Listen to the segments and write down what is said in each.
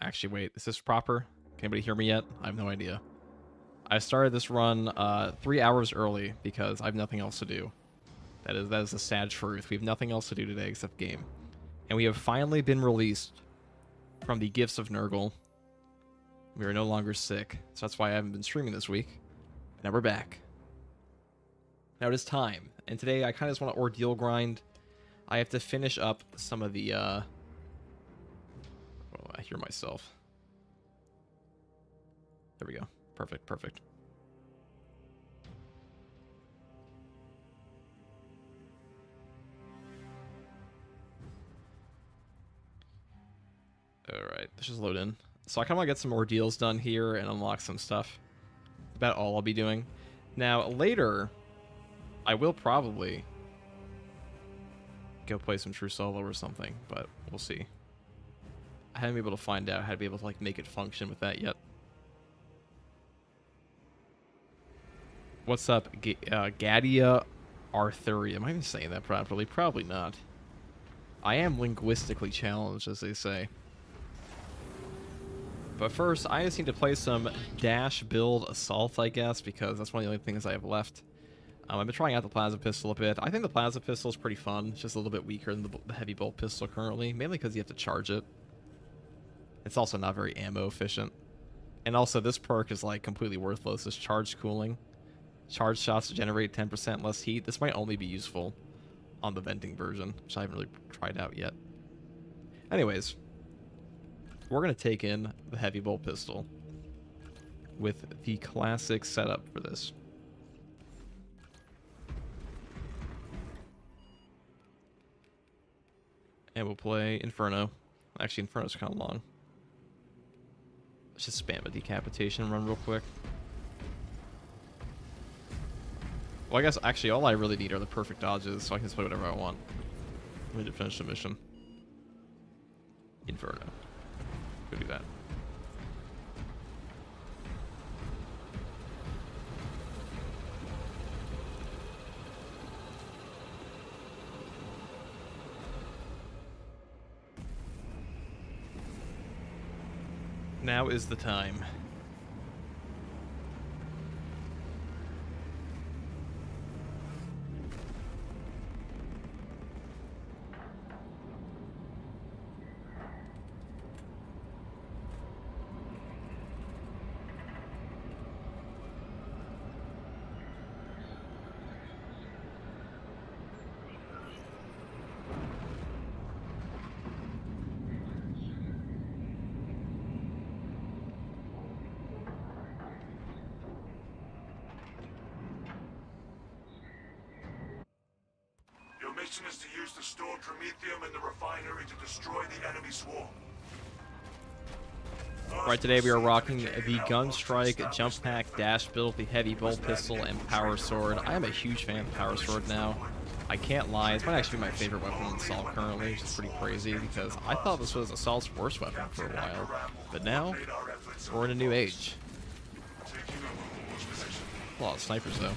Actually, wait, is this proper? Can anybody hear me yet? I have no idea. I started this run 3 hours early because I have nothing else to do. That is a sad truth. We have nothing else to do today except game. And we have finally been released from the gifts of Nurgle. We are no longer sick, so that's why I haven't been streaming this week. Now we're back. Now it is time, and today I kind of just want to ordeal grind. I have to finish up some of the, oh, I hear myself. There we go. Perfect, perfect. Alright, let's just load in. So I kind of want to get some ordeals done here and unlock some stuff. That's about all I'll be doing. Now, later, I will probably go play some True Solo or something, but we'll see. I haven't been able to find out how to be able to like make it function with that yet. What's up, Gadia Arthuria? Am I even saying that properly? Probably not. I am linguistically challenged, as they say. But first, I just need to play some dash build assault, I guess, because that's one of the only things I have left. I've been trying out the plasma pistol a bit. I think the plasma pistol is pretty fun. It's just a little bit weaker than the heavy bolt pistol currently, mainly because you have to charge it. It's also not very ammo efficient. And also, this perk is like completely worthless. This charge cooling. Charge shots generate 10% less heat. This might only be useful on the venting version, which I haven't really tried out yet. Anyways, we're going to take in the heavy bolt pistol with the classic setup for this. And we'll play Inferno. Actually, Inferno's kind of long. Let's just spam a decapitation run real quick. Well, I guess actually all I really need are the perfect dodges, so I can just play whatever I want. I need to finish the mission. Inferno. Go do that. Now is the time. Mission is to use the stored promethium in the refinery to destroy the enemy swarm. Right, today we are rocking the Gunstrike Jump Pack Dash Build, the Heavy Bolt Pistol, and Power Sword. I am a huge fan of Power Sword now. I can't lie, this might actually be my favorite weapon in Assault currently, which is pretty crazy because I thought this was Assault's worst weapon for a while. But now, we're in a new age. A lot of snipers though.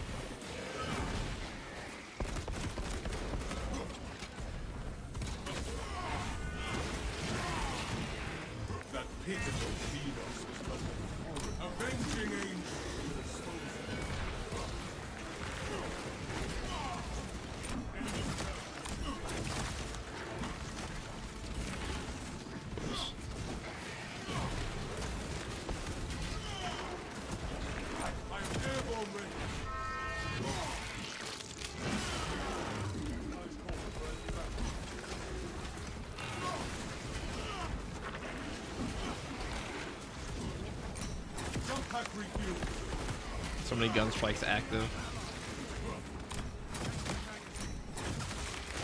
So many Gunstrikes active.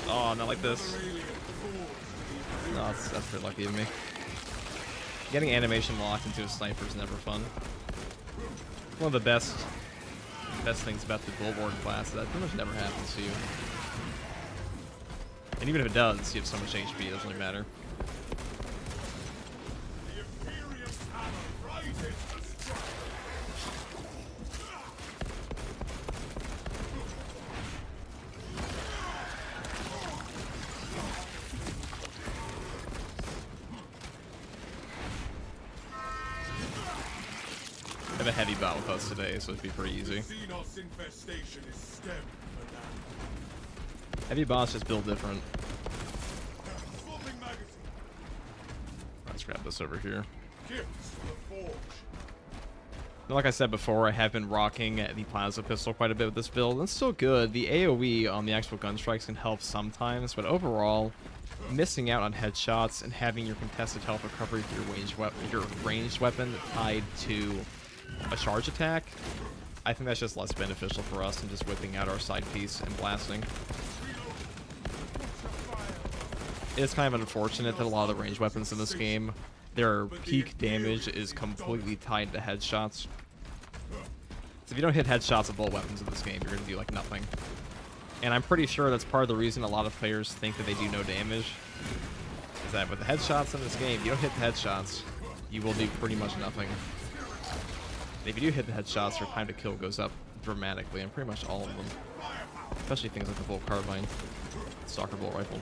Oh, not like this. No, that's pretty lucky of me. Getting animation locked into a sniper is never fun. One of the best things about the Bullborn class is that pretty much never happens to you. And even if it does, you have so much HP, it doesn't really matter. a heavy bot with us today, so it'd be pretty easy. Xenos infestation is stemmed for now. Heavy bots just build different. Swapping magazine. Let's grab this over here. Gifts for the forge. Now, like I said before, I have been rocking the plasma pistol quite a bit with this build. It's still good. The AoE on the actual gun strikes can help sometimes, but overall, missing out on headshots and having your contested health recovery with your ranged weapon tied to a charge attack, I think that's just less beneficial for us than just whipping out our side piece and blasting. It's kind of unfortunate that a lot of the ranged weapons in this game, their peak damage is completely tied to headshots. So if you don't hit headshots of bolt weapons in this game, you're going to do like nothing. And I'm pretty sure that's part of the reason a lot of players think that they do no damage. Is that with the headshots in this game, you don't hit the headshots, you will do pretty much nothing. And if you do hit the headshots, your time to kill goes up dramatically, and pretty much all of them. Especially things like the bolt carbine, stalker bolt rifle.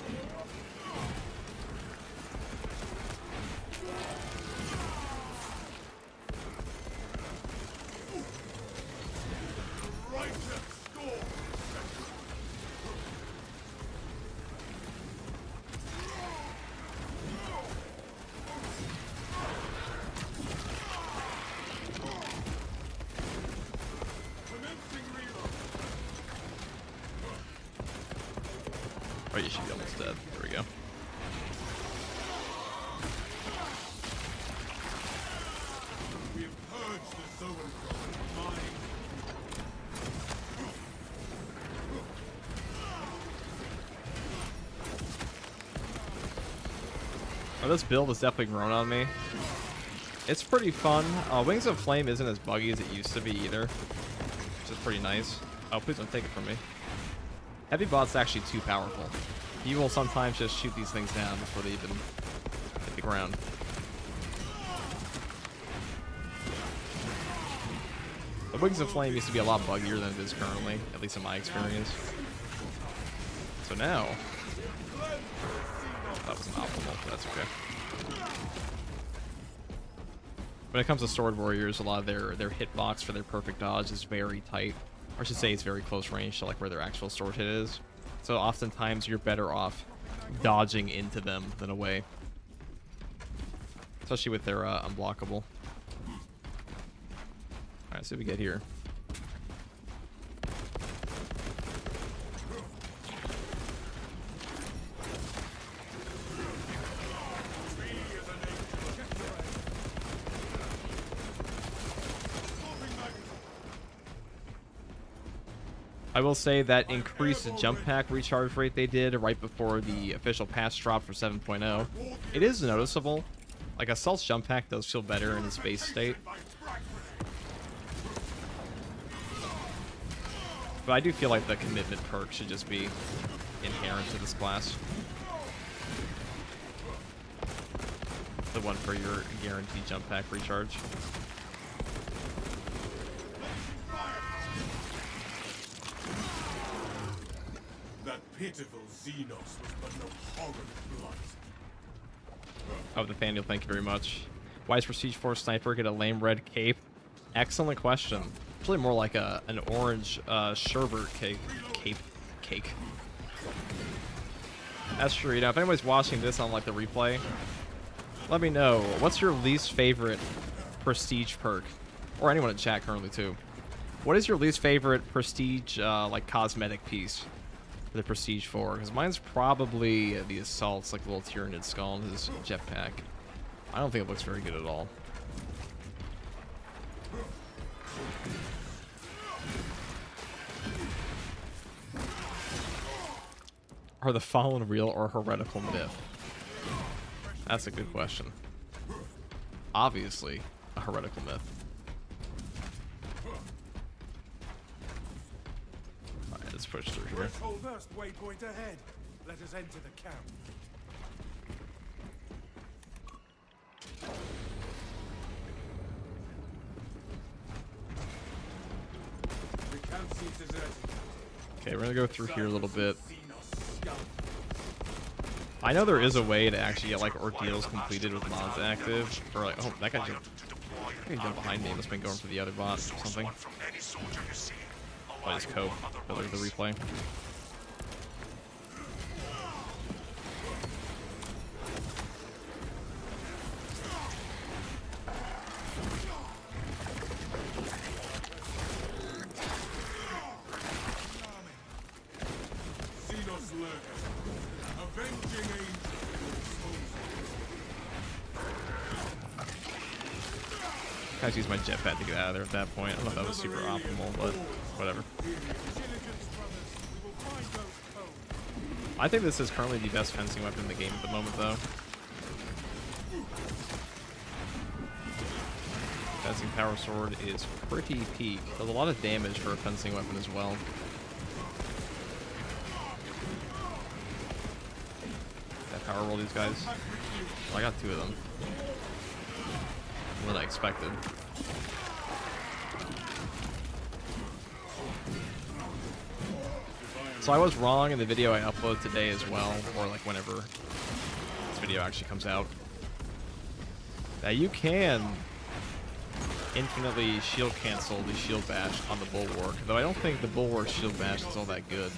Oh, you should be almost dead. There we go. We have purged the zone from mine. Oh, this build has definitely grown on me. It's pretty fun. Wings of Flame isn't as buggy as it used to be either, which is pretty nice. Oh, please don't take it from me. Heavy bot's actually too powerful. He will sometimes just shoot these things down before they even hit the ground. The Wings of Flame used to be a lot buggier than it is currently, at least in my experience. So now, that was an optimal, but that's okay. When it comes to Sword Warriors, a lot of their hitbox for their perfect dodge is very tight. Or I should say it's very close range to like where their actual sword hit is. So oftentimes you're better off dodging into them than away. Especially with their unblockable. Alright, see what we get here. I will say that increased jump pack recharge rate they did right before the official patch drop for 7.0, it is noticeable. Like, Assault's jump pack does feel better in its base state. But I do feel like the commitment perk should just be inherent to this class. The one for your guaranteed jump pack recharge. That pitiful Xenos was but no horrid blight. Oh, Nathaniel, thank you very much. Why does Prestige Force Sniper get a lame red cape? Excellent question. It's really more like an orange sherbet cake. That's true. You know, if anybody's watching this on like the replay, let me know. What's your least favorite prestige perk? Or anyone in chat currently too. What is your least favorite prestige like cosmetic piece for the Prestige 4? Because mine's probably the Assault's like little Tyranid skull and his jetpack. I don't think it looks very good at all. Are the Fallen real or heretical myth? That's a good question. Obviously, a heretical myth. Alright, let's push through here. First waypoint ahead. Let us enter the camp. The camp seems deserted. Okay, we're gonna go through here a little bit. I know there is a way to actually get like ordeals completed with mods active, or like, oh, that guy just I can jump behind me. Must have been going for the other bot or something. I just cope. Look at the replay. I just used my jetpack to get out of there at that point. I don't know if that was super optimal, but whatever. I think this is currently the best fencing weapon in the game at the moment, though. Fencing power sword is pretty peak. Does a lot of damage for a fencing weapon as well. That power roll these guys. Well, I got 2 of them. More than I expected. So I was wrong in the video I upload today as well, or like whenever this video actually comes out. Now you can infinitely shield cancel the shield bash on the bulwark, though I don't think the bulwark shield bash is all that good.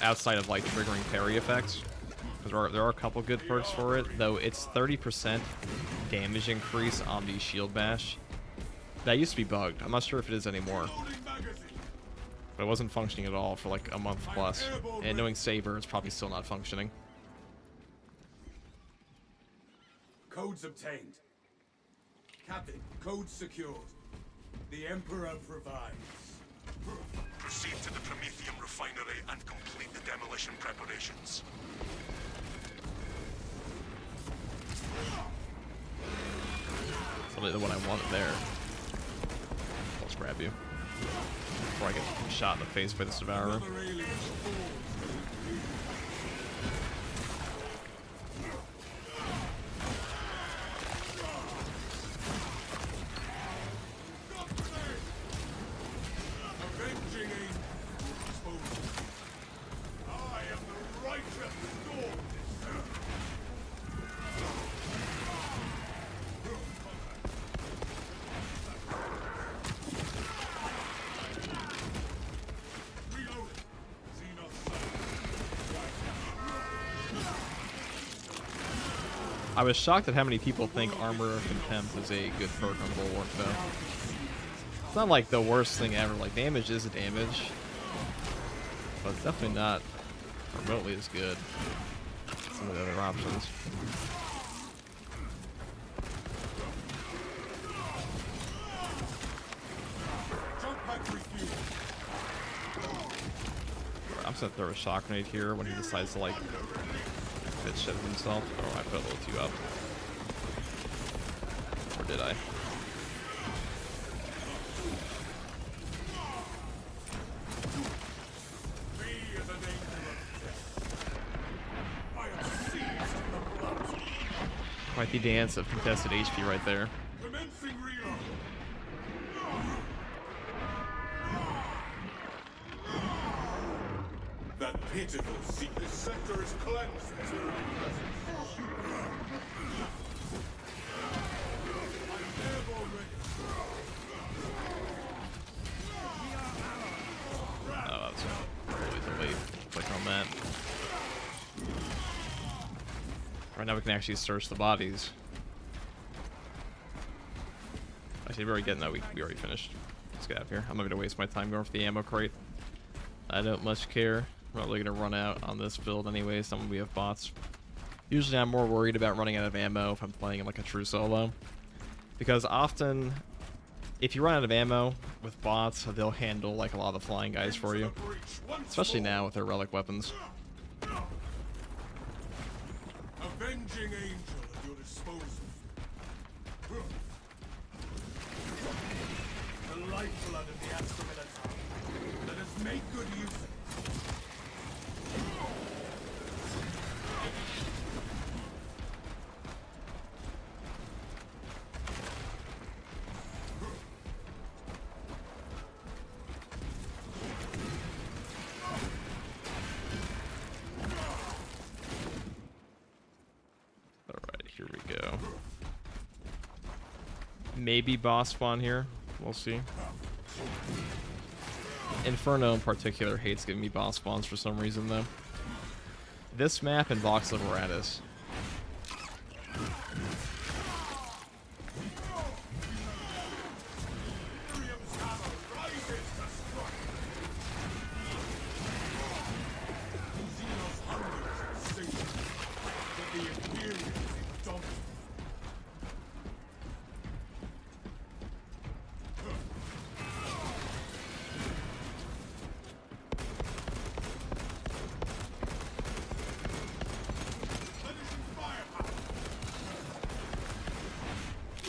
Outside of like triggering parry effects. Because there are a couple good perks for it, though it's 30% damage increase on the shield bash. That used to be bugged. I'm not sure if it is anymore. But it wasn't functioning at all for like a month plus. And knowing Saber, it's probably still not functioning. Codes obtained. Captain, codes secured. The Emperor provides. Proceed to the Prometheum refinery and complete the demolition preparations. Probably the one I wanted there. Let's grab you. Before I get shot in the face by the Devourer. I was shocked at how many people think Armor of Contempt is a good perk on Bulwark, though. It's not like the worst thing ever. Like, damage is a damage. But it's definitely not remotely as good as some of the other options. I'm just gonna throw a shock grenade here when he decides to, like, fit shit of himself. Oh, I put a little too up. Or did I? Quite the dance of contested HP right there. That pitiful secret sector is cleansed. Oh, that's really delayed. Click on that. Right now we can actually search the bodies. Actually, we're already getting that. We already finished. Let's get out of here. I'm not going to waste my time going for the ammo crate. I don't much care. I'm probably going to run out on this build anyway, so we have bots. Usually I'm more worried about running out of ammo if I'm playing like a true solo. Because often, if you run out of ammo with bots, they'll handle like a lot of the flying guys for you. Especially now with their relic weapons. Avenging angel at your disposal. The lifeblood of the Astrominator. Let us make good use of it. Alright, here we go. Maybe boss spawn here. We'll see. Inferno in particular hates giving me boss spawns for some reason, though. This map and Vox Liberatus.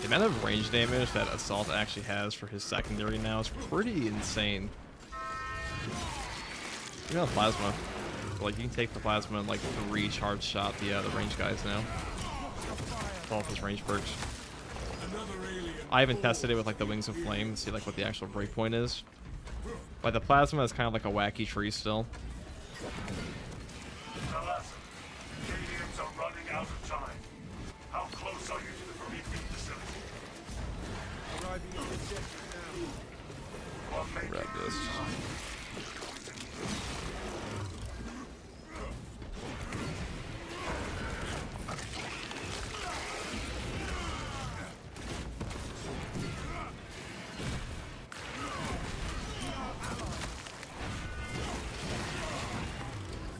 The amount of range damage that Assault actually has for his secondary now is pretty insane. You know, Plasma. Like, you can take the Plasma and, like, 3 charge shot the range guys now. With all of his range perks. I haven't tested it with, like, the Wings of Flame to see, like, what the actual breakpoint is. Like, the Plasma is kind of like a wacky tree still. Canadians are running out of time. How close are you to the Promethean facility? Arriving at objective now. What may Grab this.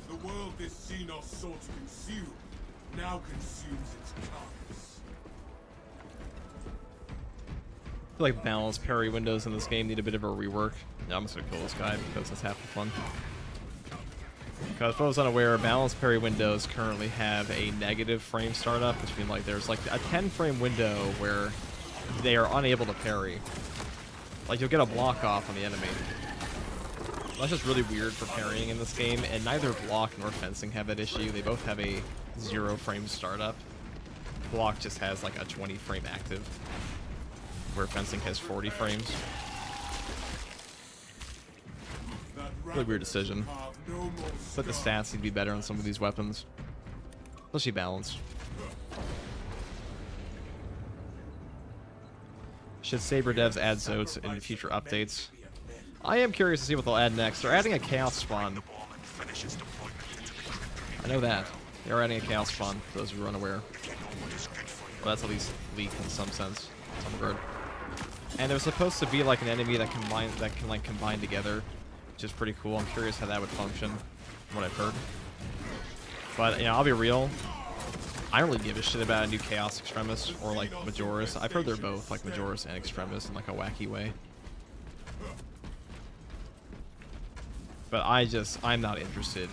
The world this Xenos sought to consume now consumes its carcass. I feel like balance parry windows in this game need a bit of a rework. Yeah, I'm just gonna kill this guy because that's half the fun. Because for those unaware, balance parry windows currently have a negative frame startup, which means like there's like a 10 frame window where they are unable to parry. Like you'll get a block off on the enemy. That's just really weird for parrying in this game, and neither block nor fencing have that issue. They both have a 0 frame startup. Block just has like a 20 frame active, where fencing has 40 frames. Really weird decision. But the stats need to be better on some of these weapons. Especially balance. Should Saber devs add Zotes in future updates? I am curious to see what they'll add next. They're adding a Chaos Spawn. I know that. They're adding a Chaos Spawn, for those who are unaware. Well, that's at least leaked in some sense. Some regard. And there's supposed to be like an enemy that can like combine together, which is pretty cool. I'm curious how that would function, from what I've heard. But you know, I'll be real. I don't really give a shit about a new Chaos Extremis or like Majoris. I've heard they're both like Majoris and Extremis in like a wacky way. But I'm not interested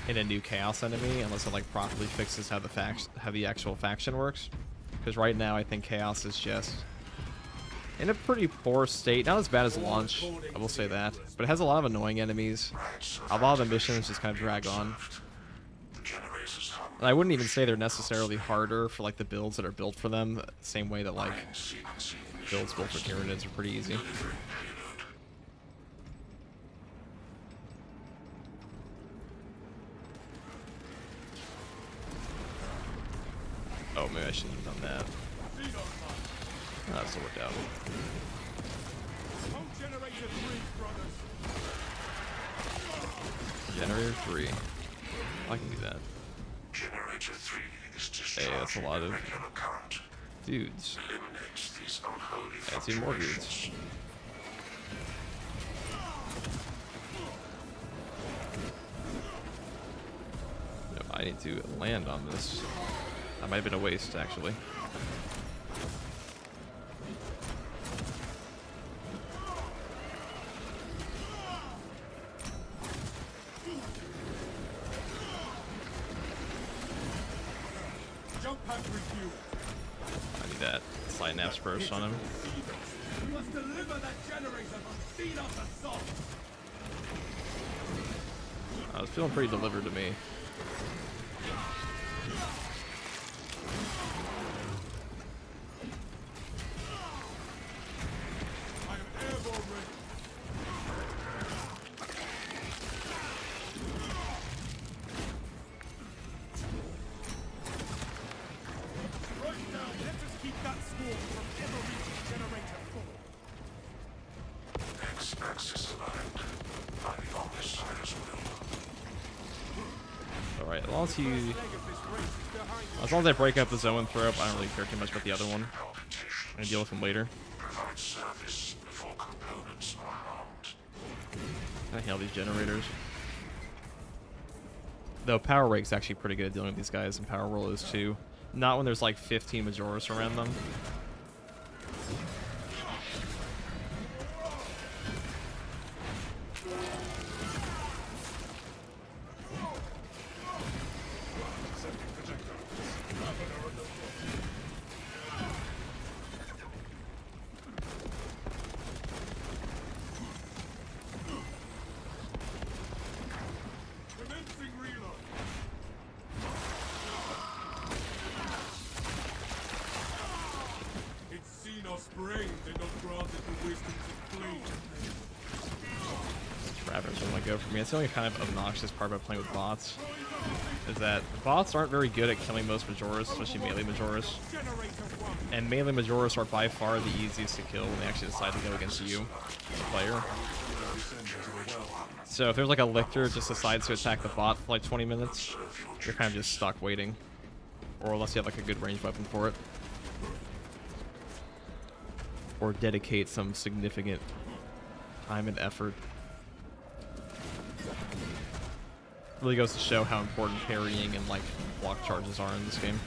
in a new Chaos enemy unless it like properly fixes how the actual faction works. Because right now I think Chaos is just in a pretty poor state. Not as bad as launch, I will say that. But it has a lot of annoying enemies. A lot of the missions just kind of drag on. And I wouldn't even say they're necessarily harder for like the builds that are built for them. Same way that like builds built for Tyranids are pretty easy. Oh, maybe I shouldn't have done that. Oh, that still worked out. Generator 3. I can do that. Generator 3 is Hey, that's a lot of dudes. That's even more dudes. No, I need to land on this. That might have been a waste, actually. I need that slide naps burst on him. We must deliver that generator from Xenos assault. I was feeling pretty delivered to me. Keep that swarm from ever reaching generator 4. X-axis aligned. Fighting on this side as well. Alright, as long as I break up the zone throw up, I don't really care too much about the other one. I'm gonna deal with him later. Provide service before components are armed. I hail these generators. Though Power Rake's actually pretty good at dealing with these guys, and Power Roll is too. Not when there's like 15 Majoris around them. Commencing reload. Its Xenos brain did not grant it the wisdom to flee. Ravagers don't want to go for me. It's the only kind of obnoxious part about playing with bots. Is that bots aren't very good at killing most Majoris, especially melee Majoris. Generator 1. And melee Majoris are by far the easiest to kill when they actually decide to go against you, the player. So if there's like a Lictor just decides to attack the bot for like 20 minutes, you're kind of just stuck waiting. Or unless you have like a good ranged weapon for it. Or dedicate some significant time and effort. Really goes to show how important parrying and like block charges are in this game.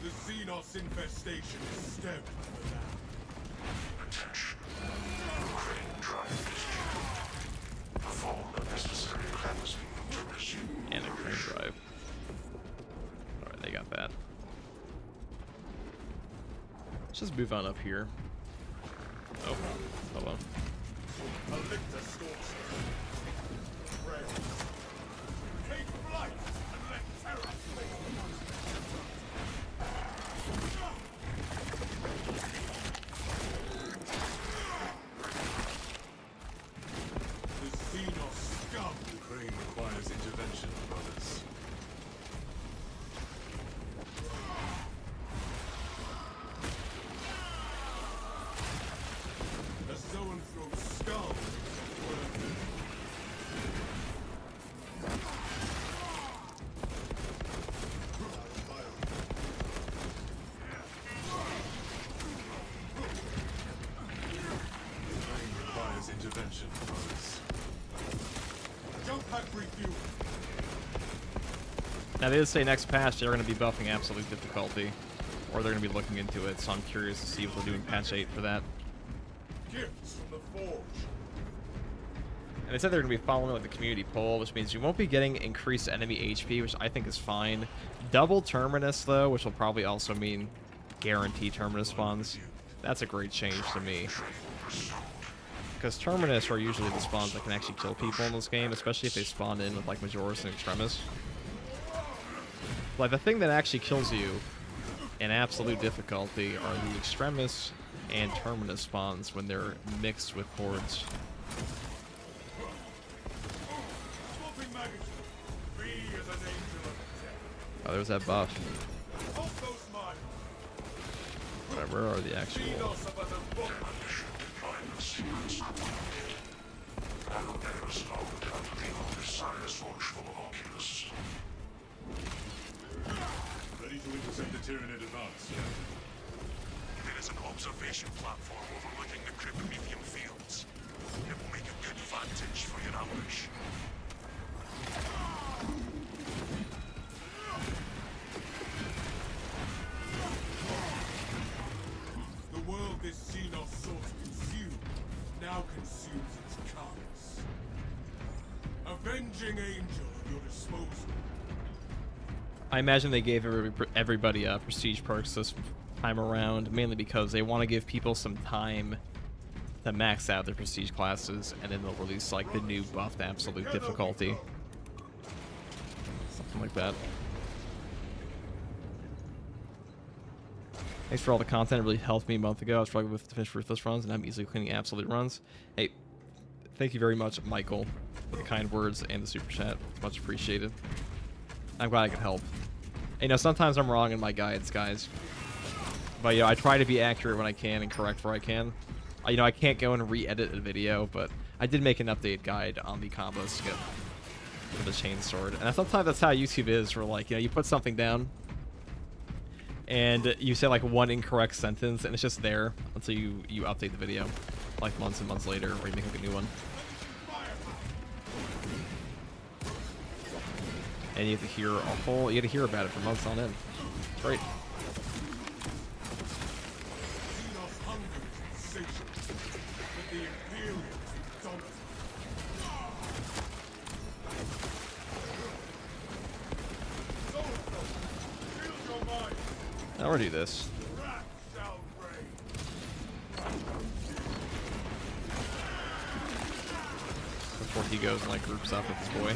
The Xenos infestation is stemmed for now. Attention. Crane drive is due. Perform the necessary cleansing to resume. And a crane drive. Alright, they got that. Let's just move on up here. Oh, hello. A lictor stalks us. Friends, take flight and let terror take the Xenos scum. The crane requires intervention, brothers. A zoanthrope skull. Crane requires intervention, brothers. Jump pack refuel. Now they did say next patch they're going to be buffing absolute difficulty. Or they're going to be looking into it, so I'm curious to see if they're doing patch 8 for that. Gifts from the forge. And they said they're going to be following like the community poll, which means you won't be getting increased enemy HP, which I think is fine. Double Terminus, though, which will probably also mean guaranteed Terminus spawns. That's a great change to me. Because Terminus are usually the spawns that can actually kill people in this game, especially if they spawn in with like Majoris and Extremis. Like the thing that actually kills you in absolute difficulty are the Extremis and Terminus spawns when they're mixed with hordes. Swapping magazine. Be as an angel of death. Oh, there's that buff. Hold those mine. Whatever, where are the actual... Xenos of the book. Deploying the sequence. Now there is no company on this side as watchful of Oculus. Ready to intercept the Tyranid advance. There is an observation platform overlooking the cryptomedium fields. It will make a good vantage for your ambush. The world this Xenos sought to consume now consumes its carcass. Avenging angel at your disposal. I imagine they gave everybody prestige perks this time around, mainly because they want to give people some time to max out their prestige classes, and then they'll release like the new buffed absolute difficulty. Something like that. Thanks for all the content. It really helped me a month ago. I was struggling with to finish Ruthless runs, and I'm easily cleaning Absolute runs. Hey, thank you very much, Michael, for the kind words and the super chat. It's much appreciated. I'm glad I could help. You know, sometimes I'm wrong in my guides, guys. But, you know, I try to be accurate when I can and correct where I can. You know, I can't go and re-edit a video, but I did make an update guide on the combo skip for the chain sword. And sometimes that's how YouTube is, where, like, you know, you put something down, and you say, like, one incorrect sentence, and it's just there until you update the video, like, months and months later, or you make, like, a new one. And you have to hear you have to hear about it for months on end. It's great. Xenos hunger is insatiable, but the Imperium is dominant. Shield your mind. Now we'll do this. Wrath shall reign. Before he goes and, like, groups up with his boy.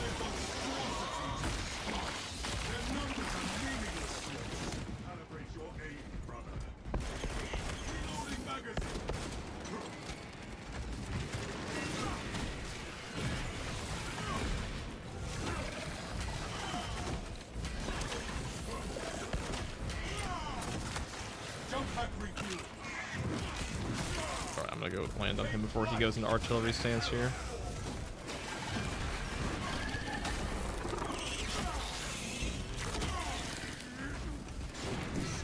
Their numbers are meaningless. Calibrate your aim, brother. Reloading magazine. Jump pack refueling. Alright, I'm gonna go land on him before he goes into artillery stance here.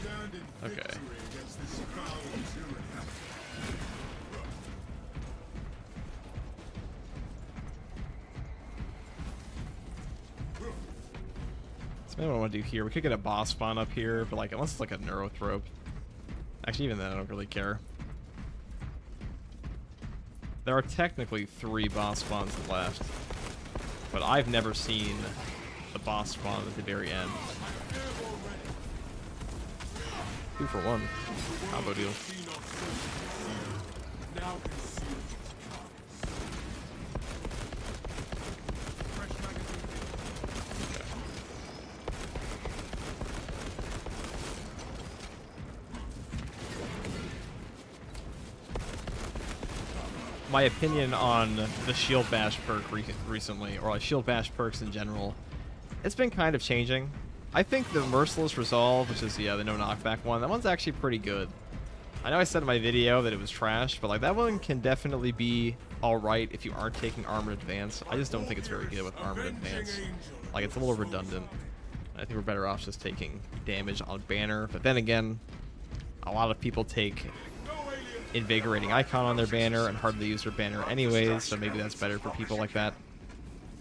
Stand in Okay. victory against this foul tyranny. So maybe what I want to do here, we could get a boss spawn up here, but, like, unless it's like a neurothrope. Actually, even then, I don't really care. There are technically 3 boss spawns left, but I've never seen the boss spawn at the very end. 2 for 1. Combo deal. Xenos sword now consumes its carcass. Fresh magazine. My opinion on the shield bash perk recently, or like shield bash perks in general, it's been kind of changing. I think the Merciless Resolve, which is the no knockback one, that one's actually pretty good. I know I said in my video that it was trash, but, like, that one can definitely be alright if you aren't taking Armored Advance. I just don't think it's very good with Armored Advance. Like, it's a little redundant. I think we're better off just taking damage on Banner, but then again, a lot of people take Invigorating Icon on their banner and hardly use their banner anyways, so maybe that's better for people like that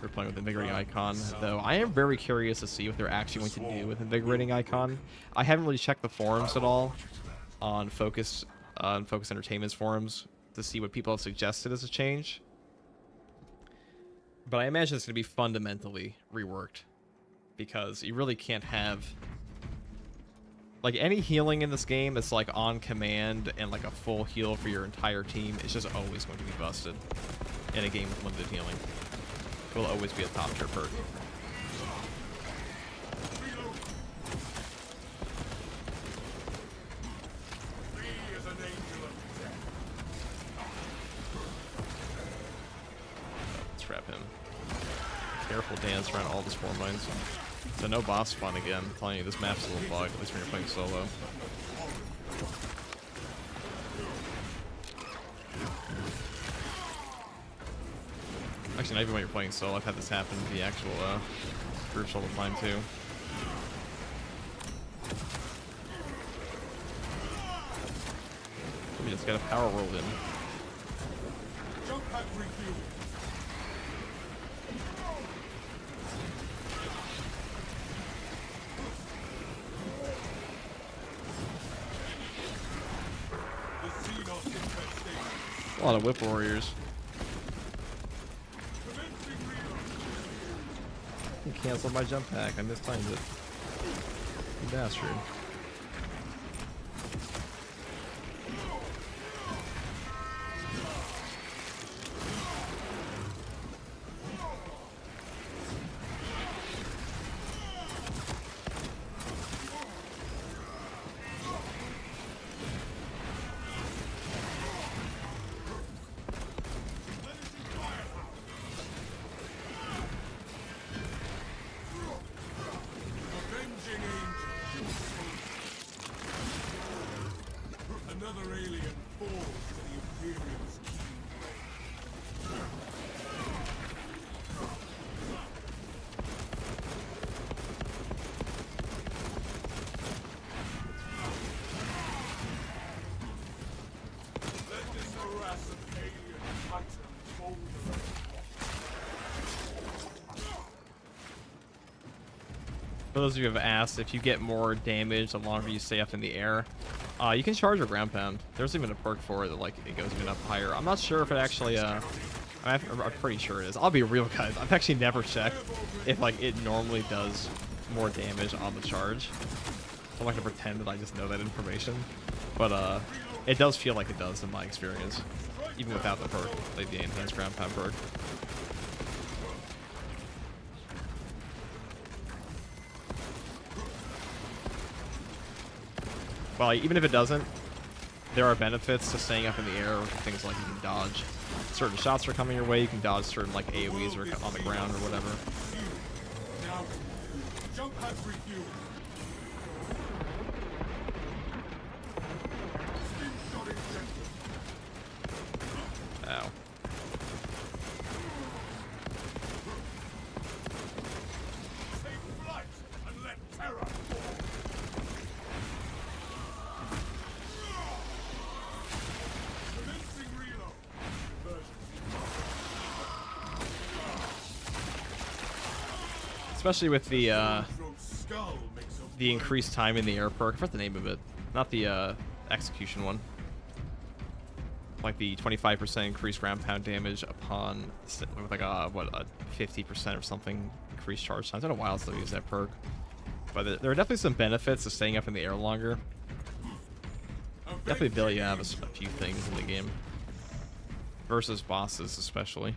who are playing with Invigorating Icon. Though I am very curious to see what they're actually going to do with Invigorating Icon. I haven't really checked the forums at all on Focus Entertainment's forums to see what people have suggested as a change. But I imagine it's going to be fundamentally reworked, because you really can't have, like, any healing in this game that's, like, on command and, like, a full heal for your entire team is just always going to be busted in a game with limited healing. It will always be a top tier perk. Let's trap him. Careful dance around all the spore mines. So no boss spawn again. I'm telling you, this map's a little bugged, at least when you're playing solo. Actually, not even when you're playing solo. I've had this happen in the actual groups all the time too. We just got a power rolled in. Jump pack refueling. The Xenos infestation. A lot of whip warriors. Commencing reload. You canceled my jump pack. I mistimed it. You bastard. Another alien falls to the Imperial's keen blade. Let this harass of alien titan boulder. For those of you who have asked, if you get more damage the longer you stay up in the air, you can charge your ground pound. There's even a perk for it that like it goes even up higher. I'm not sure if it actually. I'm pretty sure it is. I'll be real, guys. I've actually never checked if like it normally does more damage on the charge. I'm not gonna pretend that I just know that information, but it does feel like it does in my experience, even without the perk, like the enhanced ground pound perk. Well, even if it doesn't, there are benefits to staying up in the air. Things like you can dodge certain shots are coming your way. You can dodge certain like AoEs or on the ground or whatever. Now, jump pad refuel. Slingshot injected. Ow. Take flight and let terror fall. Commencing reload. Conversion. Especially with the Skull makes a the increased time in the air perk. I forgot the name of it. Not the execution one. Like the 25% increased ground pound damage upon with like a 50% or something increased charge time. It's been a while since I used that perk, but there are definitely some benefits to staying up in the air longer. Definitely ability to have a few things in the game versus bosses, especially.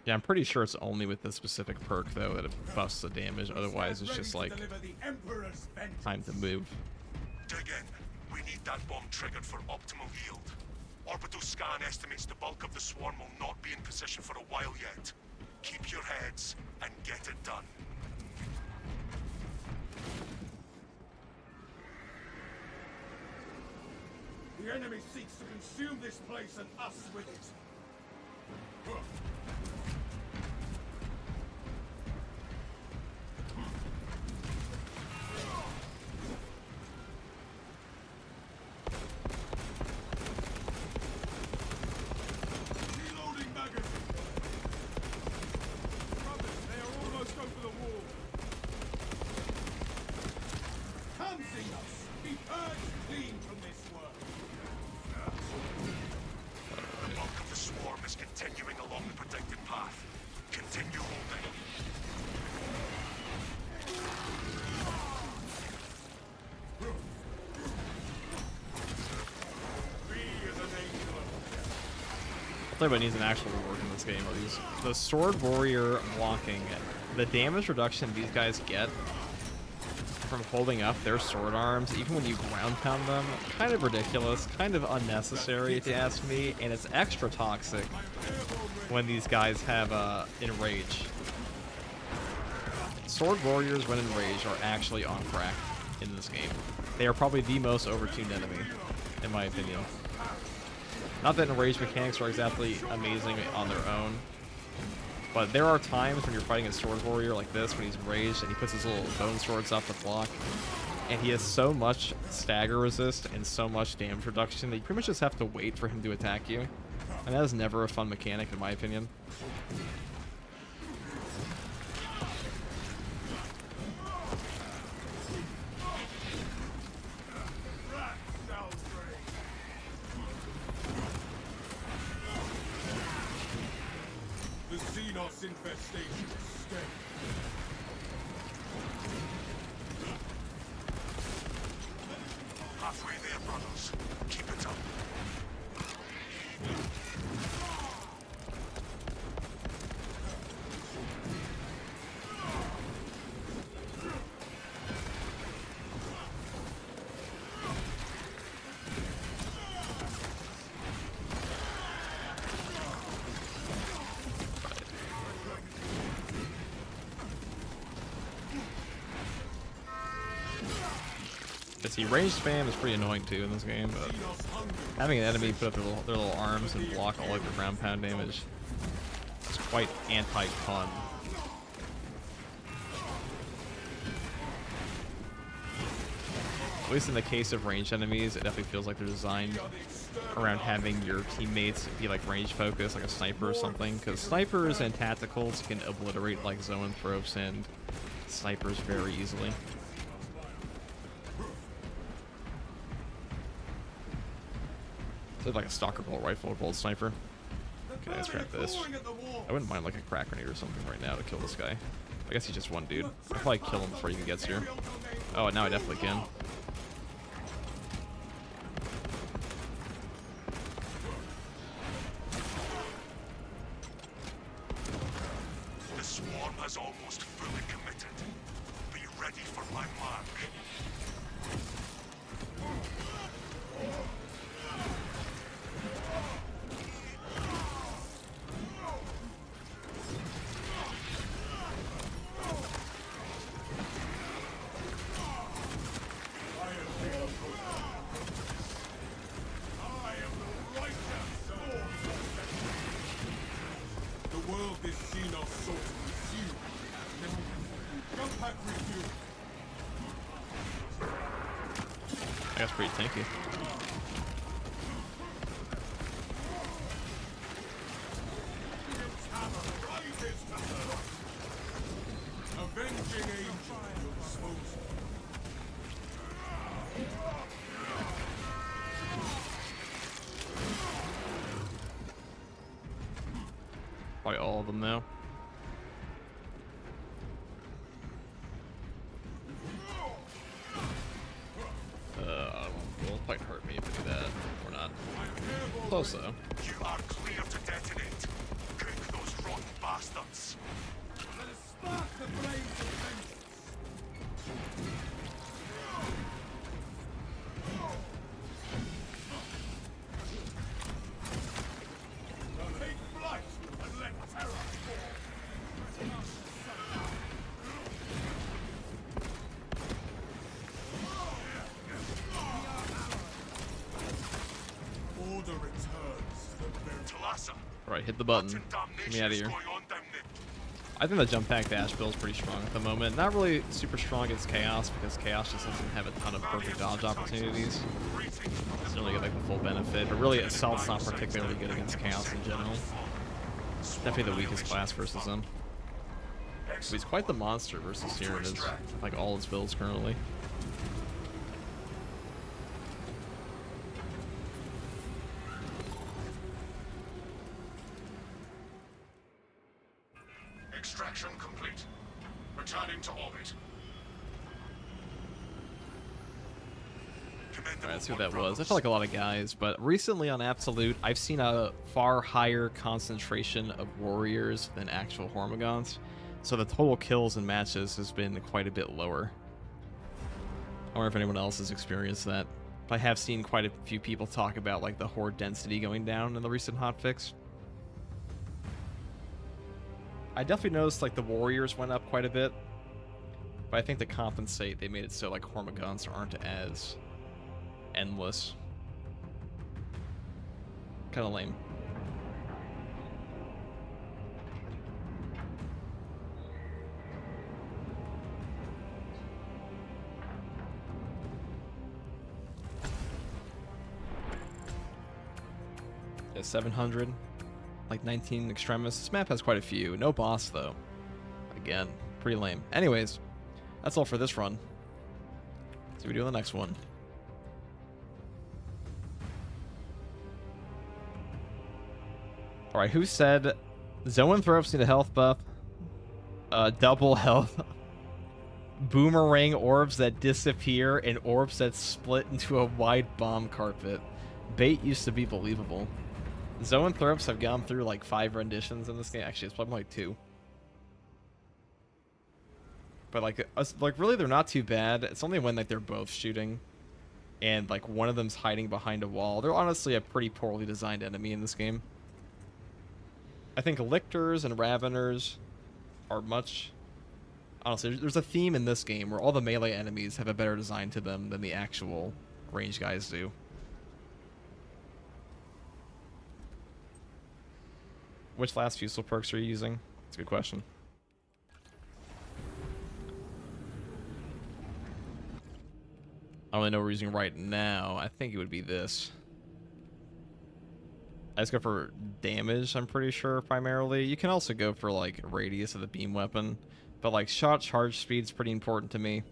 Yeah, I'm pretty sure it's only with this specific perk, though, that it busts the damage. Otherwise, it's just like time to move. Dig in. We need that bomb triggered for optimal yield. Orbital scan estimates the bulk of the swarm will not be in position for a while yet. Keep your heads and get it done. The enemy seeks to consume this place and us with it. Reloading magazine. Brothers, they are almost over the wall. Come see us. Be purged clean from this world. The bulk of the swarm is continuing along the predicted path. Continue holding. Be as an angel of death. I'll tell you what needs an actual reward in this game. Are these the sword warrior blocking? The damage reduction these guys get from holding up their sword arms, even when you ground pound them, kind of ridiculous, kind of unnecessary if you ask me, and it's extra toxic when these guys have enrage. Sword warriors when enraged are actually on crack in this game. They are probably the most overtuned enemy, in my opinion. Not that enraged mechanics are exactly amazing on their own, but there are times when you're fighting a sword warrior like this, when he's enraged and he puts his little bone swords up to block, and he has so much stagger resist and so much damage reduction that you pretty much just have to wait for him to attack you. And that is never a fun mechanic, in my opinion. The Xenos infestation is steady. Halfway there, brothers. Keep it up. But see, range spam is pretty annoying too in this game, but having an enemy put up their little arms and block all of your ground pound damage is quite anti-fun. At least in the case of ranged enemies, it definitely feels like they're designed around having your teammates be like range focused, like a sniper or something, because snipers and tacticals can obliterate like zoanthropes and snipers very easily. So like a stalker bolt rifle or bolt sniper. Okay, let's grab this. I wouldn't mind like a crack grenade or something right now to kill this guy. I guess he's just one dude. I'll probably kill him before he even gets here. Oh, now I definitely can. The swarm has almost fully committed. Be ready for my mark. The world is seen of sort with you. Now, come back with you. That's pretty tanky. Avenging angel at your disposal. Probably all of them now. Will quite hurt me if I do that. Or not. Close though. You are clear to detonate. Cook those rotten bastards. Let us spark the blaze of vengeance. Take flight and let terror fall. Order returns to the very Talassa. Alright, hit the button. Get me out of here. I think the jump pack dash build is pretty strong at the moment. Not really super strong against Chaos because Chaos just doesn't have a ton of perfect dodge opportunities. Doesn't really get like the full benefit. But really, Assault's not particularly good against Chaos in general. Definitely the weakest class versus him. But he's quite the monster versus here it is. Like all his builds currently. Extraction complete. Returning to orbit. Alright, let's see what that was. I felt like a lot of guys, but recently on Absolute, I've seen a far higher concentration of warriors than actual Hormigons. So the total kills in matches has been quite a bit lower. I wonder if anyone else has experienced that. I have seen quite a few people talk about like the horde density going down in the recent hotfix. I definitely noticed like the warriors went up quite a bit, but I think to compensate, they made it so like Hormigons aren't as endless. Kind of lame. Yeah, 700. Like 19 extremists. This map has quite a few. No boss, though. Again, pretty lame. Anyways, that's all for this run. See what we do in the next one. Alright, who said Zoanthropes need a health buff? Double health. Boomerang orbs that disappear and orbs that split into a wide bomb carpet. Bait used to be believable. Zoanthropes have gone through like 5 renditions in this game. Actually, it's probably like 2. But like really, they're not too bad. It's only when like they're both shooting, and like one of them's hiding behind a wall. They're honestly a pretty poorly designed enemy in this game. I think Lictors and Raveners are much Honestly, there's a theme in this game where all the melee enemies have a better design to them than the actual range guys do. Which last Fusel perks are you using? That's a good question. I don't really know what we're using right now. I think it would be this. I just go for damage, I'm pretty sure, primarily. You can also go for, like, radius of the beam weapon. But, like, shot charge speed's pretty important to me.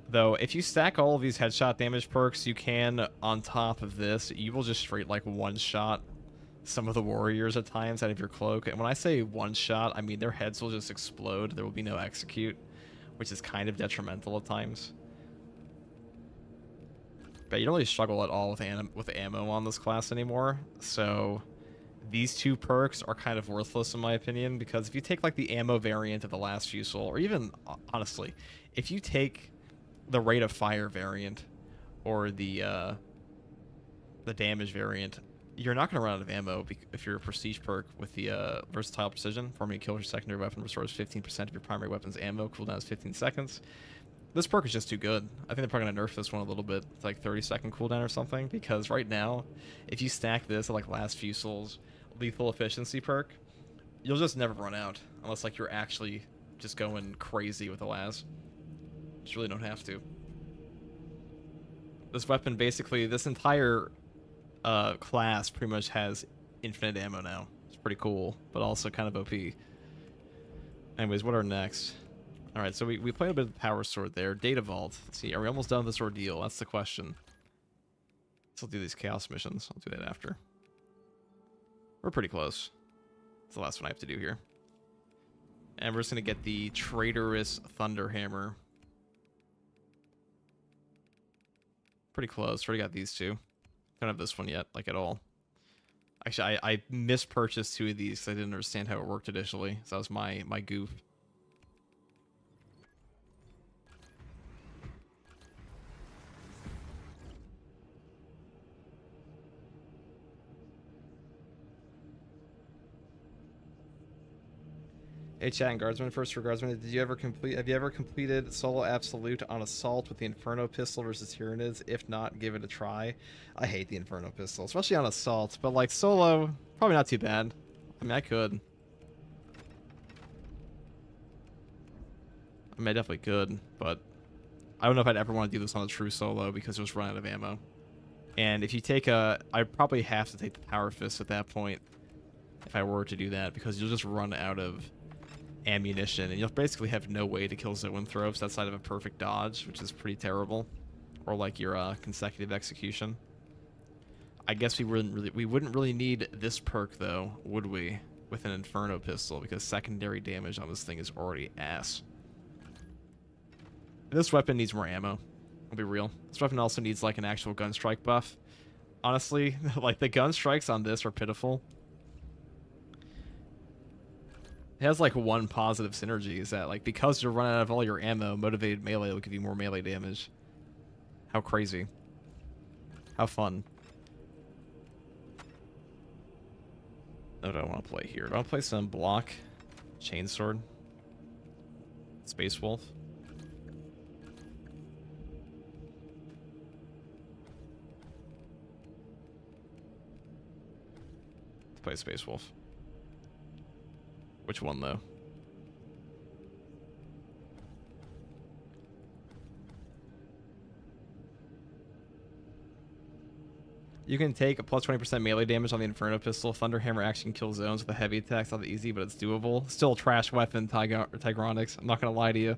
Though, if you stack all of these headshot damage perks, you can, on top of this, you will just straight, like, one-shot some of the warriors at times out of your cloak. And when I say one-shot, I mean their heads will just explode. There will be no execute, which is kind of detrimental at times. But you don't really struggle at all with ammo on this class anymore, so these two perks are kind of worthless in my opinion, because if you take like the ammo variant of the last Fusel, or even, honestly, if you take the rate of fire variant, or the damage variant, you're not going to run out of ammo if you're a prestige perk with the versatile precision. Forming a kill with your secondary weapon restores 15% of your primary weapon's ammo, cooldown is 15 seconds. This perk is just too good. I think they're probably going to nerf this one a little bit. It's like 30-second cooldown or something, because right now, if you stack this at like last Fusel's lethal efficiency perk, you'll just never run out, unless like you're actually just going crazy with the las. Just really don't have to. This weapon basically, this entire class pretty much has infinite ammo now. It's pretty cool, but also kind of OP. Anyways, what are next? Alright, so we played a bit of the power sword there. Data vault. Let's see, are we almost done with this ordeal? That's the question. So I'll do these chaos missions. I'll do that after. We're pretty close. That's the last one I have to do here. And we're just going to get the traitorous thunder hammer. Pretty close. Already got these two. Don't have this one yet, like at all. Actually, I mispurchased two of these because I didn't understand how it worked initially. So that was my goof. Hey chat and guardsman, first for guardsman, have you ever completed solo absolute on assault with the Inferno pistol versus Tyranids? If not, give it a try. I hate the Inferno pistol, especially on assault, but like solo, probably not too bad. I mean, I could. I mean, I definitely could, but I don't know if I'd ever want to do this on a true solo because it was run out of ammo. And if you take I'd probably have to take the power fist at that point if I were to do that, because you'll just run out of ammunition, and you'll basically have no way to kill Zoanthropes outside of a perfect dodge, which is pretty terrible, or like your consecutive execution. I guess we wouldn't really need this perk though, would we, with an Inferno pistol, because secondary damage on this thing is already ass. This weapon needs more ammo. I'll be real. This weapon also needs like an actual gun strike buff. Honestly, like the gun strikes on this are pitiful. It has like one positive synergy, is that like because you're running out of all your ammo, motivated melee will give you more melee damage. How crazy. How fun. What do I want to play here? Do I want to play some block? Chainsword? Space Wolf? Let's play Space Wolf. Which one, though? You can take a plus 20% melee damage on the Inferno pistol. Thunderhammer action kills zones with a heavy attack. It's not that easy, but it's doable. Still a trash weapon, Tigronics. I'm not going to lie to you.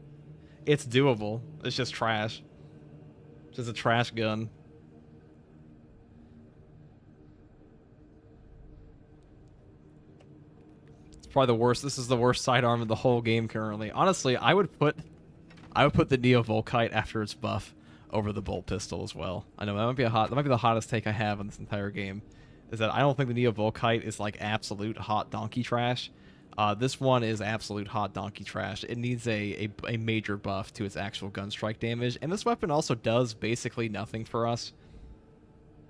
It's doable. It's just trash. It's just a trash gun. Probably the worst. This is the worst sidearm in the whole game currently. Honestly, I would put the Neo Volkite after its buff over the bolt pistol as well. I know that might be the hottest take I have on this entire game, is that I don't think the Neo Volkite is like absolute hot donkey trash. This one is absolute hot donkey trash. It needs a major buff to its actual gun strike damage, and this weapon also does basically nothing for us.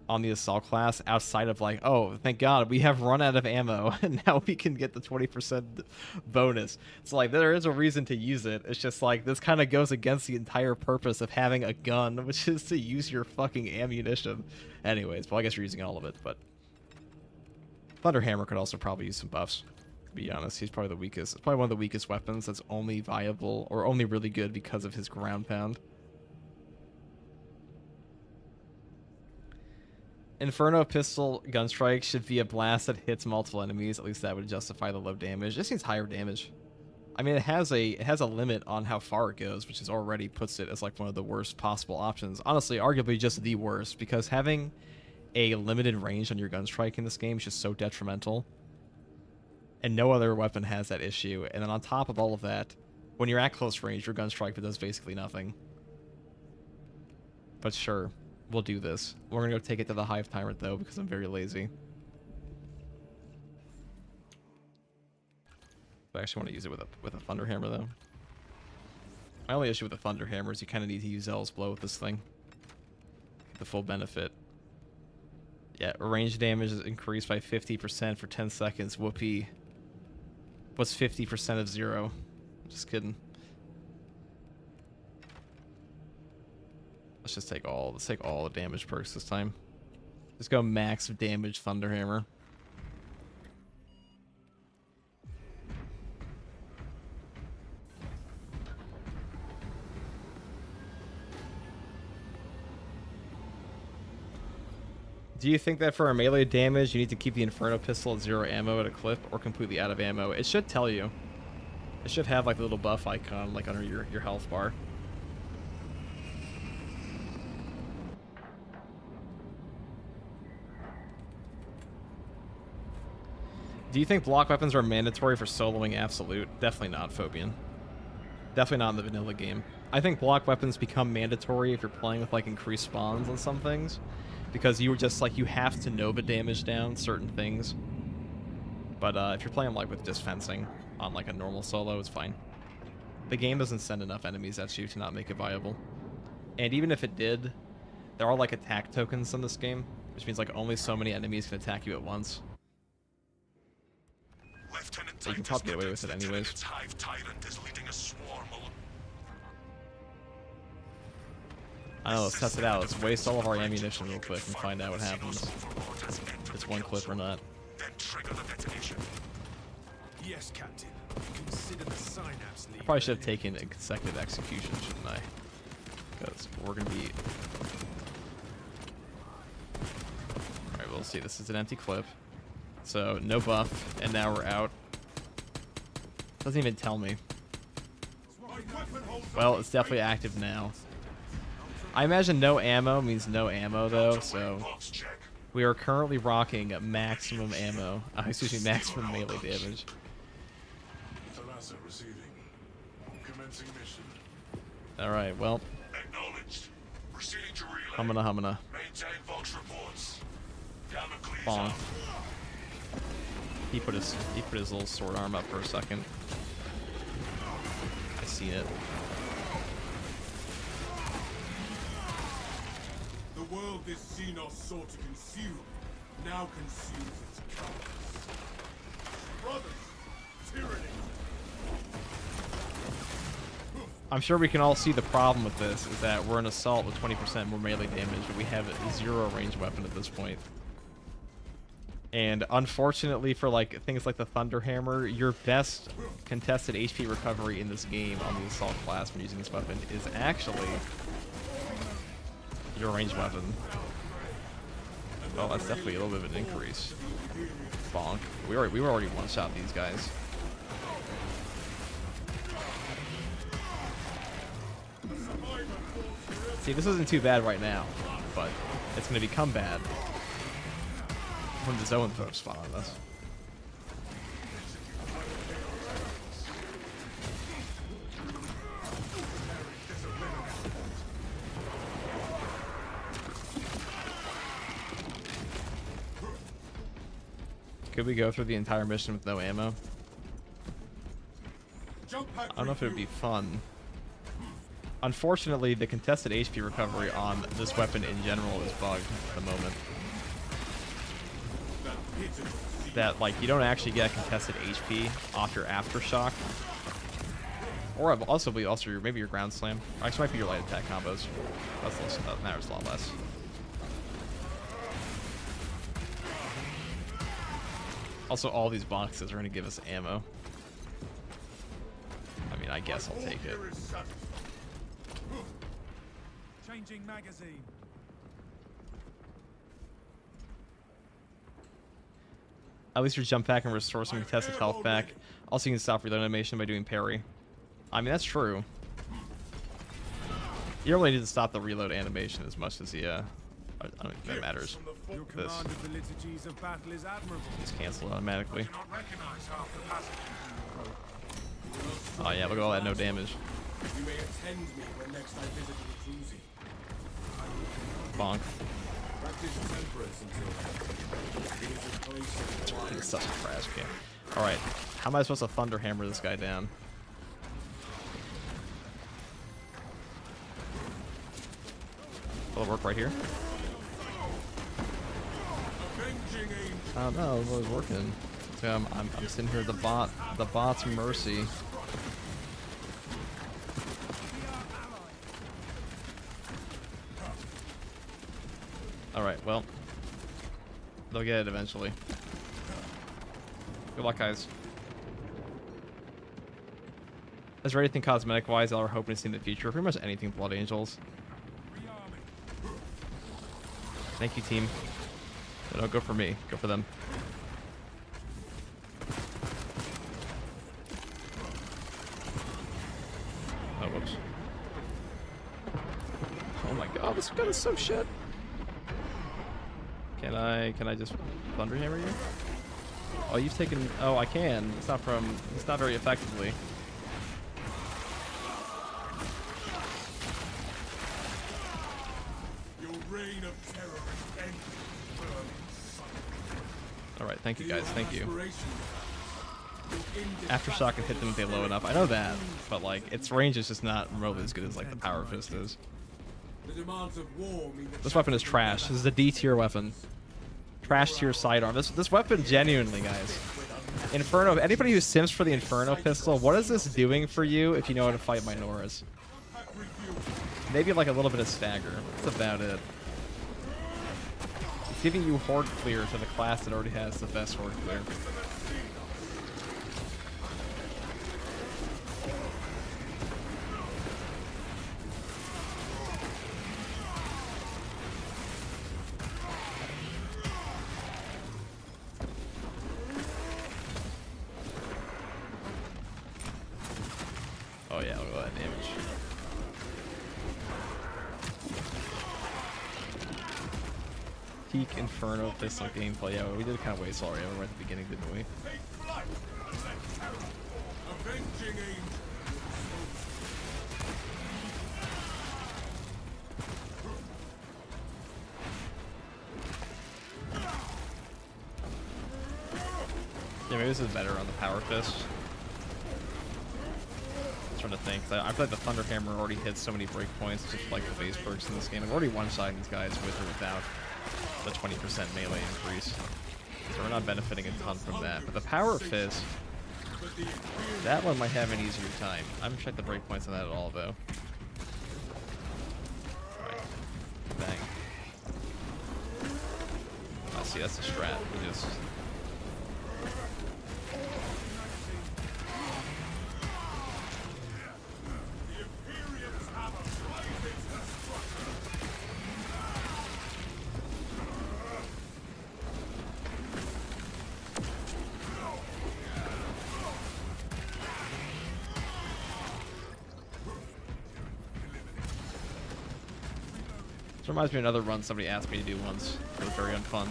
on the assault class outside of like, oh, thank God we have run out of ammo and now we can get the 20% bonus. So like there is a reason to use it. It's just like this kind of goes against the entire purpose of having a gun, which is to use your fucking ammunition. Anyways, well I guess you're using all of it, but Thunderhammer could also probably use some buffs. To be honest, he's probably the weakest. It's probably one of the weakest weapons that's only viable or only really good because of his ground pound. Inferno pistol gunstrike should be a blast that hits multiple enemies. At least that would justify the low damage. It just seems higher damage. I mean, it has a limit on how far it goes, which is already puts it as like one of the worst possible options. Honestly, arguably just the worst, because having a limited range on your gunstrike in this game is just so detrimental. And no other weapon has that issue. And then on top of all of that, when you're at close range, your gunstrike does basically nothing. But sure. We'll do this. We're gonna go take it to the hive tyrant though, because I'm very lazy. I actually want to use it with a thunderhammer though. My only issue with the thunderhammer is you kind of need to use Zell's blow with this thing. Get the full benefit. Yeah, range damage is increased by 50% for 10 seconds. Whoopee. What's 50% of 0? Just kidding. Let's take all the damage perks this time. Just go max damage Thunderhammer. Do you think that for a melee damage you need to keep the Inferno pistol at 0 ammo at a clip or completely out of ammo? It should tell you. It should have like the little buff icon like under your health bar. Do you think block weapons are mandatory for soloing Absolute? Definitely not, Phobian. Definitely not in the vanilla game. I think block weapons become mandatory if you're playing with like increased spawns on some things, because you were just like you have to Nova damage down certain things. But if you're playing like with just fencing on like a normal solo, it's fine. The game doesn't send enough enemies at you to not make it viable. And even if it did, there are like attack tokens in this game, which means like only so many enemies can attack you at once. So you can probably get away with it anyways. Hive tyrant is leading a swarm. I don't know, let's test it out. Let's waste all of our ammunition real quick and find out what happens. If it's one clip or not. Then trigger the detonation. Yes, Captain. Consider the synapse lead. I probably should have taken a consecutive execution, shouldn't I? Because we're gonna be... Alright, we'll see. This is an empty clip. So, no buff, and now we're out. Doesn't even tell me. Well, it's definitely active now. I imagine no ammo means no ammo, though, so... We are currently rocking maximum ammo. Excuse me, maximum melee damage. Alright, well... Humana. Bong. He put his little sword arm up for a second. I seen it. The world this Xenos sought to consume now consumes its carcass. Brothers, tyranny. I'm sure we can all see the problem with this is that we're an assault with 20% more melee damage, but we have a 0 range weapon at this point. And unfortunately for like things like the Thunderhammer, your best contested HP recovery in this game on the assault class when using this weapon is actually your ranged weapon. Well, that's definitely a little bit of an increase. Bonk. We were already one-shot these guys. See, this isn't too bad right now, but it's going to become bad when the zoanthropes spawn on us. Could we go through the entire mission with no ammo? I don't know if it would be fun. Unfortunately, the contested HP recovery on this weapon in general is bugged at the moment. that like you don't actually get contested HP off your aftershock, or also maybe your ground slam. Actually, might be your light attack combos. That matters a lot less. Also, all these boxes are going to give us ammo. I mean, I guess I'll take it. Changing magazine. At least your jump back and restore some contested health back. Also, you can stop reload animation by doing parry. I mean, that's true. You don't really need to stop the reload animation as much as the, I don't think that matters. Your This. command of the liturgies of battle is admirable. Just cancel automatically. Do not recognize half the passage. Oh yeah, look at all that no damage. You may attend me when next I visit the Cruzy. Bonk. Practice temperance until it is a place of It's such a trash can. Alright, how am I supposed to thunder hammer this guy down? Will it work right here? avenging angel. I don't know, it was working. So I'm sitting here at the bot's mercy. Alright, well. They'll get it eventually. Good luck, guys. Is there anything cosmetic-wise that we're hoping to see in the future? Pretty much anything Blood Angels. Thank you, team. No, don't go for me. Go for them. Oh, whoops. Oh my god, this gun is so shit. Can I just thunderhammer you? Oh, you've taken. Oh, I can. It's not very effectively. Your reign of terror is ended. All right, thank you guys. Thank you. Aspiration. Aftershock can hit them if they low enough. I know that, but like its range is just not remotely as good as like the Power Fist is. The demands of war mean that This weapon is trash. This is a D tier weapon. Trash tier sidearm. This weapon genuinely, guys. Inferno. Anybody who sims for the Inferno pistol, what is this doing for you if you know how to fight Minoras? Maybe like a little bit of stagger. That's about it. It's giving you horde clear to the class that already has the best horde clear. Oh yeah, look at that damage. Peak Inferno pistol gameplay. Yeah, we did kind of waste all right at the beginning, didn't we? avenging angel. Yeah, maybe this is better on the Power Fist. I'm trying to think. I feel like the Thunder Hammer already hits so many breakpoints, just like the base perks in this game. I've already one-shotting these guys with or without the 20% melee increase. So we're not benefiting a ton from that. But the Power Fist, that one might have an easier time. I haven't checked the breakpoints on that at all, though. Alright. Bang. I see, that's the strat. We just... This reminds me of another run somebody asked me to do once. It was very unfun.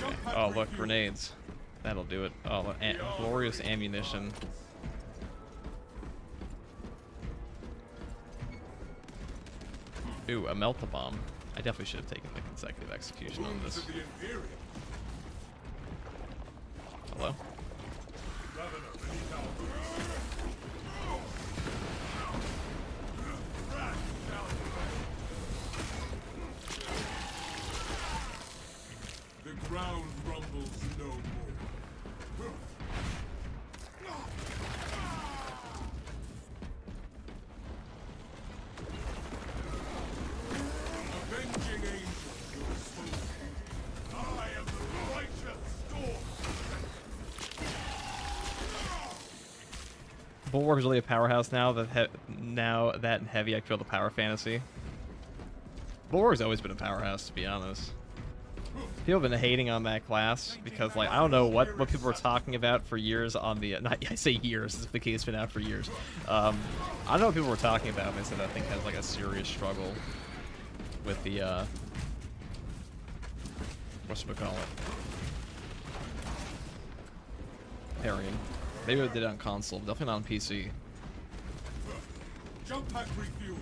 Okay. Oh, look, grenades. That'll do it. Oh, glorious ammunition. Ooh, a melt-a-bomb. I definitely should have taken the consecutive execution on this. To the Imperium. Hello? Governor, Bulwark is really a powerhouse now that in heavy I feel the power fantasy. Bulwark's always been a powerhouse, to be honest. People have been hating on that class because, like, I don't know what people were talking about for years on the. I say years, as if the game's been out for years. I don't know what people were talking about. They said that thing has like a serious struggle with the whatchamacallit, parrying. Maybe it did it on console, but definitely not on PC. Jump pack refuel.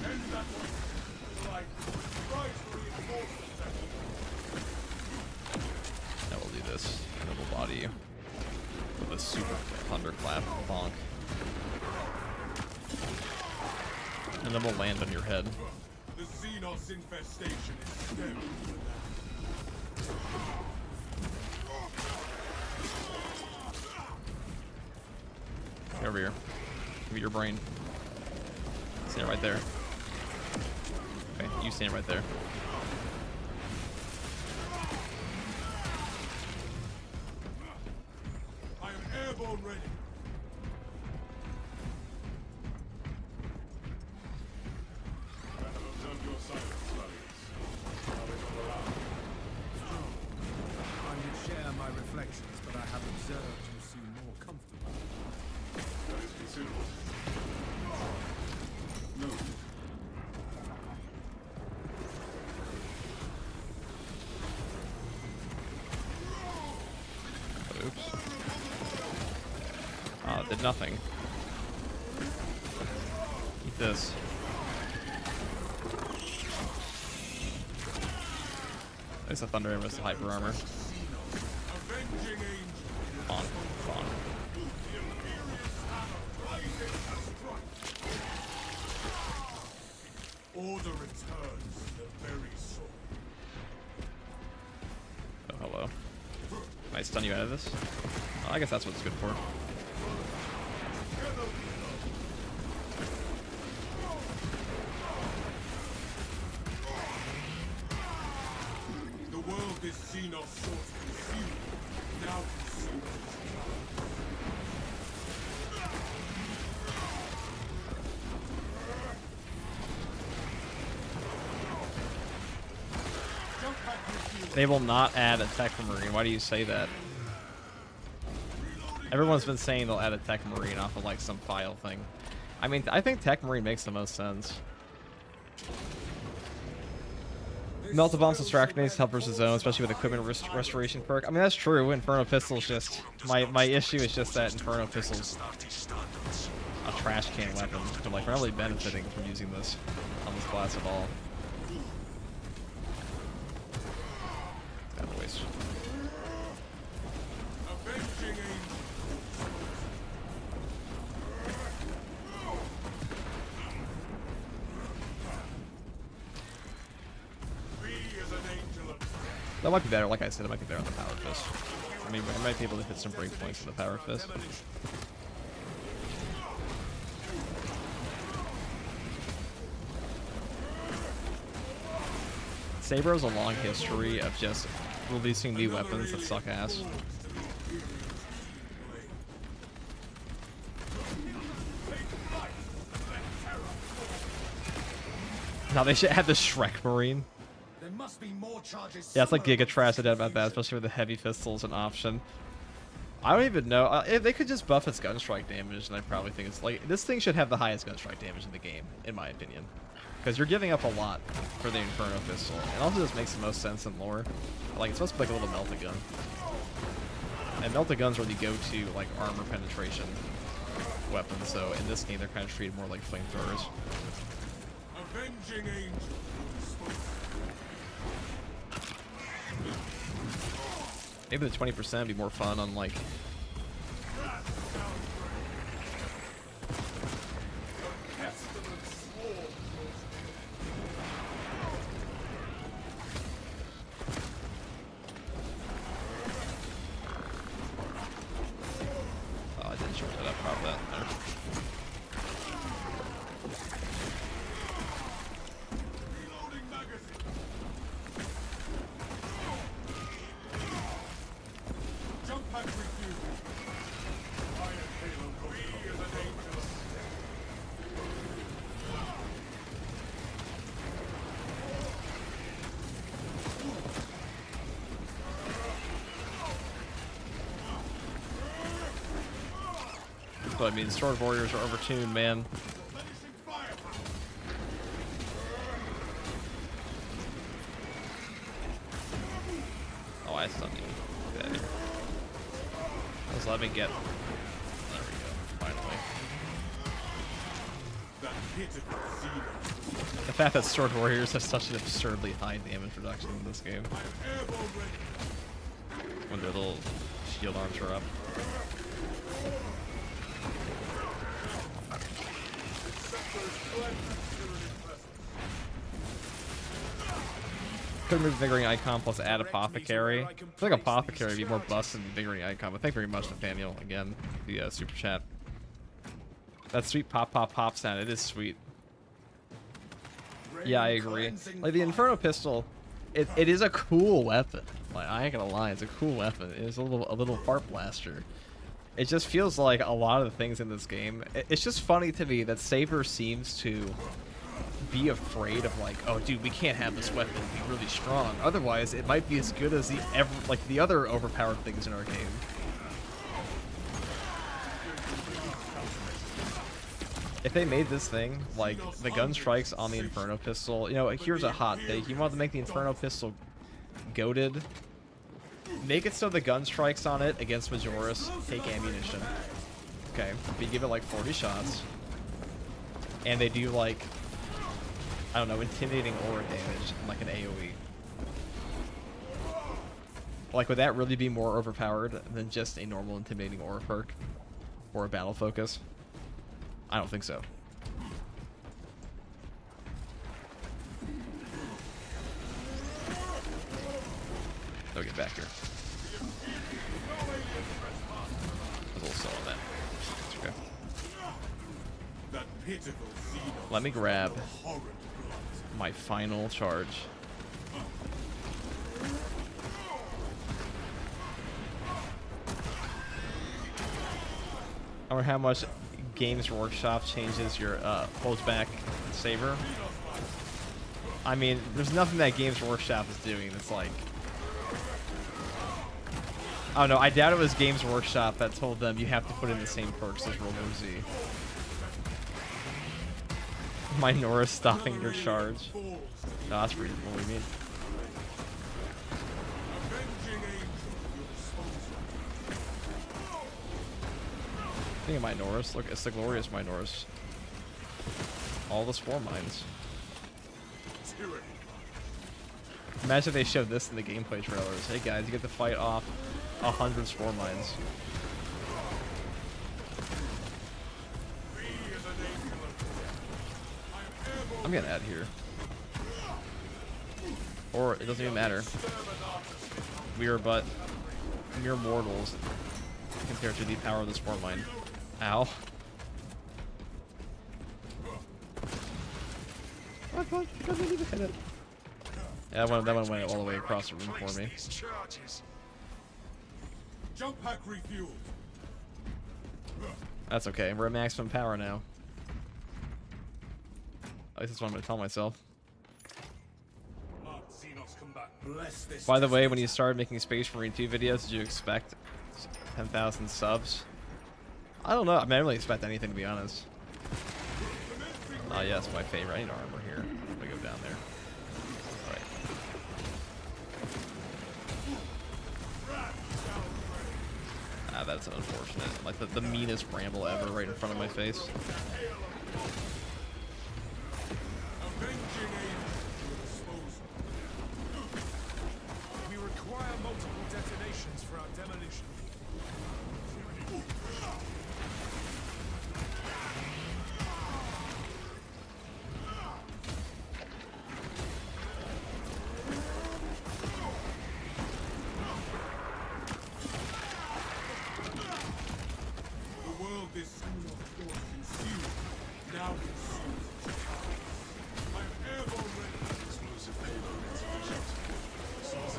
End that one. Like, rise for reinforcements. Now we'll do this. And then we'll body you with a super thunderclap bonk. And then we'll land on your head. The Xenos infestation is stemming from Get over here. Give me your brain. Stand right there. Okay, you stand right there. I am airborne ready. I have observed your silence, Vallius. Now we will allow. I would share my reflections, but I have observed you seem more comfortable. That is considerable. Note. Oops. Did nothing. Eat this. There's a thunder arrow, the hyper armor. Avenging angel. On. Order returns to the very soul. Oh, hello. Can I stun you out of this? Oh, I guess that's what it's good for. The world this Xenos sought to consume now consumes its jump pack refuel. They will not add a Tech Marine. Why do you say that? Everyone's been saying they'll add a Tech Marine off of like some file thing. I mean, I think Tech Marine makes the most sense. Melt the bombs distracting help versus zone, especially with equipment restoration perk. I mean, that's true. Inferno Pistol's just my issue is just that Inferno Pistol's a trash can weapon. I'm like, we're not really benefiting from using this on this class at all. Kind of a waste. Avenging angel. Be as an angel of That might be better. Like I said, it might be better on the Power Fist. I mean, I might be able to hit some breakpoints with the Power Fist. Saber has a long history of just releasing new weapons that suck ass. Now they should add the Shrek Marine. There must be more charges. Yeah, it's like Giga Trash to dead about that, especially with the heavy pistols an option. I don't even know. If they could just buff its gunstrike damage, and I probably think it's like this thing should have the highest gunstrike damage in the game, in my opinion, because you're giving up a lot for the Inferno pistol. It also just makes the most sense in lore. Like it's supposed to be like a little melted gun, and melted guns are the go-to like armor penetration weapon. So in this game, they're kind of treated more like flamethrowers. Avenging angel. Maybe the 20% would be more fun on like. Oh, I didn't short that up. Pop that there. Reloading magazine. Jump pack refuel. what I mean. Sword warriors are overtuned, man. Oh, I stunned you. Okay. Just let me get. There we go. Finally. The fact that sword warriors have such an absurdly high damage reduction in this game. When their little shield arms are up. Could move Vigoring Icon plus add Apothecary. I feel like Apothecary would be more busted than Vigoring Icon, but thank you very much, Nathaniel, again, the super chat. That sweet pop pop pop sound, it is sweet. Yeah, I agree. Like, the Inferno pistol, it is a cool weapon. Like, I ain't gonna lie, it's a cool weapon. It is a little fart blaster. It just feels like a lot of the things in this game. It's just funny to me that Saber seems to be afraid of, like, oh dude, we can't have this weapon be really strong, otherwise it might be as good as the other overpowered things in our game. If they made this thing like the gun strikes on the Inferno pistol, you know, here's a hot take. You want to make the Inferno pistol goated, make it so the gun strikes on it against Majoris take ammunition, okay, but you give it like 40 shots and they do like, I don't know, intimidating aura damage, like an AoE. Like, would that really be more overpowered than just a normal intimidating aura perk? Or a battle focus? I don't think so. Oh, get back here. There's a little slow on that. It's okay. Let me grab my final charge. I wonder how much Games Workshop changes your holds back saber. I mean, there's nothing that Games Workshop is doing that's like, I don't know, I doubt it was Games Workshop that told them you have to put in the same perks as World War Z. Minora stopping your charge. No, that's reasonable, what do you mean? Think of Minoris. Look, it's the glorious Minoris. All the Spore Mines. Imagine if they showed this in the gameplay trailers. Hey guys, you get to fight off 100 Spore Mines. I'm getting out of here. Or, it doesn't even matter. We are but mere mortals compared to the power of the Spore Mine. Ow. What? I didn't even hit it. Yeah, that one went all the way across the room for me. Jump pack refueled. That's okay. We're at maximum power now. At least that's what I'm going to tell myself. By the way, when you started making Space Marine 2 videos, did you expect 10,000 subs? I don't know. I mean, I didn't really expect anything, to be honest. Oh, yeah, that's my favorite. I need armor here. I'm going to go down there. Alright. Ah, that's unfortunate. Like, the meanest bramble ever right in front of my face. We require multiple detonations for our demolition. The world is soon of course consumed. Now consumes its powers. I am airborne ready. Explosive payload insufficient. Source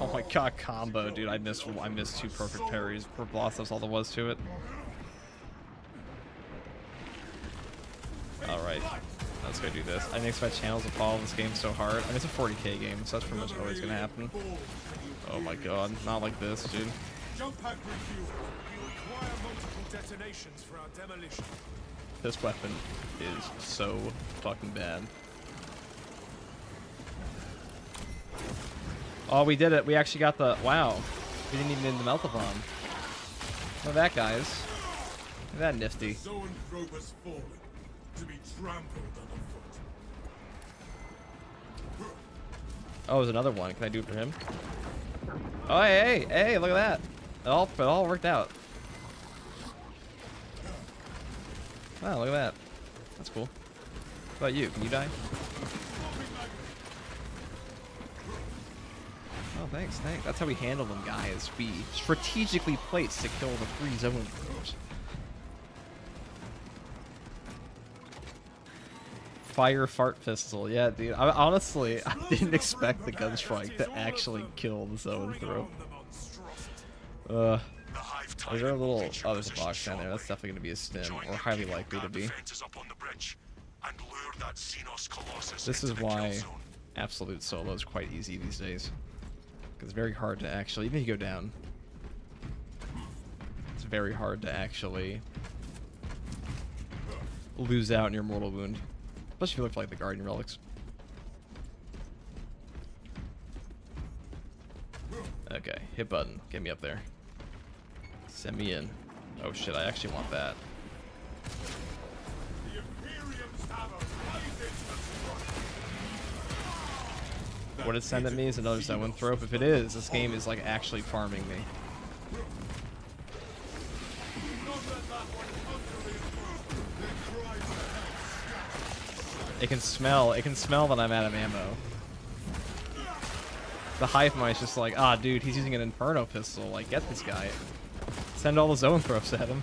Oh my god, combo, dude. I missed two perfect parries per boss. That's all there was to it. let's go do this. I didn't expect channels to follow this game so hard. I mean, it's a 40k game, so that's pretty much always gonna happen. Oh my god, not like this, dude. Jump pack refuel. You require multiple detonations for our demolition. This weapon is so fucking bad. Oh, we did it. We actually got the... Wow. We didn't even need the melt-a-bomb. Look at that, guys. Look at that nifty. Zoanthrope has fallen to be trampled underfoot. Oh, there's another one. Can I do it for him? Oh, hey, hey, hey, look at that. It all worked out. Wow, look at that. That's cool. What about you? Can you die? Oh, thanks. That's how we handle them, guys. We strategically place to kill the 3 zone throws. Fire fart pistol. Yeah, dude. Honestly, I didn't expect the gunstrike to actually kill the zone throw. Is there a little... Oh, there's a box down there. That's definitely going to be a stim, or highly likely to be. This is why absolute solo is quite easy these days. Because it's very hard to actually... Even if you go down, it's very hard to actually lose out in your mortal wound. Especially if you look like the Guardian Relics. Okay, hit button. Get me up there. Send me in. Oh shit, I actually want that. What it send at me is another Zoanthrope. If it is, this game is like actually farming me. It can smell that I'm out of ammo. The Hive Mind's just like, ah, dude, he's using an Inferno pistol. Like, get this guy. Send all the Zoanthropes at him.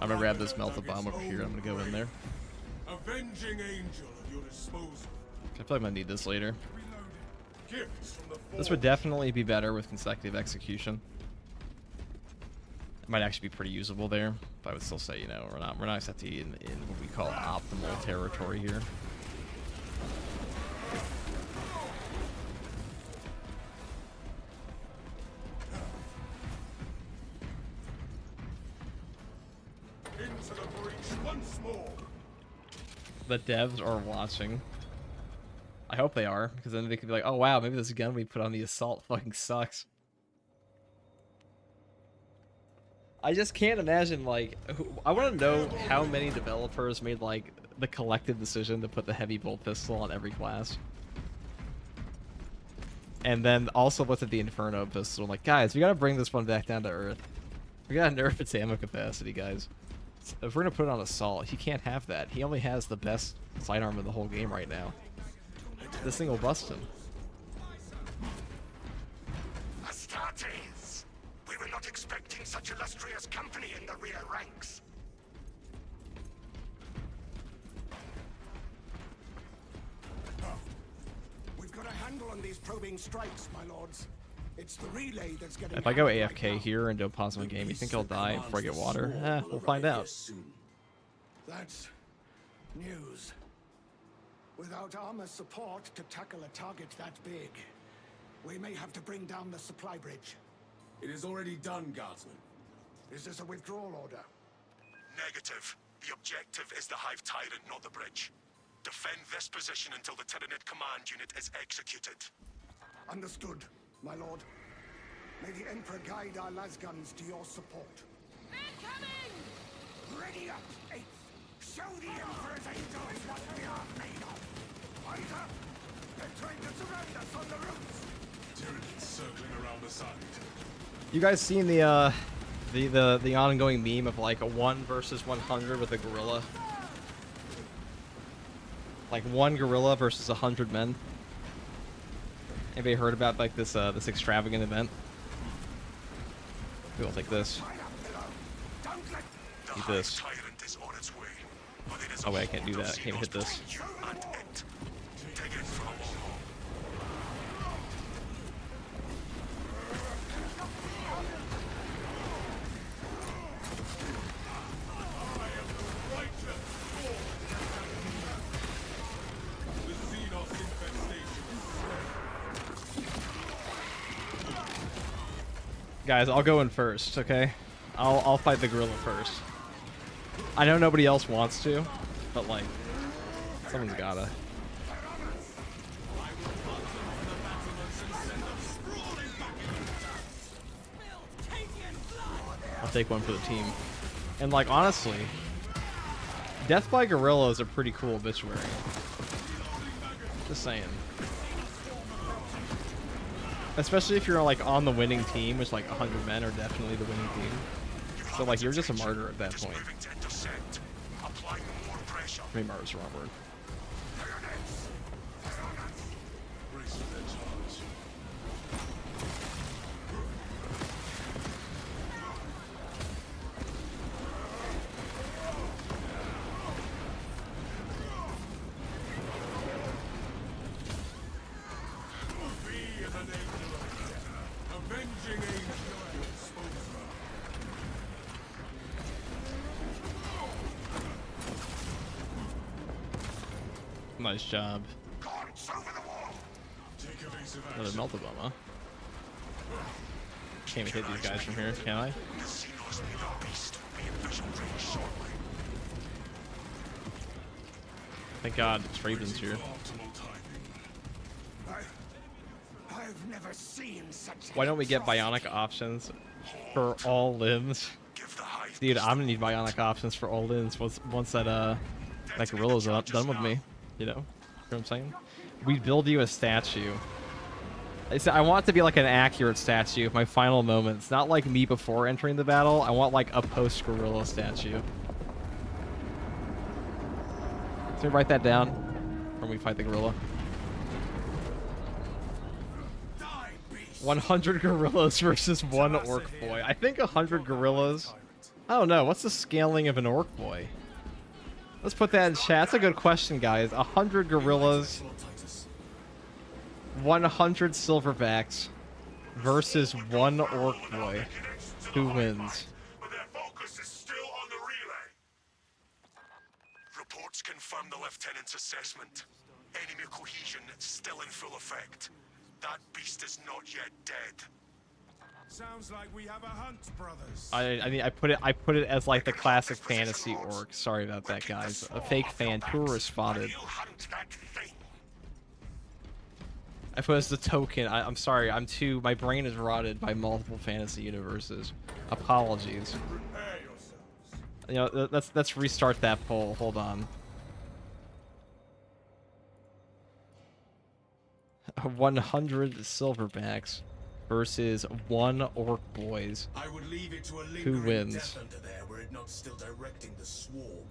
I'm gonna grab this melt-a-bomb over here. I'm gonna go in there. Avenging angel at your disposal. I feel like I'm gonna need this later. Gifts from the This would definitely be better with consecutive execution. It might actually be pretty usable there, but I would still say, you know, we're not exactly in what we call optimal territory here. into the breach once more. The devs are watching. I hope they are, because then they could be like, oh wow, maybe this gun we put on the assault fucking sucks. I just can't imagine, like, I want to know how many developers made, like, the collective decision to put the heavy bolt pistol on every class. And then also looked at the Inferno pistol, like, guys, we gotta bring this one back down to earth. We gotta nerf its ammo capacity, guys. If we're gonna put it on assault, he can't have that. He only has the best sidearm in the whole game right now. This thing will bust him. Astartes! We were not expecting such illustrious company in the rear ranks. We've got a handle on these probing strikes, my lords. It's the relay that's getting... If I go AFK here and don't pause my game, you think I'll die before I get water? We'll find out. That's news. Without armor support to tackle a target that big, we may have to bring down the supply bridge. It is already done, Guardsman. Is this a withdrawal order? Negative. The objective is the Hive Tyrant, not the bridge. Defend this position until the Tyranid command unit is executed. Understood, my lord. May the Emperor guide our lasguns to your support. They're coming! Ready up, 8th! Show the Emperor's angels what we are made of! Eyes up! They're trying to surround us on the roofs! Tyranids circling around the side. You guys seen the ongoing meme of like a 1 versus 100 with a gorilla? Like 1 gorilla versus 100 men. Anybody heard about like this this extravagant event? Maybe I'll take this. Eat this. Oh wait, I can't do that. I can't hit this. Guys, I'll go in first, okay? I'll fight the gorilla first. I know nobody else wants to, but like, someone's gotta. I'll take one for the team. And like, honestly, death by gorilla is a pretty cool obituary. Just saying. Especially if you're like on the winning team, which like 100 men are definitely the winning team. So like, you're just a martyr at that point. Maybe martyr's the wrong word. Brace for their charge. Be as an angel of death, avenging angel and spokesman. Nice job. Take evasive Another action. melted bomb, huh? Can't even hit these guys from here, can I? Thank God, it's Raven's here. Optimal timing. I've never seen such. Why don't we get bionic options for all limbs? Dude, I'm gonna need bionic options for all limbs once that gorilla's done with me. You know what I'm saying? We build you a statue. I want it to be like an accurate statue of my final moments, not like me before entering the battle. I want like a post-gorilla statue. So write that down when we fight the gorilla. 100 gorillas versus one orc boy. I think 100 gorillas. I don't know. What's the scaling of an orc boy? Let's put that in chat. That's a good question, guys. 100 gorillas, 100 silverbacks versus one orc boy. Who wins? But their focus is still on the relay. Reports confirm the lieutenant's assessment. Enemy cohesion still in full effect. That beast is not yet dead. Sounds like we have a hunt, brothers. I mean, I put it as like the classic fantasy orc. Sorry about that, guys. A fake fan. Tourist spotted. You'll hunt that thing. I put it as the token. I'm sorry. My brain is rotted by multiple fantasy universes. Apologies. Prepare yourselves. You know, let's restart that poll. Hold on. 100 silverbacks versus one orc boys. I would leave it to a Who lingering wins? death under there were it not still directing the swarm.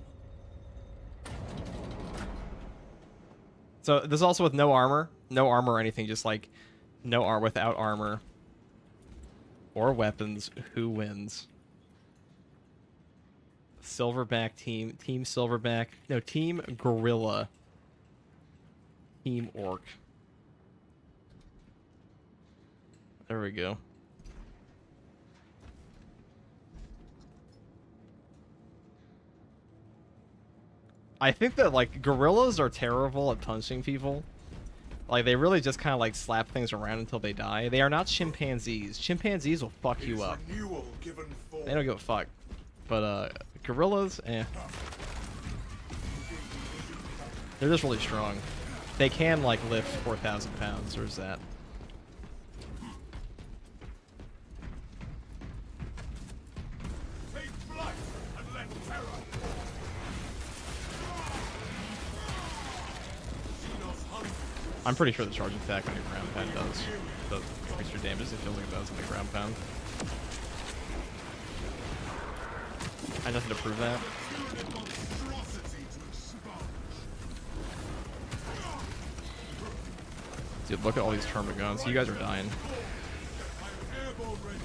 So this is also with no armor or anything, just like no armor, without armor or weapons. Who wins? Silverback team silverback, no, team gorilla, team orc. There we go. I think that like gorillas are terrible at punching people. Like they really just kind of like slap things around until they die. They are not chimpanzees. Chimpanzees will fuck you up. Renewal given form. They don't give a fuck. But gorillas, eh. They're just really strong. They can like lift 4,000 pounds. There's that. Take flight and let terror. Xenos hunt. I'm pretty sure the charge attack on your ground pound does extra damage. It feels like it does on the ground pound. I have nothing to prove that. Monstrosity to expunge. Dude, look at all these termagants. You guys are dying. I'm airborne ready.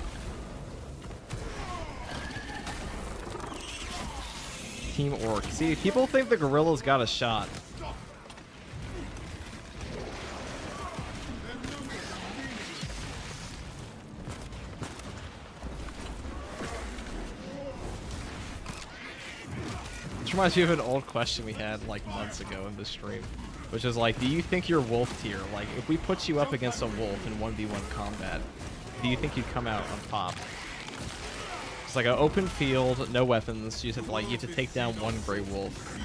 Team Orc. See, people think the gorilla's got a shot. This reminds me of an old question we had like months ago in this stream, which is like, do you think you're wolf tier? Like, if we put you up against a wolf in 1v1 combat, do you think you'd come out on top? It's like an open field, no weapons. You just have to like you have to take down one gray wolf.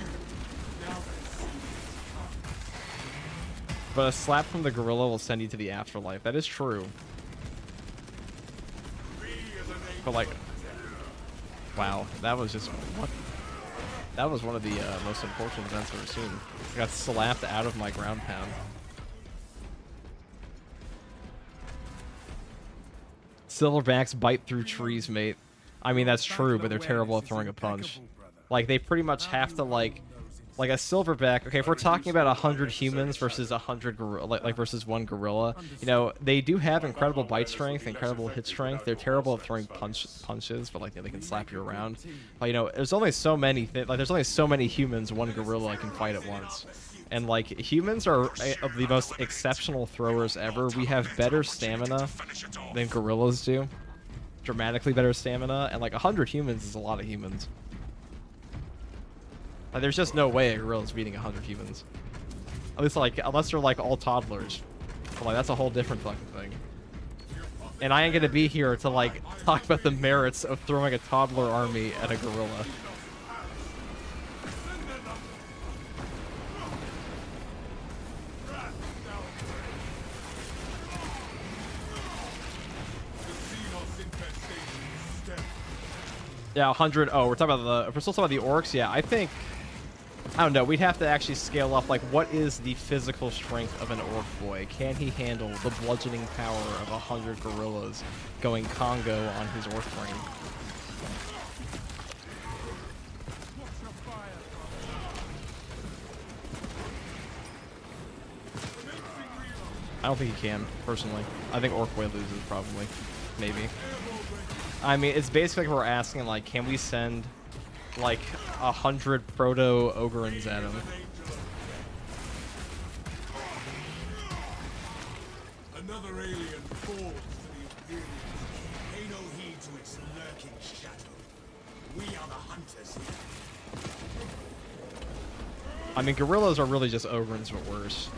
But a slap from the gorilla will send you to the afterlife. That is true. But like, wow, that was just what? That was one of the most unfortunate events I've ever seen. I got slapped out of my ground pound. Silverbacks bite through trees, mate. I mean, that's true, but they're terrible at throwing a punch. Like, they pretty much have to, like a silverback. Okay, if we're talking about 100 humans versus 100 gorilla, like versus one gorilla, you know, they do have incredible bite strength, incredible hit strength. They're terrible at throwing punches, but like, you know, they can slap you around. But you know, there's only so many there's only so many humans one gorilla can fight at once. And like, humans are of the most exceptional throwers ever. We have better stamina than gorillas do. Dramatically better stamina, and like 100 humans is a lot of humans. Like, there's just no way a gorilla's beating 100 humans. At least, like, unless they're, like, all toddlers. But, like, that's a whole different fucking thing. And I ain't gonna be here to, like, talk about the merits of throwing a toddler army at a gorilla. Yeah, 100. Oh, we're talking about the... If we're still talking about the orcs, yeah, I think... I don't know, we'd have to actually scale up, like, what is the physical strength of an orc boy? Can he handle the bludgeoning power of 100 gorillas going Congo on his orc brain? I don't think he can, personally. I think orc boy loses, probably. Maybe. I mean, it's basically like we're asking, like, can we send... like 100 proto-ogrins at him. Another alien falls to the Imperials. Pay no heed to its lurking shadow. We are the hunters here. I mean, gorillas are really just ogrins, but worse.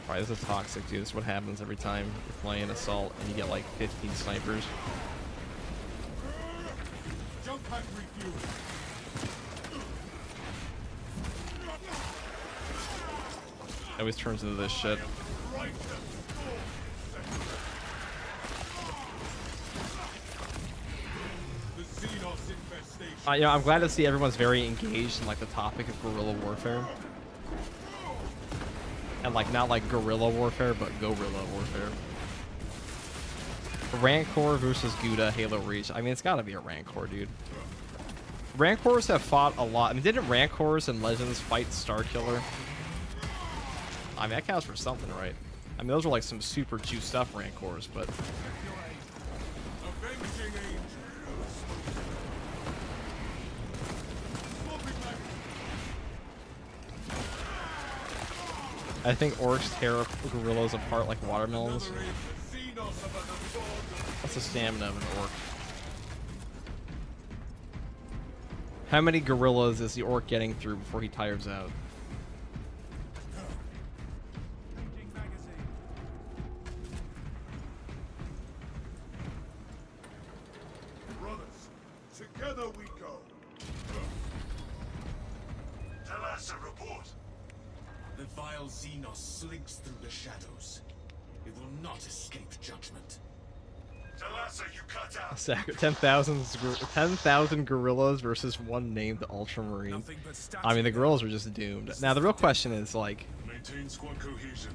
Alright, this is toxic, dude. This is what happens every time you're playing Assault and you get like 15 snipers. Jump pack refueling. It always turns into this shit. You know, I'm glad to see everyone's very engaged in like the topic of guerrilla warfare. And like, not like guerrilla warfare, but gorilla warfare. Rancor versus Gouda, Halo Reach. I mean, it's gotta be a Rancor, dude. Rancors have fought a lot. I mean, didn't Rancors and Legends fight Starkiller? I mean, that counts for something, right? I mean, those were like some super juiced up Rancors, but... I think orcs tear gorillas apart like watermelons. What's the stamina of an orc? How many gorillas is the orc getting through before he tires out? Brothers, together we go. Tell us a report. The vile Xenos slinks through the shadows. It will not escape judgment. Talassa, you cut out. 10,000 gorillas versus one named Ultramarine. I mean, the gorillas are just doomed. Now, the real question is, like... Maintain squad cohesion.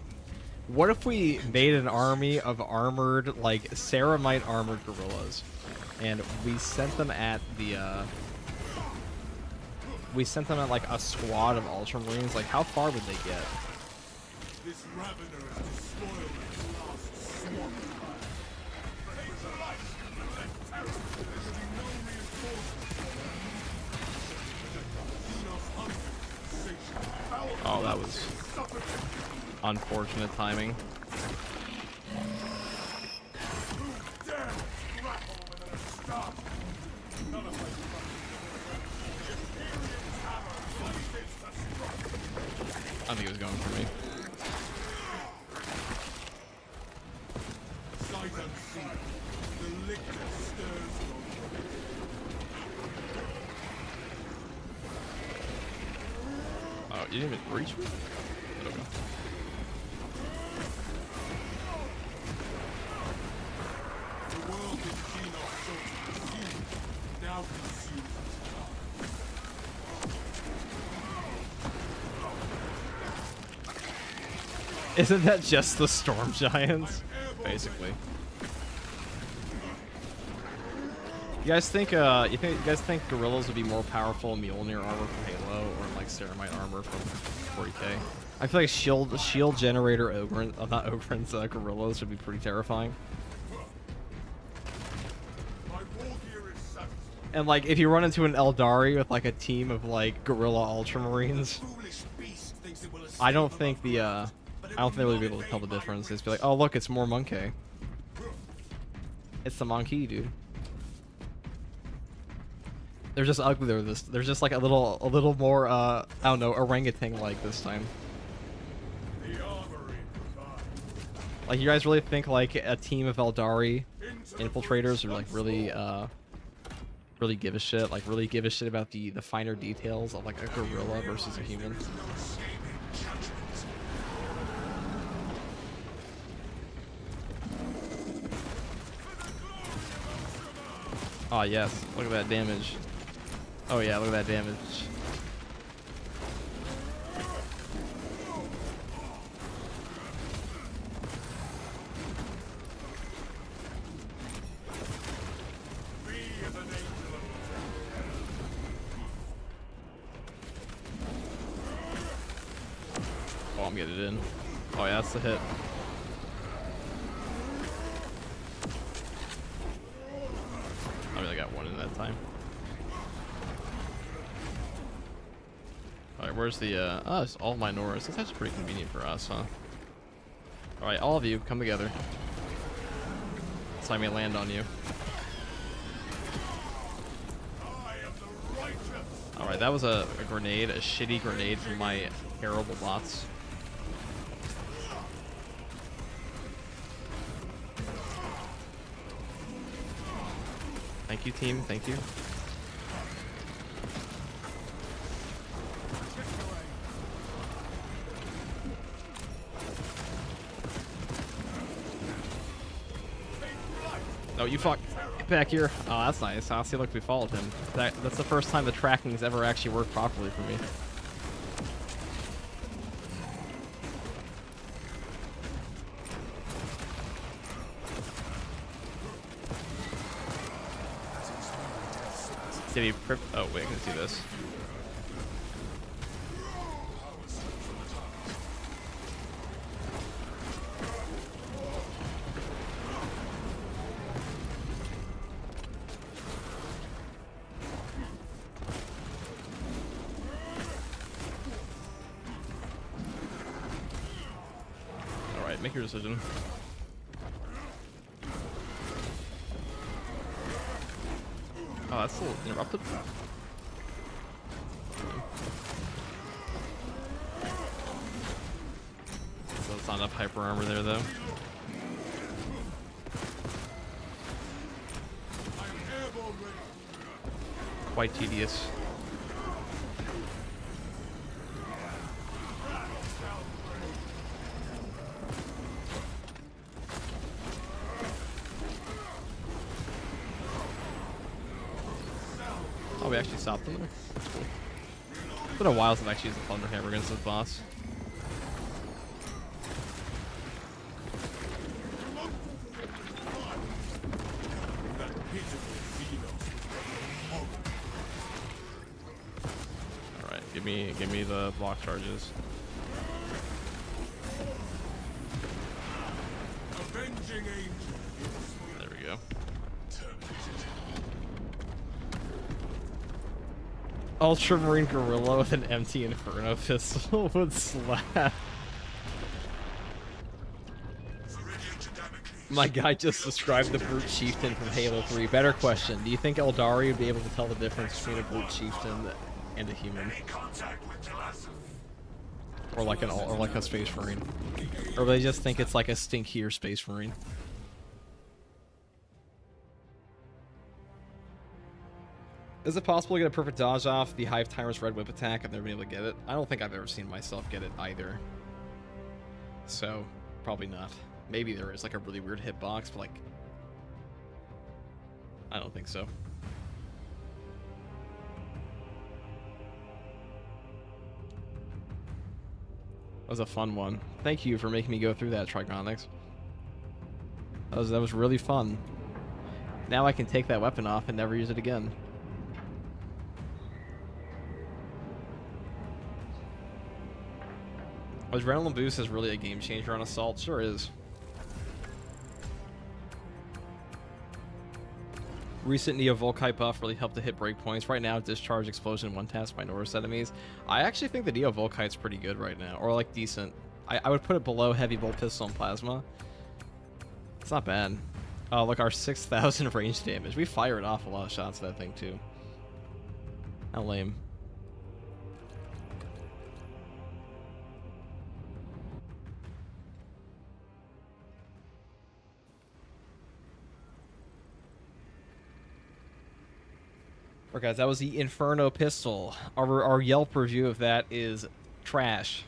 What if we made an army of armored, like, Ceramite armored gorillas, and we sent them at the, we sent them at, like, a squad of Ultramarines? Like, how far would they get? This Ravener has despoiled its last swamp. Oh, that was unfortunate timing. I think he was going for me. You didn't even reach me? Okay. The world that Xenos sought to consume now consumes its kind. Isn't that just the storm giants? Basically. You guys think you guys think gorillas would be more powerful in Mjolnir armor from Halo or in like Ceramite armor from 40k? I feel like shield generator Ogren, not Ogrins, gorillas would be pretty terrifying. My war gear is satisfied. And like if you run into an Eldari with like a team of like gorilla ultramarines, Foolish beast thinks it will escape I don't from think our the wrath, but it I don't think they will would be not able to tell the evade my difference. They'd wrath. be like, oh look, it's more monkey. It's the monkey, dude. They're just ugly. They're just like a little more I don't know, orangutan like this time. The armory provides. Like you guys really think like a team of Eldari infiltrators are like really really give a shit, like really give a shit about the finer details of like a gorilla versus a human? Oh yes, look at that damage. Oh yeah, look at that damage. Be as an angel of Oh, I'm getting it in. Oh yeah, that's the hit. I really got one in that time. Alright, where's the, oh, it's all minorities. That's actually pretty convenient for us, huh? Alright, all of you, come together. So I may land on you. Alright, that was a grenade, a shitty grenade from my terrible bots. Thank you, team. Thank you. Oh, you fuck. Get back here. Oh, that's nice. Honestly, look, we followed him. That's the first time the tracking's ever actually worked properly for me. Did he prep? Oh, wait, I can see this. Alright, make your decision. Oh, that's a little interrupted. So it's not enough hyper armor there, though. Quite tedious. Oh, we actually stopped them there. That's cool. It's been a while since I've actually used the Thunder Hammer against this boss. Alright, give me the block charges. avenging angel. There we go. Ultramarine Gorilla with an empty Inferno pistol would slap. My guy just described the Brute Chieftain from Halo 3. Better question. Do you think Eldari would be able to tell the difference between a Brute Chieftain and a human? Or like a Space Marine? Or they just think it's like a stinkier Space Marine? Is it possible to get a perfect dodge off the Hive Tyrant's Red Whip attack? I've never been able to get it. I don't think I've ever seen myself get it either. So, probably not. Maybe there is like a really weird hitbox, but like... I don't think so. That was a fun one. Thank you for making me go through that, Trigonics. That was really fun. Now I can take that weapon off and never use it again. Adrenaline Boost is really a game changer on Assault. Sure is. Recent Neo Volkite buff really helped to hit breakpoints. Right now, Discharge, Explosion, one-taps by Norris enemies. I actually think the Neo Volkite's pretty good right now. Or, like, decent. I would put it below Heavy Bolt Pistol and Plasma. It's not bad. Oh, look, our 6,000 range damage. We fired off a lot of shots at that thing, too. How lame. Alright guys, that was the Inferno pistol. Our Yelp review of that is trash.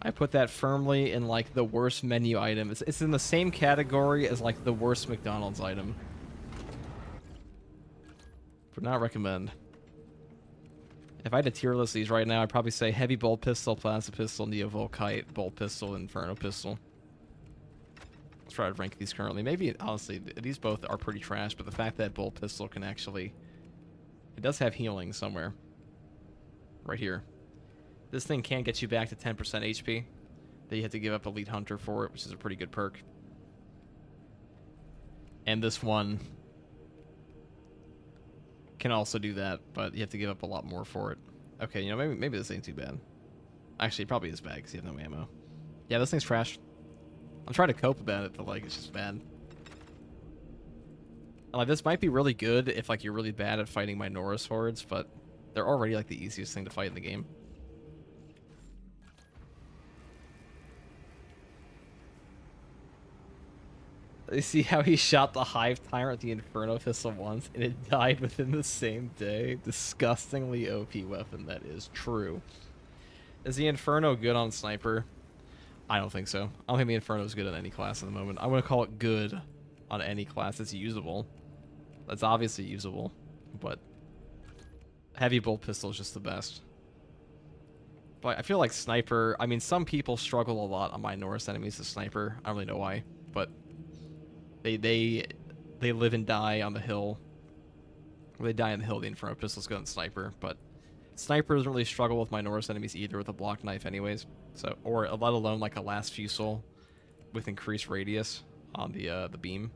I put that firmly in like the worst menu item. It's in the same category as like the worst McDonald's item. Would not recommend. If I had to tier list these right now, I'd probably say Heavy Bolt Pistol, Plasma Pistol, Neo Volkite, Bolt Pistol, Inferno Pistol. Let's try to rank these currently. Maybe, honestly, these both are pretty trash, but the fact that Bolt Pistol can actually... It does have healing somewhere. Right here. This thing can get you back to 10% HP. Then you have to give up Elite Hunter for it, which is a pretty good perk. And this one can also do that, but you have to give up a lot more for it. Okay, you know, maybe this ain't too bad. Actually, it probably is bad because you have no ammo. Yeah, this thing's trash. I'm trying to cope about it, but like it's just bad. And, like this might be really good if like you're really bad at fighting Minoris hordes, but they're already like the easiest thing to fight in the game. You see how he shot the Hive Tyrant with the Inferno Pistol once, and it died within the same day? Disgustingly OP weapon, that is true. Is the Inferno good on Sniper? I don't think so. I don't think the Inferno is good on any class at the moment. I want to call it good on any class that's usable. That's obviously usable, but Heavy Bolt Pistol is just the best. But I feel like Sniper... I mean, some people struggle a lot on Minoris enemies as Sniper. I don't really know why, but... They live and die on the hill. They die on the hill, the Inferno Pistol's good on Sniper, but Sniper doesn't really struggle with Minoris enemies either with a block knife anyways. So, or let alone like a Last Fusel with increased radius on the beam.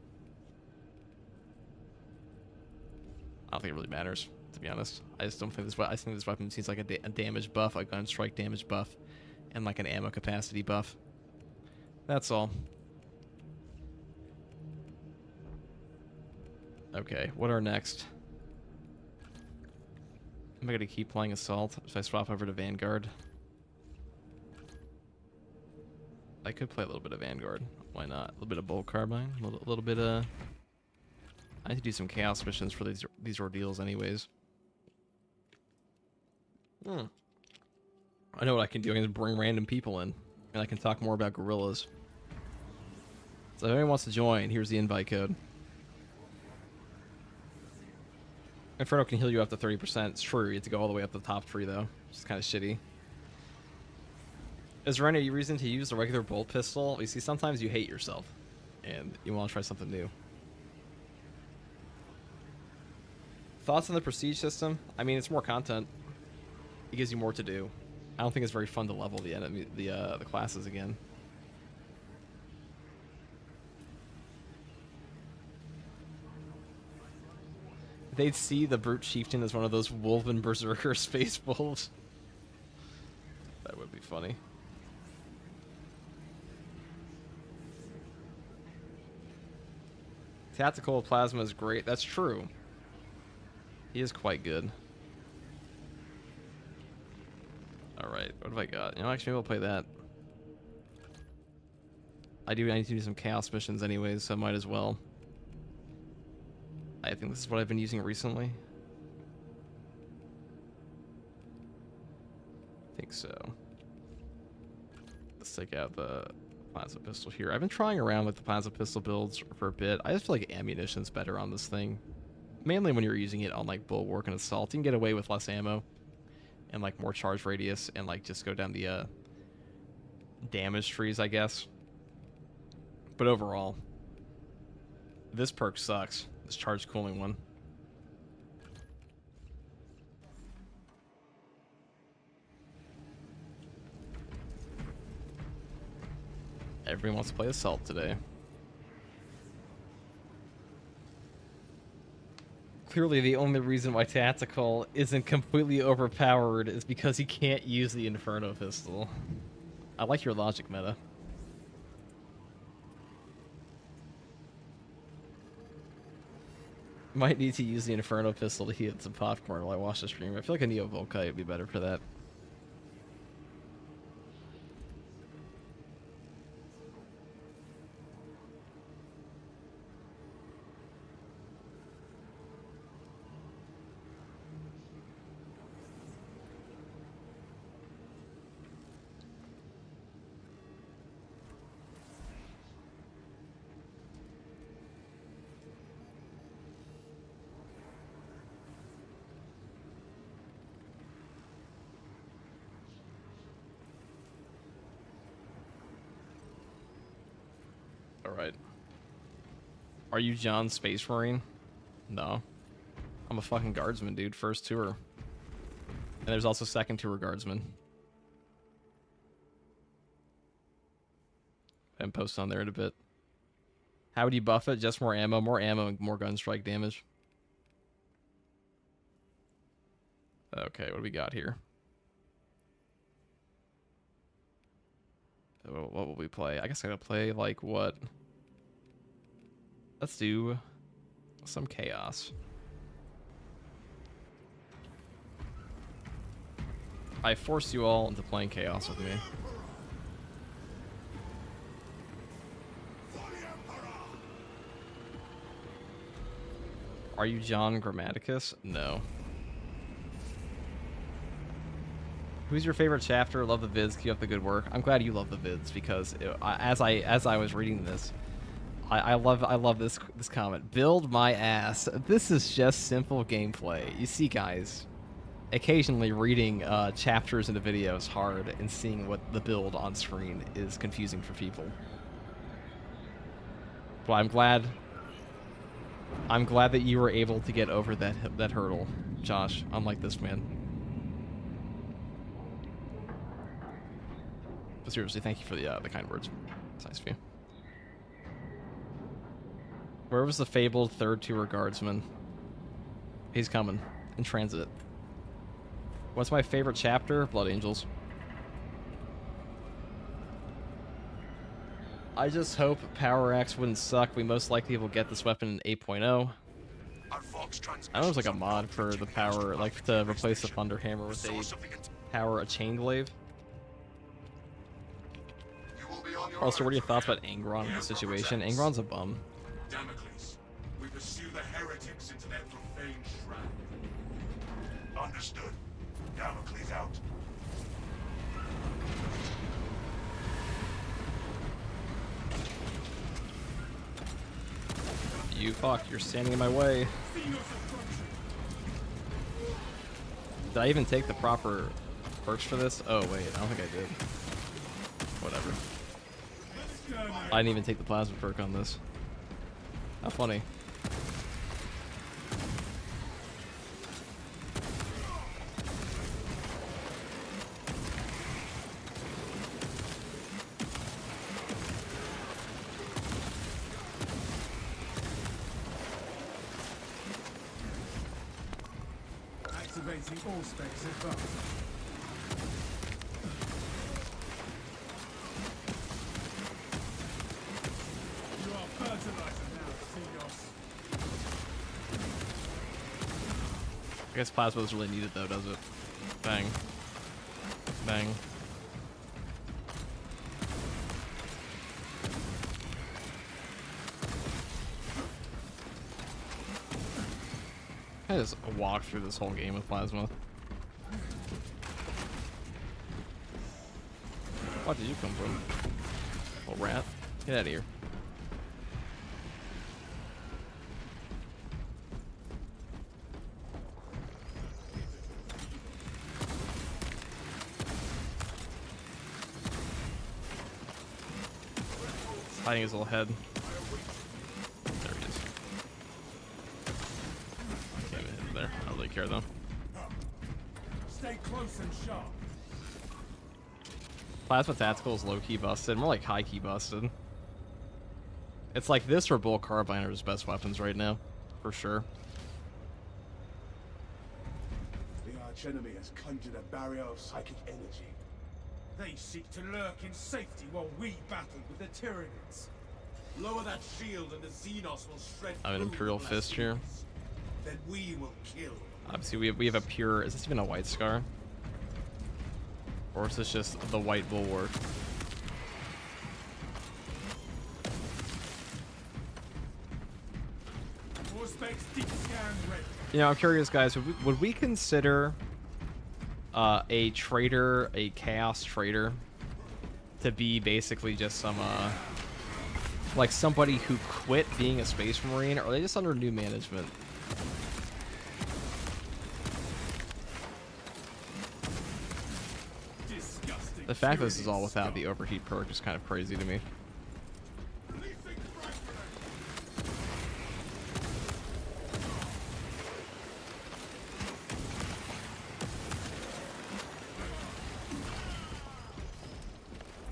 I don't think it really matters, to be honest. I just don't think this. I think this weapon seems like a damage buff, a gun strike damage buff, and like an ammo capacity buff. That's all. Okay, what are next? Am I gonna keep playing Assault if I swap over to Vanguard? I could play a little bit of Vanguard. Why not? A little bit of Bolt Carbine. A little bit of... I need to do some Chaos missions for these ordeals anyways. I know what I can do. I can just bring random people in. And I can talk more about gorillas. So if anyone wants to join, here's the invite code. Inferno can heal you up to 30%. It's true. You have to go all the way up to the top tree, though. Which is kind of shitty. Is there any reason to use the regular bolt pistol? You see, sometimes you hate yourself. And you want to try something new. Thoughts on the prestige system? I mean, it's more content. It gives you more to do. I don't think it's very fun to level the enemy, the classes again. They'd see the Brute Chieftain as one of those Wolven Berserker space wolves. That would be funny. Tactical Plasma is great. That's true. He is quite good. Alright, what have I got? You know, actually, maybe I'll play that. I need to do some chaos missions anyways, so I might as well. I think this is what I've been using recently. I think so. Let's take out the plasma pistol here. I've been trying around with the plasma pistol builds for a bit. I just feel like ammunition's better on this thing. Mainly when you're using it on like bulwark and assault. You can get away with less ammo and like more charge radius and like just go down the damage trees, I guess. But overall, this perk sucks. This charge cooling one. Everyone wants to play assault today. Clearly, the only reason why Tactical isn't completely overpowered is because he can't use the Inferno pistol. I like your logic, meta. Might need to use the Inferno pistol to heat some popcorn while I watch the stream. I feel like a Neo Volkite would be better for that. Alright. Are you John Space Marine? No. I'm a fucking guardsman, dude. First tour. And there's also second tour guardsman. And post on there in a bit. How would you buff it? Just more ammo, and more gun strike damage. Okay, what do we got here? What will we play? I guess I gotta play like what? Let's do some chaos. I forced you all into playing chaos with me. Are you John Grammaticus? No. Who's your favorite chapter? Love the vids. Keep up the good work. I'm glad you love the vids because as I was reading this, I love this comment. Build my ass. This is just simple gameplay. You see, guys, occasionally reading chapters in a video is hard, and seeing what the build on screen is confusing for people. But I'm glad that you were able to get over that hurdle, Josh. Unlike this man. But seriously, thank you for the kind words. It's nice of you. Where was the fabled third tour guardsman? He's coming in transit. What's my favorite chapter? Blood Angels. I just hope Power Axe wouldn't suck. We most likely will get this weapon in 8.0. I know there's like a mod for the power, like to replace the Thunder Hammer with a chain glaive. Also, what are your thoughts about Angron in the situation? Angron's a bum. Damocles, we pursue the heretics into their profane shrine. Understood. Damocles out. You fuck, you're standing in my way. Did I even take the proper perks for this? Oh wait, I don't think I did. Whatever. I didn't even take the plasma perk on this. How funny. Activating all specs at once. You are fertilizer now, Seagulls. I guess plasma is really needed though, does it? Bang. Bang. I just walk through this whole game with plasma. What did you come from? Little rat. Get out of here. Hiding his little head. There he is. Can't even hit him there. I don't really care though. Stay close and sharp. Plasma Tactical is low-key busted. More like high-key busted. It's like this or Bull Carbine are his best weapons right now. For sure. The archenemy has conjured a barrier of psychic energy. They seek to lurk in safety while we battle with the Tyranids. Lower that shield and the Xenos will shred. I have an through Imperial the Fist here. Then we will kill. Obviously, we have a pure... Is this even a White Scar? Or is this just the White Bulwark? You know, I'm curious, guys. Would we consider a traitor, a Chaos traitor, to be basically just some like somebody who quit being a Space Marine, or are they just under new management? The fact that this is all without the overheat perk is kind of crazy to me.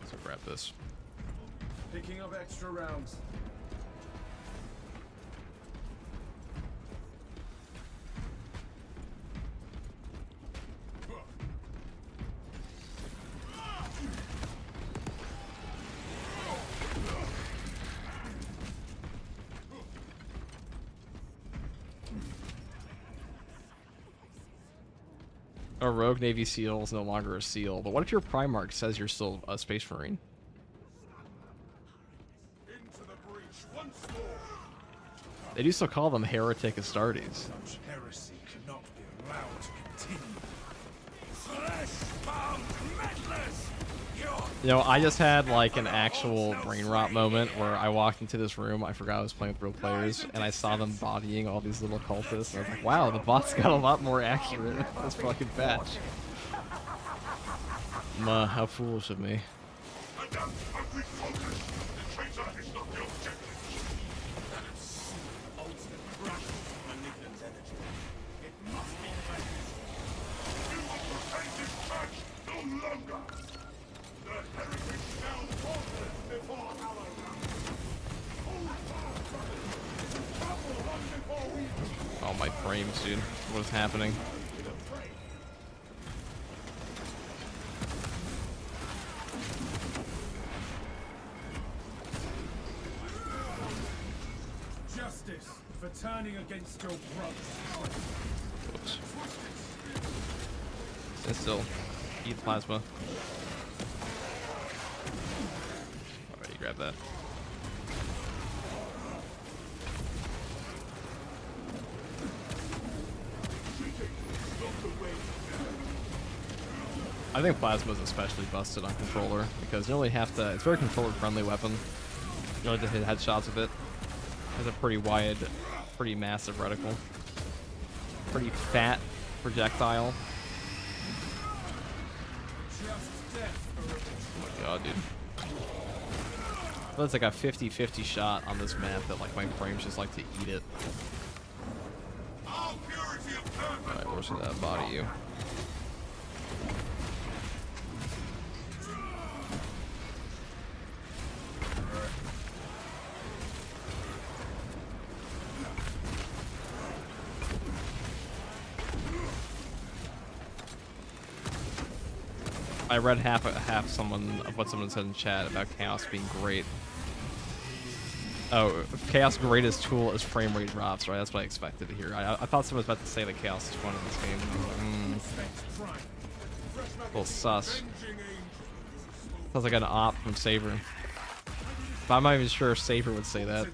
So grab this. Picking up extra rounds. A rogue Navy SEAL is no longer a SEAL, but what if your Primarch says you're still a Space Marine? Into the breach once more. They do still call them Heretic Astartes. Such heresy cannot be allowed to continue. Flesh-bound meddlers! You know, I just had like an actual brain rot moment where I walked into this room, I forgot I was playing with real players, and I saw them bodying all these little cultists, and I was like, wow, the bots got a lot more accurate with this fucking patch. How foolish of me. Madame, are we focused? The traitor is not the objective. Ultimate brush of malignant energy. It must be cleansed. We will protect this patch no longer. The heretics now falters before our wrath. Oh, my frames, dude. What is happening? Justice for turning against your brothers. Whoops. Stand still. Eat plasma. Alright, you grab that. I think plasma is especially busted on controller because you only have to. It's a very controller friendly weapon. You only have to hit headshots with it. It has a pretty wide, pretty massive reticle. Pretty fat projectile. Oh my god, dude. That's like a 50-50 shot on this map that like my frames just like to eat it. Alright, where's that body you? I read half of what someone said in chat about Chaos being great. Oh, Chaos' greatest tool is frame rate drops, right? That's what I expected to hear. I thought someone was about to say that Chaos is fun in this game. A little sus. Sounds like an op from Saber. But I'm not even sure if Saber would say that.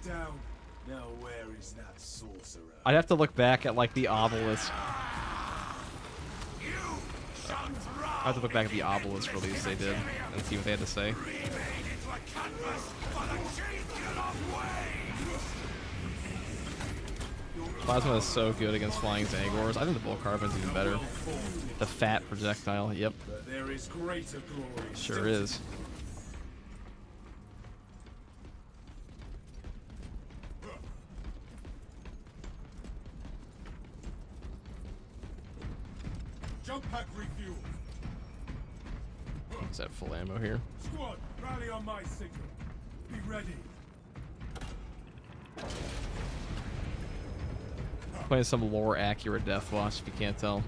Now where is Who's that sorcerer? I'd have to look back at like the obelisk. I have to look back at the obelisk release they did and see what they had to say. Plasma is so good against flying Zagors. I think the Bull Carbon's even better. The fat projectile, yep. But there is greater glory. Sure is. Jump pack refuel. Is that full ammo here? Squad, rally on my signal. Be ready. Playing some lore accurate Death Watch if you can't tell.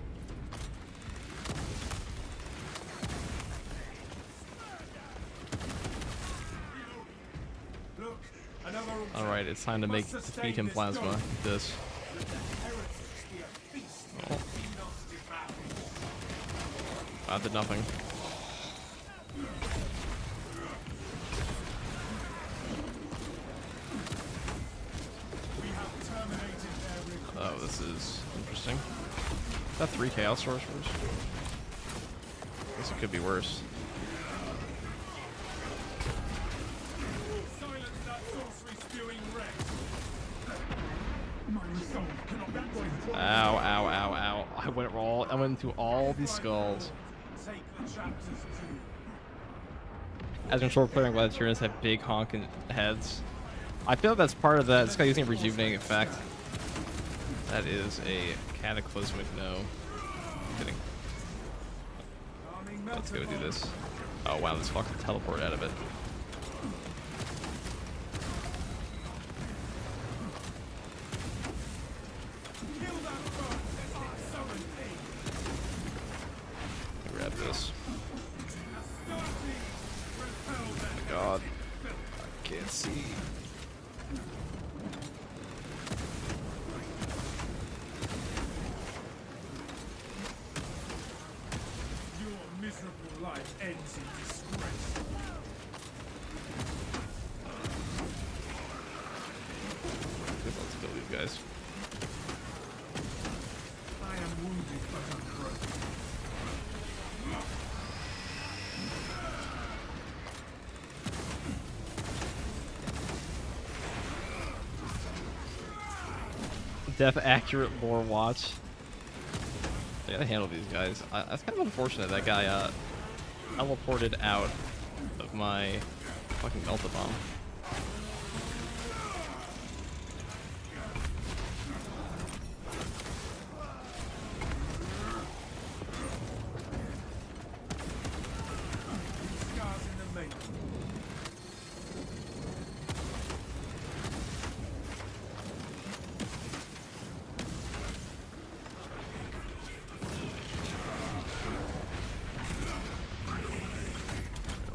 Look, another Alright, it's time to defeat him, Plasma. Get this. Oh. I did nothing. Oh, this is interesting. Is that 3 Chaos Sorcerers? Guess it could be worse. silence that sorcery spewing wreck. Ow, ow, ow, ow. I went into all these skulls. Take the chapters too. As control player and gladiators have big honking heads. I feel that's part of that. This guy using a rejuvenating effect. That is a cataclysmic no. I'm kidding. Let's go do this. Oh wow, this fucking teleport out of it. Grab this. Oh my god. I can't see. Miserable life ends in disgrace. Let's kill these guys. I am wounded but unbroken. Death accurate lore watch. I gotta handle these guys. That's kind of unfortunate. That guy teleported out of my fucking Delta Bomb. Scars in the making.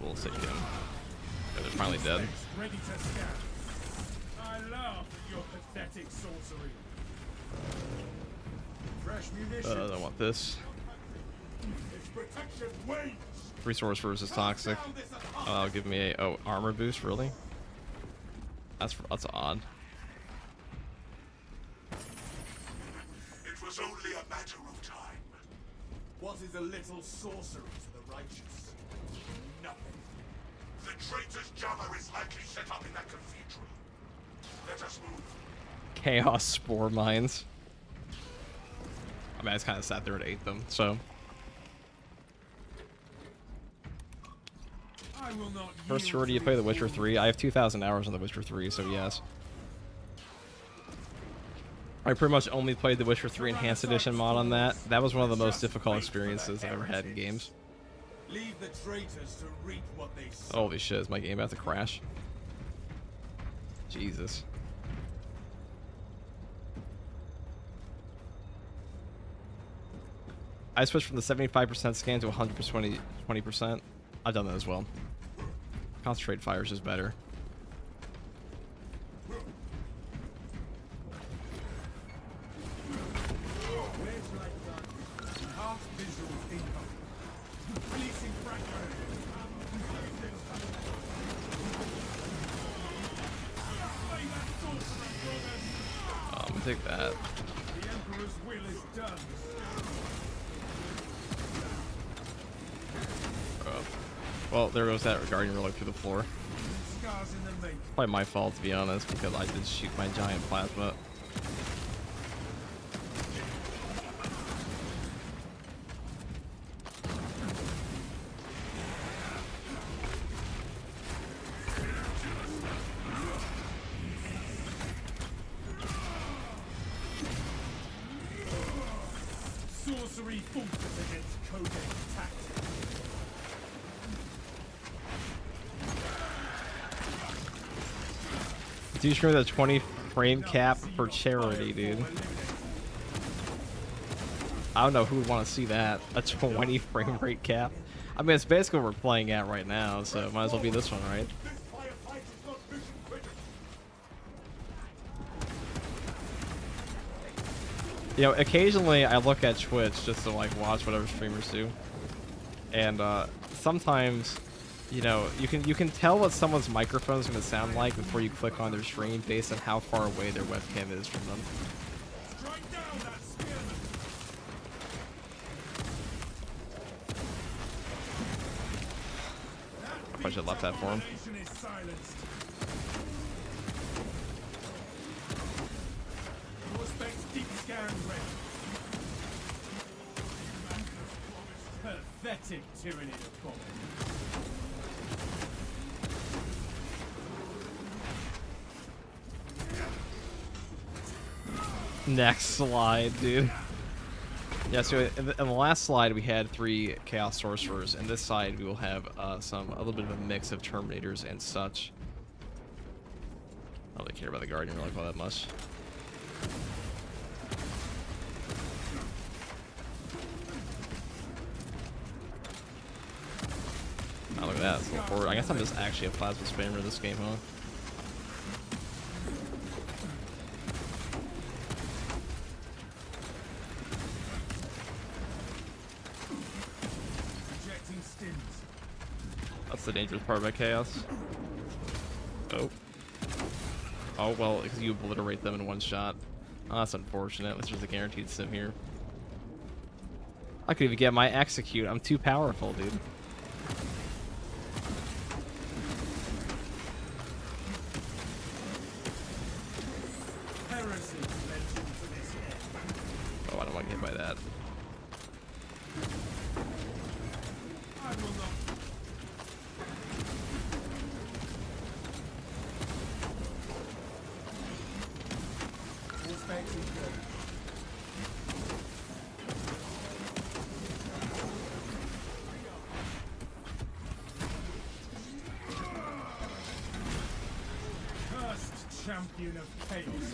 We'll take him. Oh, they're finally dead. Ready to scan. I laugh at your pathetic sorcery. Fresh munitions. I don't want this. Its protection wanes. Resource versus toxic. Oh, that'll give me a armor boost. Really? That's odd. It was only a matter of time. What is a little sorcery to the righteous? Nothing. The traitor's jammer is likely set up in that cathedral. Let us move. Chaos spore mines. I mean, I just kind of sat there and ate them. So I will not first yield order, to you play The its Witcher 3. I have 2,000 hours on The Witcher 3, so yes. I pretty much only played The Witcher 3 Enhanced Edition mod on that. That was one of the most difficult experiences I've ever had in games. Leave the traitors to reap what they sow. Holy shit, is my game about to crash? Jesus. I switched from the 75% scan to 100% 20%. I've done that as well. Concentrate fire is just better. enhanced visuals incoming. Releasing fragments. Slay that sorcerer, brothers. take that. The Emperor's will is done. Oh. Well, there goes that Guardian Relic through the floor. Scars in the making. Probably my fault, to be honest, because I did shoot my giant plasma. Sorcery falters against Codex tactics. Dude, screw the 20 frame cap for charity, dude. I don't know who would want to see that. A 20 frame rate cap. I mean, it's basically what we're playing at right now, so it might as well be this one, right? This firefight is not mission critical. You know, occasionally I look at Twitch just to like watch whatever streamers do, and sometimes, you know, you can tell what someone's microphone is going to sound like before you click on their stream based on how far away their webcam is from them. Strike down that spearman. I should have left that for him. Nation is silenced. Prospects deep scan ready. Pathetic tyranny of comment. Next slide, dude. Yeah, so in the last slide we had 3 Chaos Sorcerers, and this side we will have a little bit of a mix of Terminators and such. I don't really care about the Guardian Relic all that much. Oh, look at that. It's a little forward. I guess I'm just actually a plasma spammer in this game, huh? Rejecting stims. That's the dangerous part about Chaos. Oh. Oh, well, because you obliterate them in one shot. Oh, that's unfortunate. At least there's a guaranteed sim here. I could even get my execute. I'm too powerful, dude. Heresy mentioned to this end. Oh, I don't want to get hit by that. I will not. Prospects is ready. Cursed champion of chaos.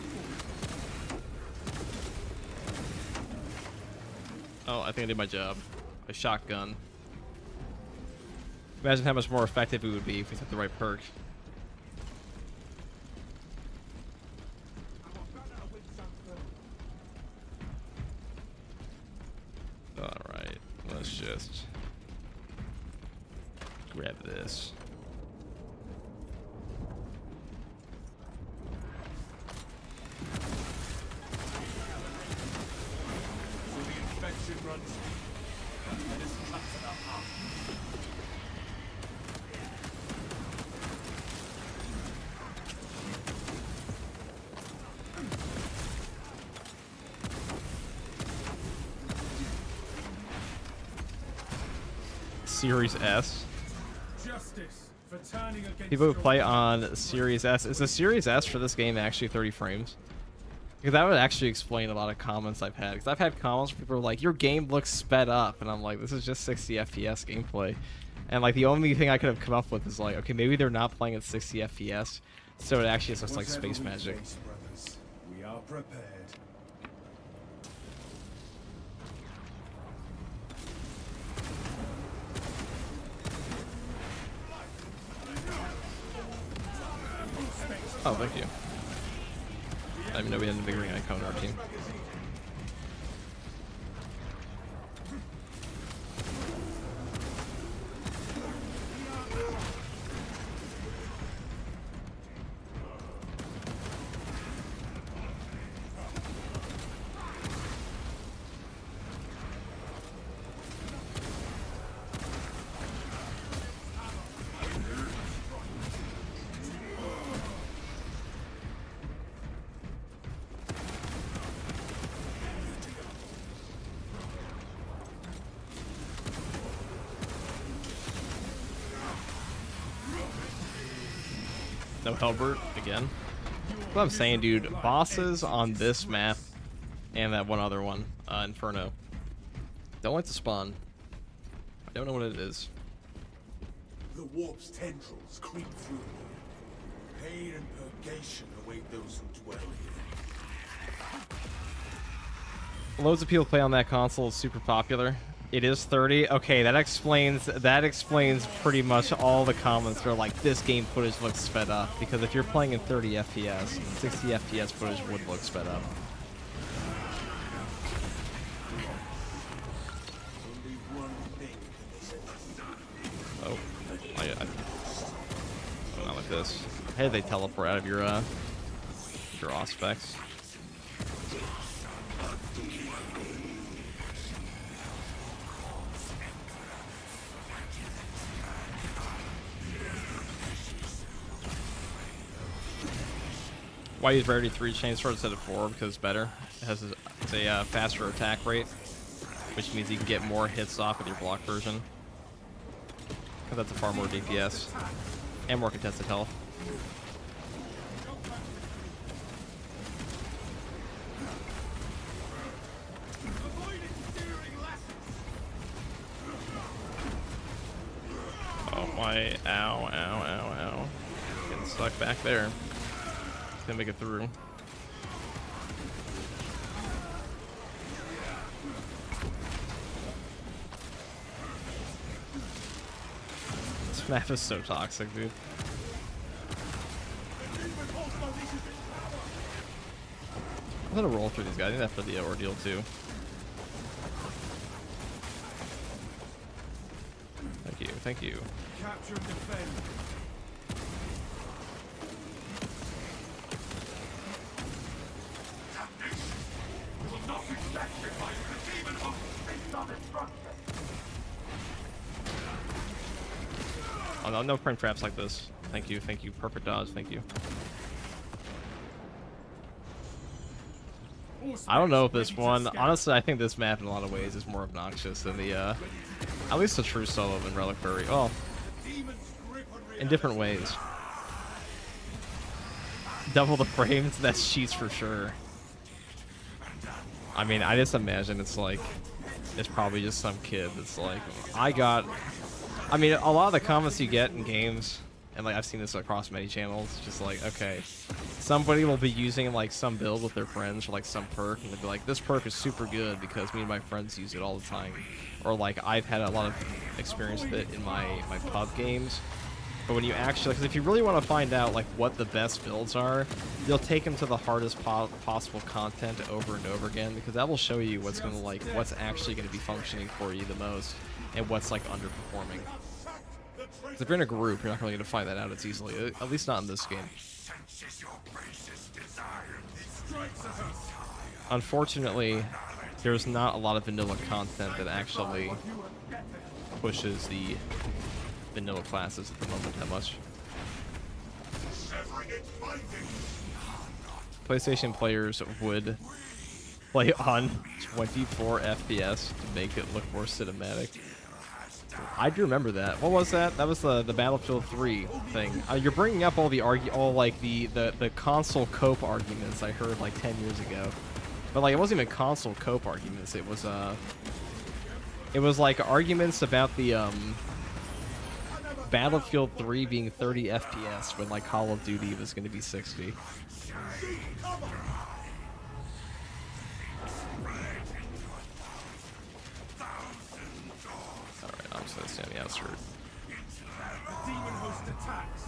Oh, I think I did my job. A shotgun. Imagine how much more effective it would be if we had the right perk. Alright, let's just grab this. So the infection runs deep, and is cut to the heart. Series S. Justice for turning against People who your play will. on Series S. Is the Series S for this game actually 30 frames? Because that would actually explain a lot of comments I've had. Because I've had comments where people are like, your game looks sped up. And I'm like, this is just 60 FPS gameplay. And like the only thing I could have come up with is like, okay, maybe they're not playing at 60 FPS. So it actually is just like Whatever space we magic. face, brothers, we are prepared. Oh, thank you. I didn't even know we had a big ring icon on our team. No Helbert again. What I'm saying, dude, bosses on this map and that one other one, Inferno, don't like to spawn. I don't know what it is. The warp's tendrils creep through here. Pain and purgation await those who dwell here. Loads of people play on that console. It's super popular. It is 30. Okay, that explains pretty much all the comments. They're like, this game footage looks sped up, because if you're playing in 30 FPS, 60 FPS footage would look sped up. Oh, not like this. Hey, they teleport out of your draw specs. Why use Rarity 3 Chainsword instead of 4? Because it's better. It has a faster attack rate, which means you can get more hits off with your block version. Because that's a far more DPS and more contested health. Oh my! Ow! Ow! Ow! Ow! Getting stuck back there. Gonna make it through. This map is so toxic, dude. I'm gonna roll through these guys. I think that's for the ordeal too. Thank you, thank you. Capture and defend. Oh no, no frame traps like this. Thank you, thank you. Perfect dodge, thank you. I don't know if this one, honestly, I think this map in a lot of ways is more obnoxious than the, at least the true solo and Reliquary. Oh, in different ways. Double the frames, that's cheats for sure. I mean, I just imagine it's like, it's probably just some kid that's like, I mean, a lot of the comments you get in games, and like I've seen this across many channels, just like, okay, somebody will be using like some build with their friends for like some perk, and they'll be like, this perk is super good because me and my friends use it all the time. Or like, I've had a lot of experience with it in my pub games. But when you actually, because if you really want to find out like what the best builds are, you'll take them to the hardest possible content over and over again, because that will show you what's gonna like, what's actually gonna be functioning for you the most, and what's like underperforming. Because if you're in a group, you're not really gonna find that out as easily, at least not in this game. Unfortunately, there's not a lot of vanilla content that actually pushes the vanilla classes at the moment that much. PlayStation players would play on 24 FPS to make it look more cinematic. I do remember that. What was that? That was the Battlefield 3 thing. You're bringing up all the the console cope arguments I heard like 10 years ago, but like it wasn't even console cope arguments. It was like arguments about the Battlefield 3 being 30 FPS when like Call of Duty was going to be 60. Alright, I'm just going to stand the outskirt. The demon host attacks.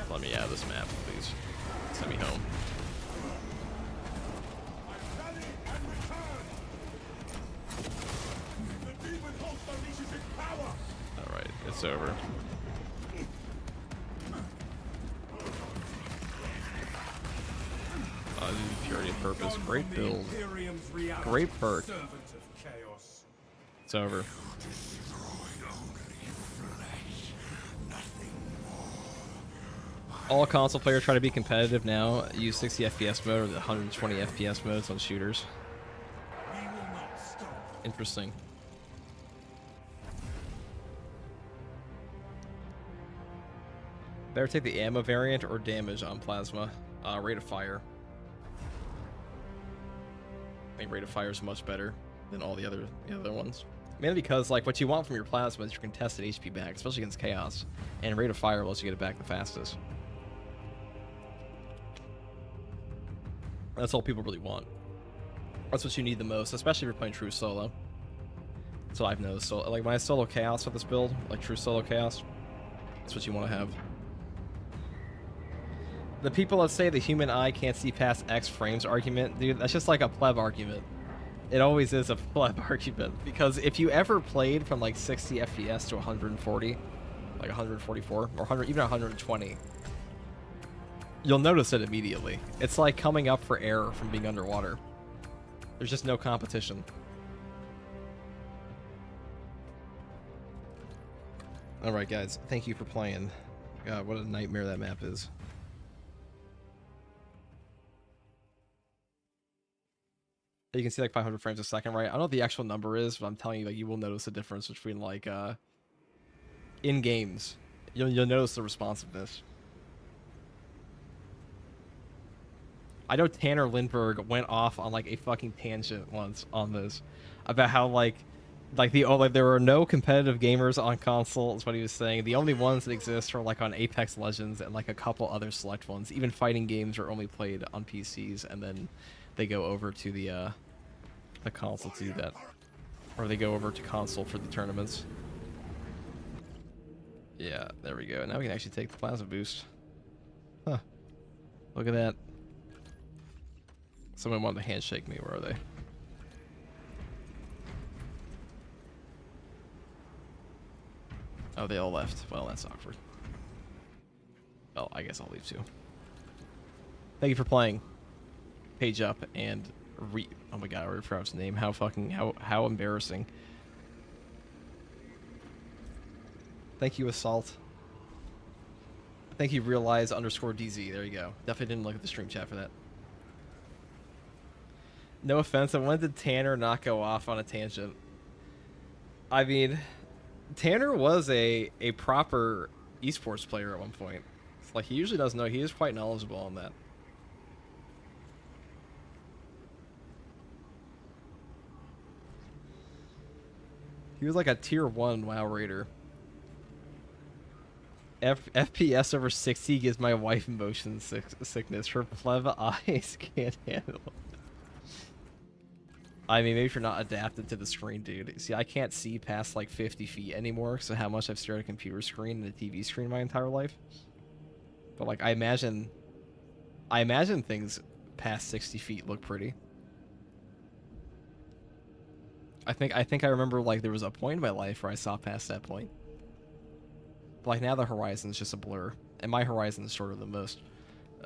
Let me out of this map, please. Send me home. Alright, it's over. Purity of Purpose. Great build. Great perk. It's over. All console players try to be competitive now. Use 60 FPS mode or the 120 FPS modes on shooters. We will not stop. Interesting. Better take the ammo variant or damage on plasma. Rate of fire. I think rate of fire is much better than all the other ones. Mainly because like what you want from your plasma is your contested HP back, especially against chaos, and rate of fire lets you get it back the fastest. That's all people really want. That's what you need the most, especially if you're playing true solo. That's what I've noticed. So like when I solo chaos with this build, like true solo chaos, that's what you want to have. The people that say the human eye can't see past X frames argument, dude, that's just like a pleb argument. It always is a pleb argument. Because if you ever played from like 60 FPS to 140, like 144, or 100, even 120, you'll notice it immediately. It's like coming up for air from being underwater. There's just no competition. Alright guys, thank you for playing. God, what a nightmare that map is. You can see like 500 frames a second, right? I don't know what the actual number is, but I'm telling you, like, you will notice a difference between like in games. You'll notice the responsiveness. I know Tanner Lindbergh went off on like a fucking tangent once on this about how like there are no competitive gamers on console is what he was saying. The only ones that exist are like on Apex Legends and like a couple other select ones. Even fighting games are only played on PCs, and then they go over to the console to do that, or they go over to console for the tournaments. Yeah, there we go. Now we can actually take the plasma boost. Huh? Look at that. Someone wanted to handshake me. Where are they? Oh, they all left. Well, that's awkward. Well, I guess I'll leave too. Thank you for playing. Page up and oh my god, I already forgot his name. How embarrassing. Thank you, Assault. Thank you, realize_DZ. There you go. Definitely didn't look at the stream chat for that. No offense, but when did Tanner not go off on a tangent? I mean, Tanner was a proper esports player at one point. It's like he usually does know. He is quite knowledgeable on that. He was like a tier 1 WoW raider. FPS over 60 gives my wife motion sickness. Her pleb eyes can't handle it. I mean, maybe if you're not adapted to the screen, dude. See, I can't see past like 50 feet anymore, so how much I've stared at a computer screen and a TV screen my entire life. But like, I imagine things past 60 feet look pretty. I think I remember like there was a point in my life where I saw past that point. But like now the horizon's just a blur, and my horizon is shorter than most.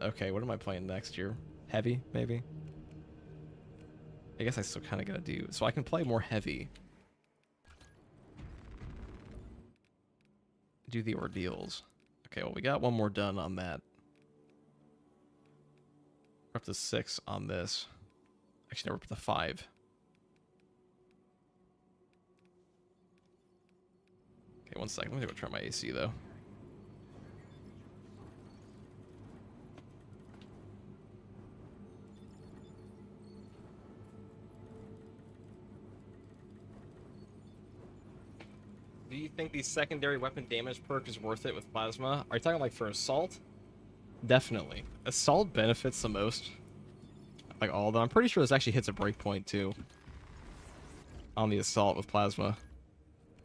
Okay, what am I playing next year? Heavy, maybe? I guess I still kind of gotta do... So I can play more heavy. Do the ordeals. Okay, well we got one more done on that. We're up to 6 on this. Actually, no, we're up to 5. Okay, one second. Let me go try my AC, though. Do you think the secondary weapon damage perk is worth it with plasma? Are you talking like for assault? Definitely. Assault benefits the most. Like all of them. I'm pretty sure this actually hits a breakpoint too. On the assault with plasma.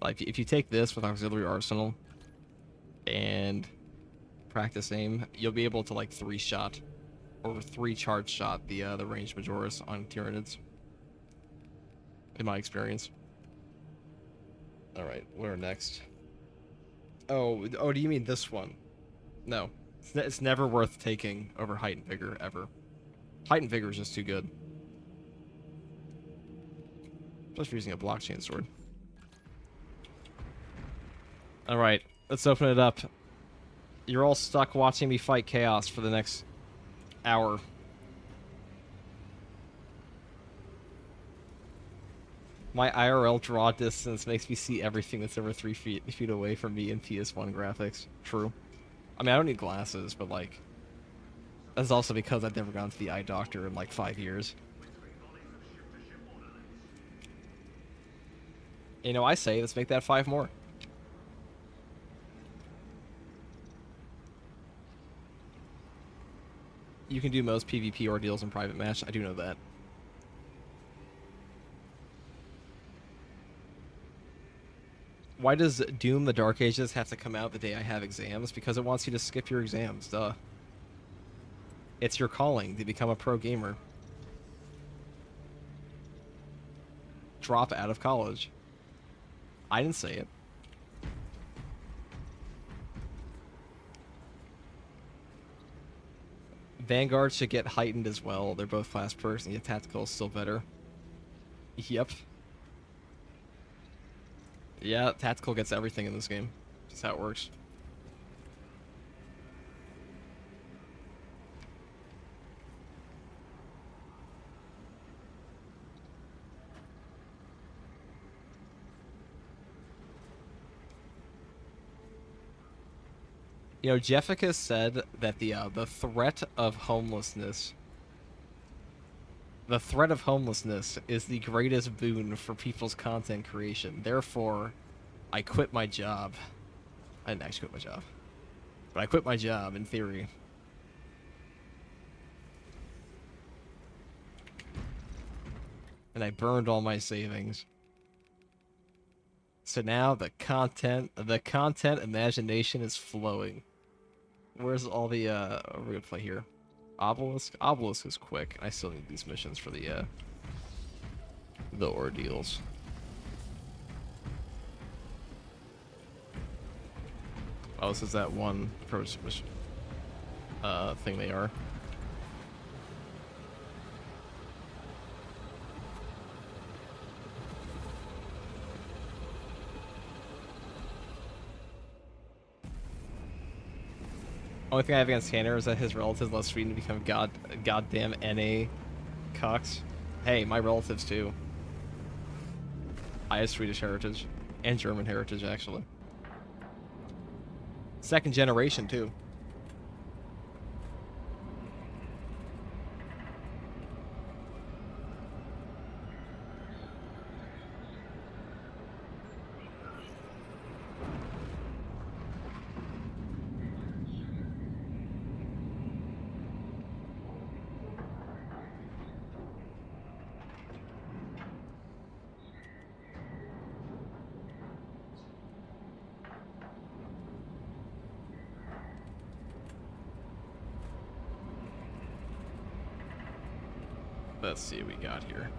Like if you take this with auxiliary arsenal and practice aim, you'll be able to like 3-shot or 3-charge shot the range Majoris on Tyranids. In my experience. Alright, where next? Oh, do you mean this one? No. It's never worth taking over Heightened Vigor, ever. Heightened Vigor is just too good. Especially for using a blockchain sword. Alright, let's open it up. You're all stuck watching me fight chaos for the next hour. My IRL draw distance makes me see everything that's over 3 feet away from me in PS1 graphics. True. I mean, I don't need glasses, but like, that's also because I've never gone to the eye doctor in like 5 years. You know, I say, let's make that 5 more. You can do most PvP ordeals in private match. I do know that. Why does Doom the Dark Ages have to come out the day I have exams? Because it wants you to skip your exams, duh. It's your calling to become a pro gamer. Drop out of college. I didn't say it. Vanguard should get heightened as well. They're both class perks, and yet tactical is still better. Yep. Yeah, tactical gets everything in this game. That's how it works. You know, Jeffica said that the threat of homelessness is the greatest boon for people's content creation. Therefore, I quit my job. I didn't actually quit my job, but I quit my job in theory. And I burned all my savings. So now the content imagination is flowing. Where's all the we're gonna play here? Obelisk? Obelisk is quick. I still need these missions for the ordeals. Oh, this is that one approach mission thing they are. Only thing I have against Tanner is that his relatives left Sweden to become goddamn NA cocks. Hey, my relatives too. I have Swedish heritage and German heritage actually. Second generation too. Let's see what we got here.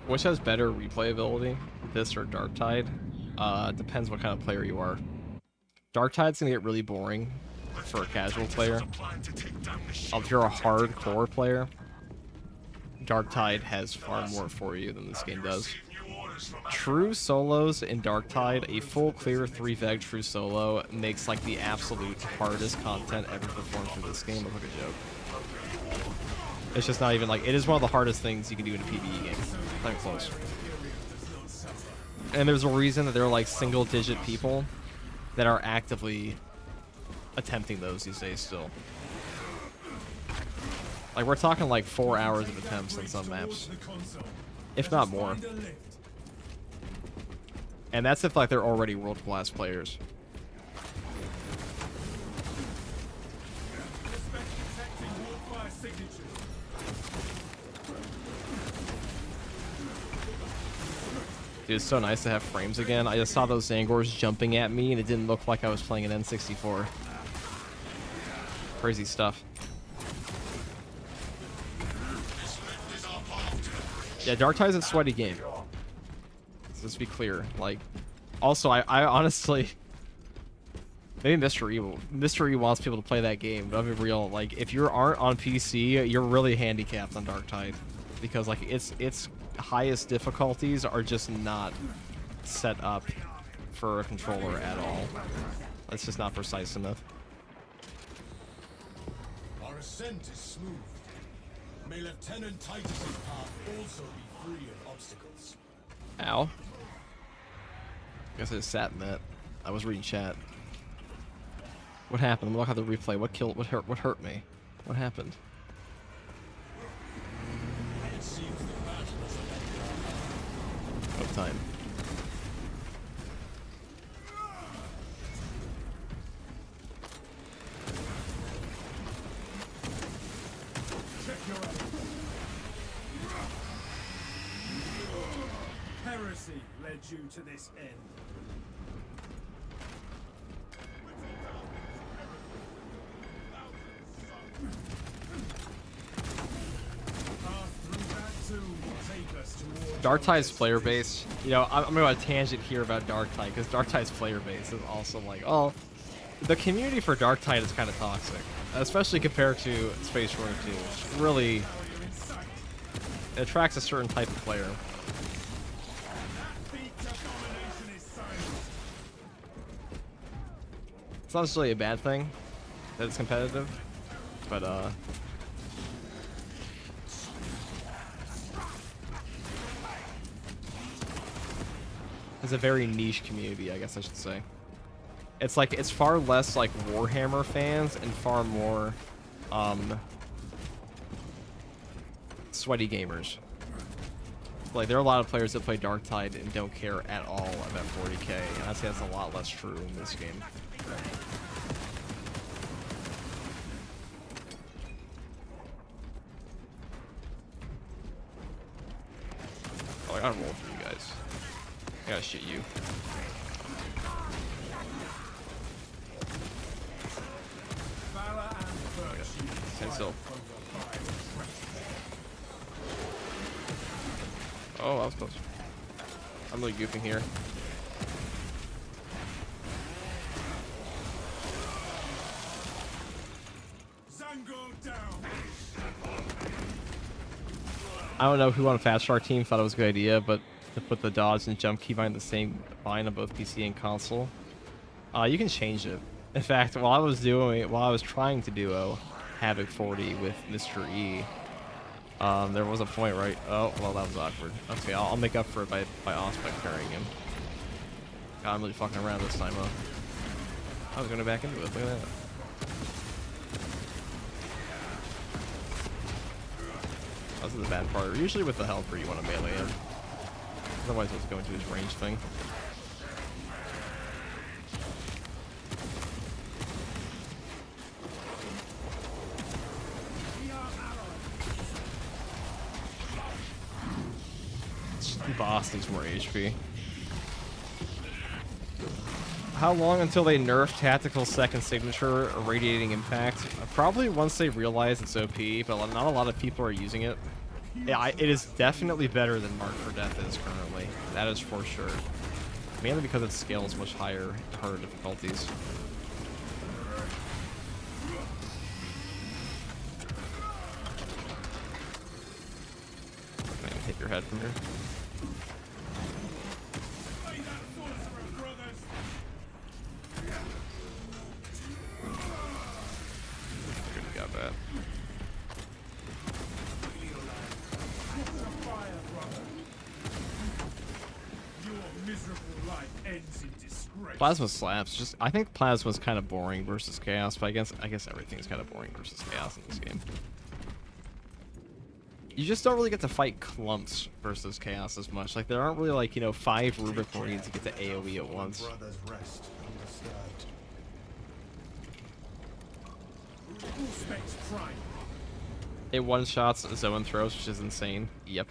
Which has better replayability, this or Darktide? Depends what kind of player you are. Darktide's gonna get really boring for a casual player. If you're a hardcore player, Darktide has far more for you than this game does. True solos in Darktide, a full clear 3-veg true solo makes like the absolute hardest content ever performed for this game look like a joke. It's just not even like, it is one of the hardest things you can do in a PvE game. Not even close. And there's a reason that there are like single-digit people that are actively attempting those these days still. Like we're talking like 4 hours of attempts on some maps, if not more. And that's if like they're already world-class players. Dude, it's so nice to have frames again. I just saw those Zangors jumping at me and it didn't look like I was playing an N64. Crazy stuff. Yeah, Darktide's a sweaty game. Let's be clear. Like, also, I honestly, maybe Mr. E wants people to play that game, but I'll be real. Like, if you aren't on PC, you're really handicapped on Darktide, because like its highest difficulties are just not set up for a controller at all. It's just not precise enough. Our ascent is smooth. May Lieutenant Titus's path also be free of obstacles. Ow. Guess I just sat in that. I was reading chat. What happened? Look at the replay. What killed? What hurt me? What happened? It seems the battle is What time? Check your own. Heresy led you to this end. Darktide's player base, you know, I'm going on a tangent here about Darktide, because Darktide's player base is also like, oh, the community for Darktide is kind of toxic, especially compared to Space Marine 2, which really it attracts a certain type of player. It's not necessarily a bad thing that it's competitive, but it's a very niche community, I guess I should say. It's like, it's far less like Warhammer fans and far more sweaty gamers. Like, there are a lot of players that play Darktide and don't care at all about 40k, and I'd say that's a lot less true in this game. Oh, I gotta roll for you guys. I gotta shoot you. Stand still. Oh, that was close. I'm really goofing here. I don't know who on a Fast Shark team thought it was a good idea, but to put the dodge and jump keybind in the same bind on both PC and console, you can change it. In fact, while I was trying to duo Havoc 40 with Mr. E, there was a point right. Oh, well, that was awkward. Okay, I'll make up for it by Auspex carrying him. God, I'm really fucking around this time, huh? I was going back into it. Look at that. That's the bad part. Usually with the helper, you want to melee him. Otherwise, let's go into his range thing. Boss needs more HP. How long until they nerf tactical second signature or radiating impact? Probably once they realize it's OP, but not a lot of people are using it. Yeah, it is definitely better than Mark for Death is currently. That is for sure. Mainly because it scales much higher, harder difficulties. Man, hit your head from here. Got that. Plasma slaps. Just, I think Plasma's kind of boring versus Chaos, but I guess everything's kind of boring versus Chaos in this game. You just don't really get to fight clumps versus Chaos as much. Like, there aren't really, like, you know, 5 Rubik Marines to get to AoE at once. It one-shots Zoan throws, which is insane. Yep.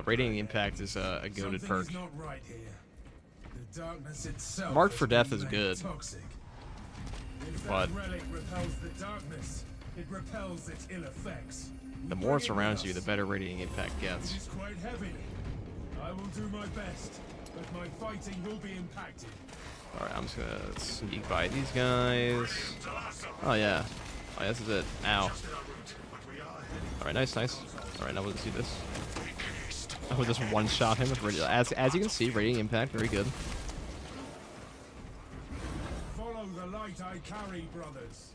Radiating Impact is a goated perk. Mark for Death is good, but the more it surrounds you, the better Radiating Impact gets. I will do my best, but my fighting will be impacted. Alright, I'm just gonna sneak by these guys. Oh yeah. Oh, this is it. Ow. Alright, nice, nice. Alright, now we'll see this. I would just one-shot him with as you can see, radiant impact, very good. Follow the light I carry, brothers.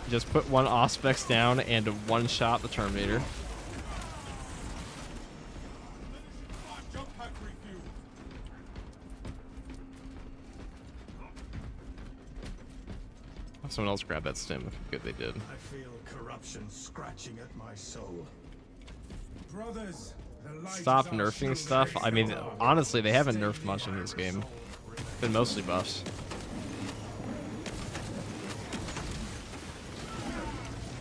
Just put one Auspex down and one-shot the Terminator. Jump pack refuel. Have someone else grab that stim. Good, they did. I feel corruption scratching at my soul. Brothers, the light Stop is our nerfing shield stuff. I mean, against the dark. honestly, they haven't nerfed much in this game. Been mostly buffs.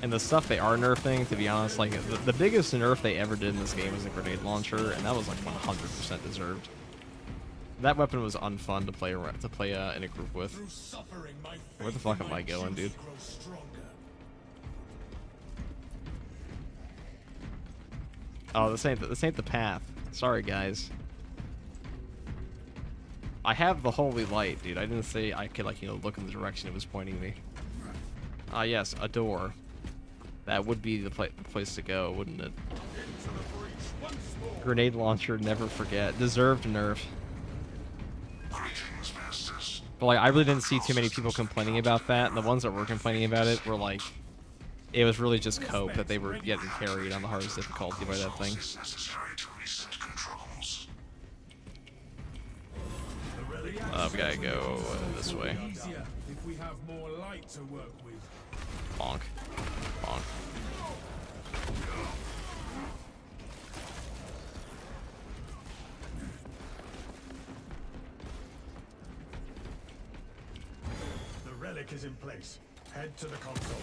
And the stuff they are nerfing, to be honest, like the biggest nerf they ever did in this game was the grenade launcher, and that was like 100% deserved. That weapon was unfun to play in a group with. Through suffering, my Where the faith fuck in am my I going, juice dude? grows stronger. Oh, this ain't the path. Sorry, guys. I have the holy light, dude. I didn't say I could, like, you know, look in the direction it was pointing me. Ah, yes, a door. That would be the place to go, wouldn't it? Grenade launcher, never forget. Deserved nerf. But, like, I really didn't see too many people complaining about that, and the ones that were complaining about it were, like, it was really just cope that they were getting carried on the hardest difficulty by that thing. We gotta go this way. Easier if we have more light to work with. Bonk. Bonk. The relic is in place. Head to the console.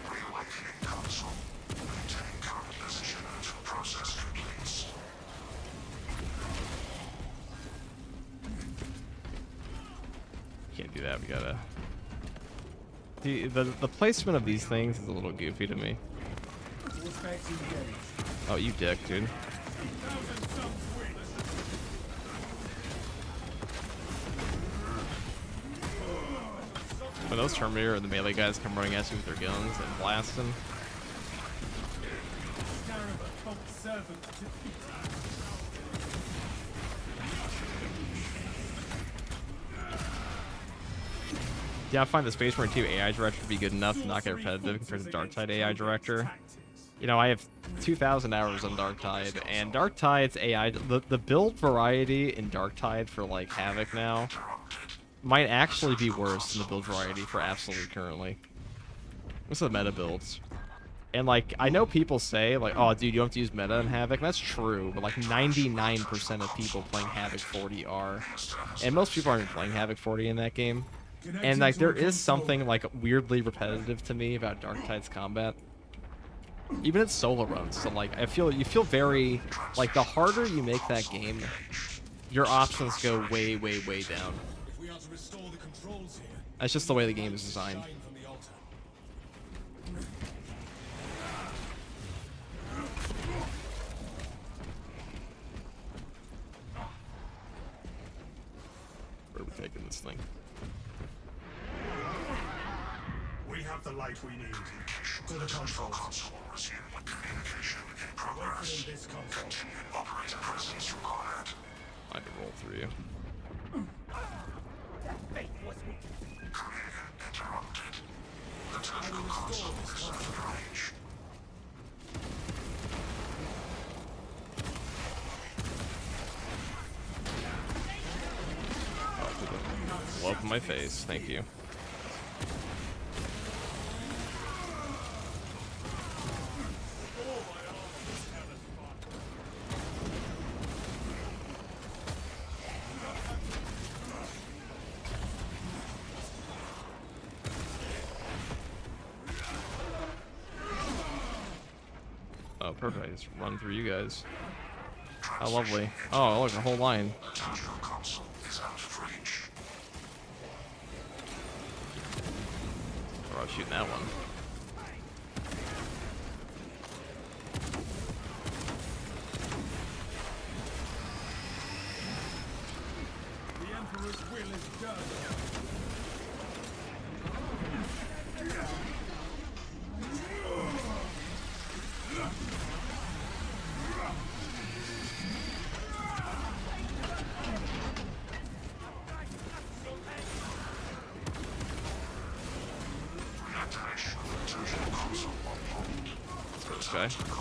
Reawakening console. Maintain current position until process completes. Can't do that. We gotta. The placement of these things is a little goofy to me. Oh, you dick, dude. When those Terminator or the melee guys come running at you with their guns and blasting. Yeah, I find the Space Marine 2 AI Director to be good enough to not get repetitive compared to Darktide AI Director. You know, I have 2,000 hours on Darktide, and Darktide's AI, the build variety in Darktide for, like, Havoc now might actually be worse than the build variety for Absolute currently. What's the meta builds? And, like, I know people say, like, oh, dude, you don't have to use meta in Havoc. That's true, but, like, 99% of people playing Havoc 40 are. And most people aren't playing Havoc 40 in that game. And, like, there is something, like, weirdly repetitive to me about Darktide's combat. Even in solo runs. So, like, you feel very, like, the harder you make that game, your options go way, way, way down. If we are to restore the controls here, That's just the way the game is designed. shine from the altar. Where are we taking this thing? We have the light we need. To the console. Resume communication in progress. Opening this console. Continued operator presence required. I can roll through you. Communication interrupted. The tactical console is out of range. Blow up in my face. Thank you. Oh, perfect. I just run through you guys. How lovely. Oh, look, a whole line. Tactical console is out of reach. Oh, I was shooting that one. away.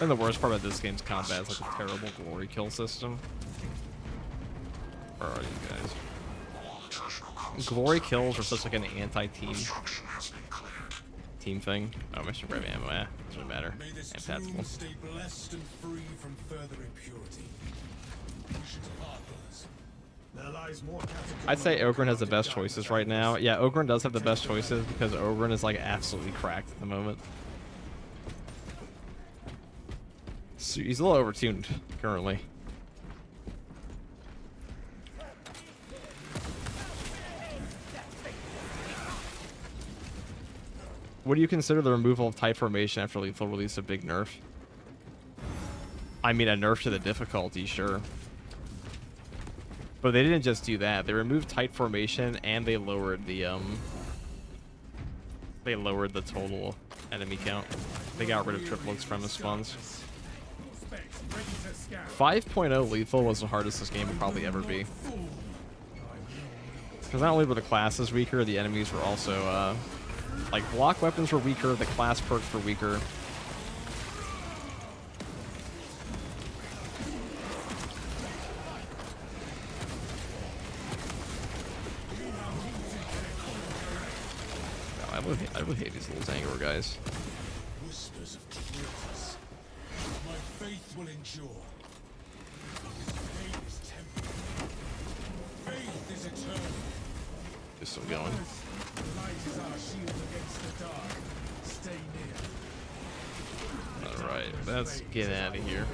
And the worst part about this game's combat is like a terrible glory kill system. Where are you guys? Glory kills are such like an anti-team thing. Oh, mission grab ammo. Doesn't matter. May this And tactical. tomb stay blessed and free from further impurity. We should part, brothers. There lies more catacomb. I'd say Ogren has the best choices right now. Yeah, Ogren does have the best choices because Ogren is like absolutely cracked at the moment. So he's a little overtuned currently. What do you consider the removal of tight formation after lethal release a big nerf? I mean, a nerf to the difficulty, sure. But they didn't just do that. They removed tight formation and they lowered the total enemy count. They got rid of triple extremis spawns. 5.0 lethal was the hardest this game would probably ever be. Because not only were the classes weaker, the enemies were also, like, block weapons were weaker, the class perks were weaker. I would hate these little Zangor guys. Whispers of traitors. My faith will endure. Faith is temporary. Faith is eternal. Just still going. Light is our shield against the dark. Stay near. Alright, let's get out of here.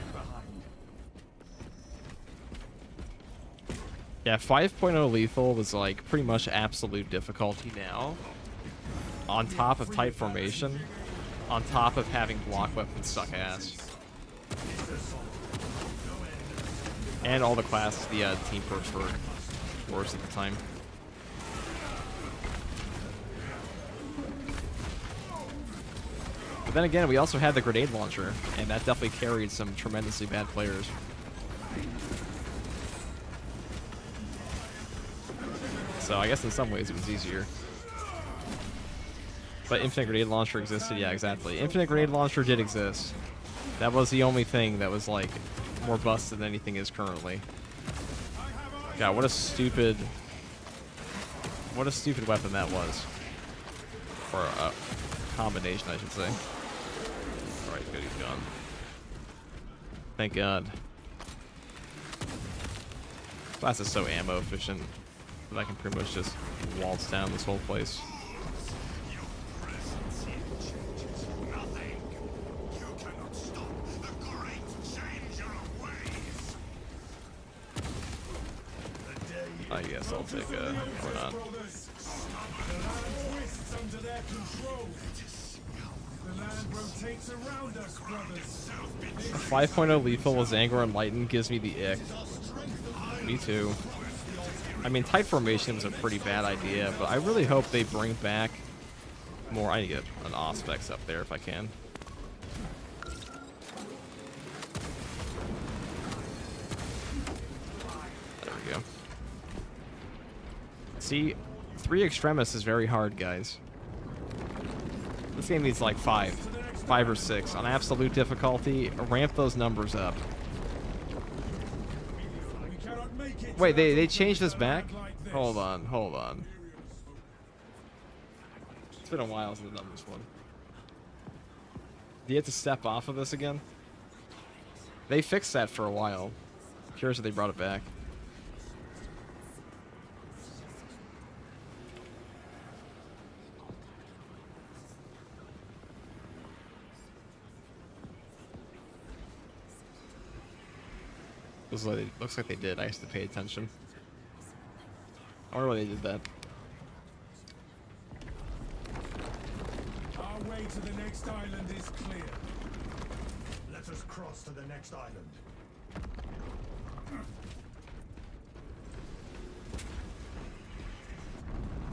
Yeah, 5.0 lethal was like pretty much absolute difficulty now. On top of tight formation, on top of having block weapons suck ass. And all the classes, the team perks were worse at the time. But then again, we also had the grenade launcher, and that definitely carried some tremendously bad players. So I guess in some ways it was easier. But Infinite Grenade Launcher existed? Yeah, exactly. Infinite Grenade Launcher did exist. That was the only thing that was, like, more busted than anything is currently. God, what a stupid weapon that was. Or a combination, I should say. Alright, good, he's gone. Thank God. Class is so ammo efficient that I can pretty much just waltz down this whole place. I guess I'll take a, or not. 5.0 lethal with Zangor Enlightened gives me the ick. Me too. I mean, tight formation was a pretty bad idea, but I really hope they bring back more. I need to get an Auspex up there if I can. There we go. See, 3 Extremis is very hard, guys. This game needs like 5 or 6 on absolute difficulty. Ramp those numbers up. Wait, they changed this back? Hold on. It's been a while since I've done this one. Do you have to step off of this again? They fixed that for a while. I'm curious if they brought it back. Looks like they did. I used to pay attention. I wonder why they did that. Our way to the next island is clear. Let us cross to the next island.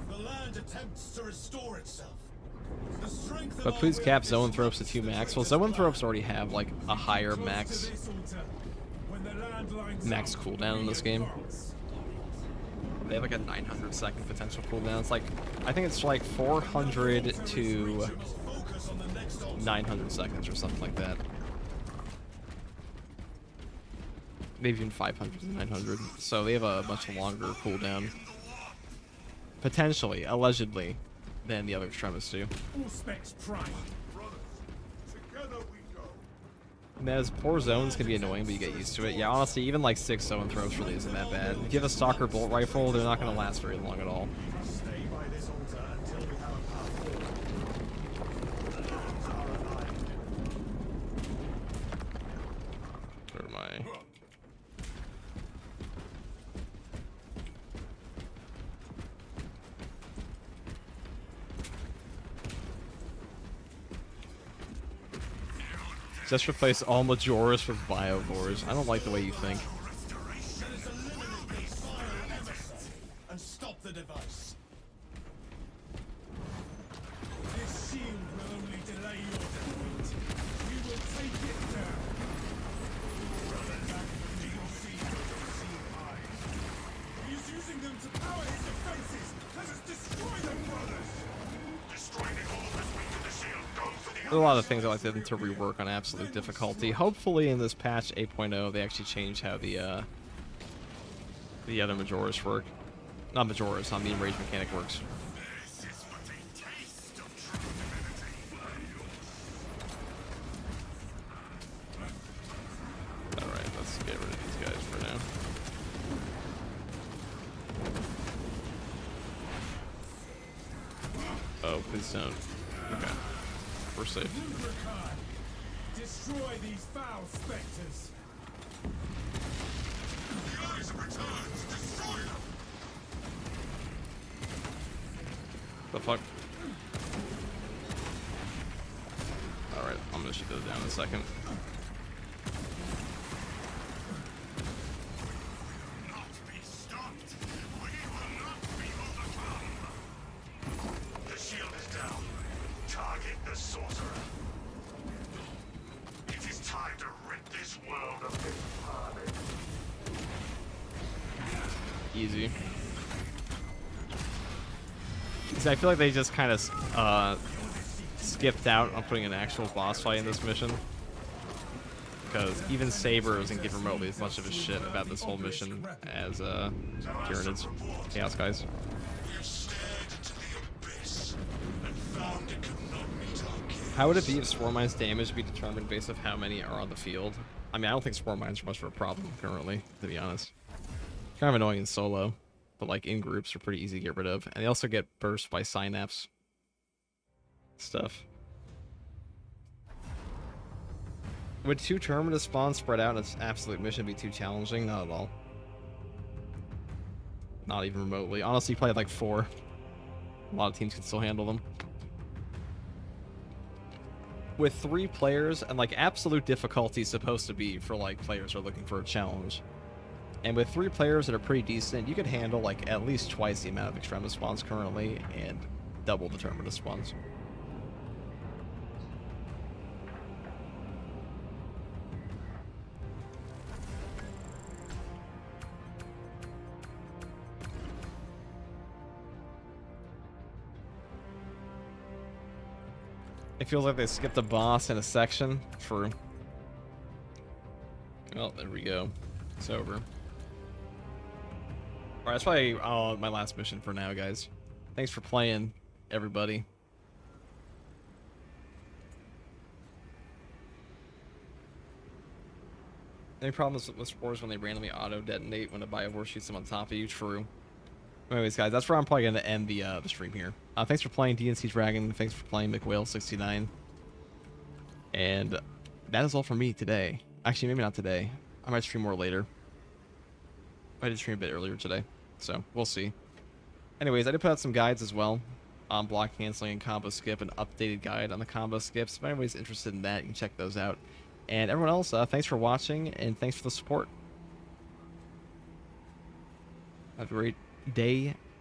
The land attempts to restore itself. But please cap zoanthropes to 2 max. Well, zoanthropes already have like a higher max cooldown in this game. They have like a 900-second potential cooldown. It's like, I think it's like 400 to 900 seconds or something like that. Maybe even 500 to 900. So they have a much longer cooldown. Potentially, allegedly, than the other extremists do. All specs prime. Together we go. And as poor zones can be annoying, but you get used to it. Yeah, honestly, even like 6 zoanthropes really isn't that bad. If you have a stalker bolt rifle, they're not going to last very long at all. Stay by this altar until we have a path forward. The lands are aligned. Where am I? Just replace all Majoras with Biovores. I don't like the way you think. And stop the device. This shield will only delay your defeat. We will take it down. Back from the sea eyes. He is using them to power his defenses. Let us destroy them, brothers. Destroy the hull that's weak to the shield. Go for the There's a lot of things I like them to rework on absolute difficulty. Hopefully in this patch 8.0 they actually change how the other Majoras work. Not Majoras, the enrage mechanic works. This is but a taste of true divinity. Alright, let's get rid of these guys for now. Oh, please don't. Okay. We're safe. Destroy these foul specters. The eyes of returns. Destroy them. The fuck? Alright, I'm gonna shoot those down in a second. Not be stopped. We will not be overcome. The shield is down. Target the sorcerer. It is time to rid this world of this carnage. Easy. See, I feel like they just kind of skipped out on putting an actual boss fight in this mission. Because even Saber isn't giving remotely as much of a shit about this whole mission as Tyranids. Chaos guys. We have stared into the abyss and found it could not meet our gaze. How would it be if Swarm Mines damage be determined based off how many are on the field? I mean, I don't think Swarm Mines are much of a problem currently, to be honest. Kind of annoying in solo, but like in groups are pretty easy to get rid of. And they also get burst by synapse stuff. Would 2 Terminus spawns spread out in its absolute mission be too challenging? Not at all. Not even remotely. Honestly, you play like 4. A lot of teams can still handle them. With 3 players, and like absolute difficulty is supposed to be for like players who are looking for a challenge. And with 3 players that are pretty decent, you could handle like at least twice the amount of Extremis spawns currently and double the Terminus spawns. It feels like they skipped a boss in a section. True. Well, there we go. It's over. Alright, that's probably my last mission for now, guys. Thanks for playing, everybody. Any problems with spores when they randomly auto-detonate when a Biovore shoots them on top of you? True. Anyways, guys, that's where I'm probably going to end the stream here. Thanks for playing DNC Dragon. Thanks for playing McWhale69. And that is all for me today. Actually, maybe not today. I might stream more later. I did stream a bit earlier today, so we'll see. Anyways, I did put out some guides as well on block canceling and combo skip, an updated guide on the combo skips. If anybody's interested in that, you can check those out. And everyone else, thanks for watching, and thanks for the support. Have a great day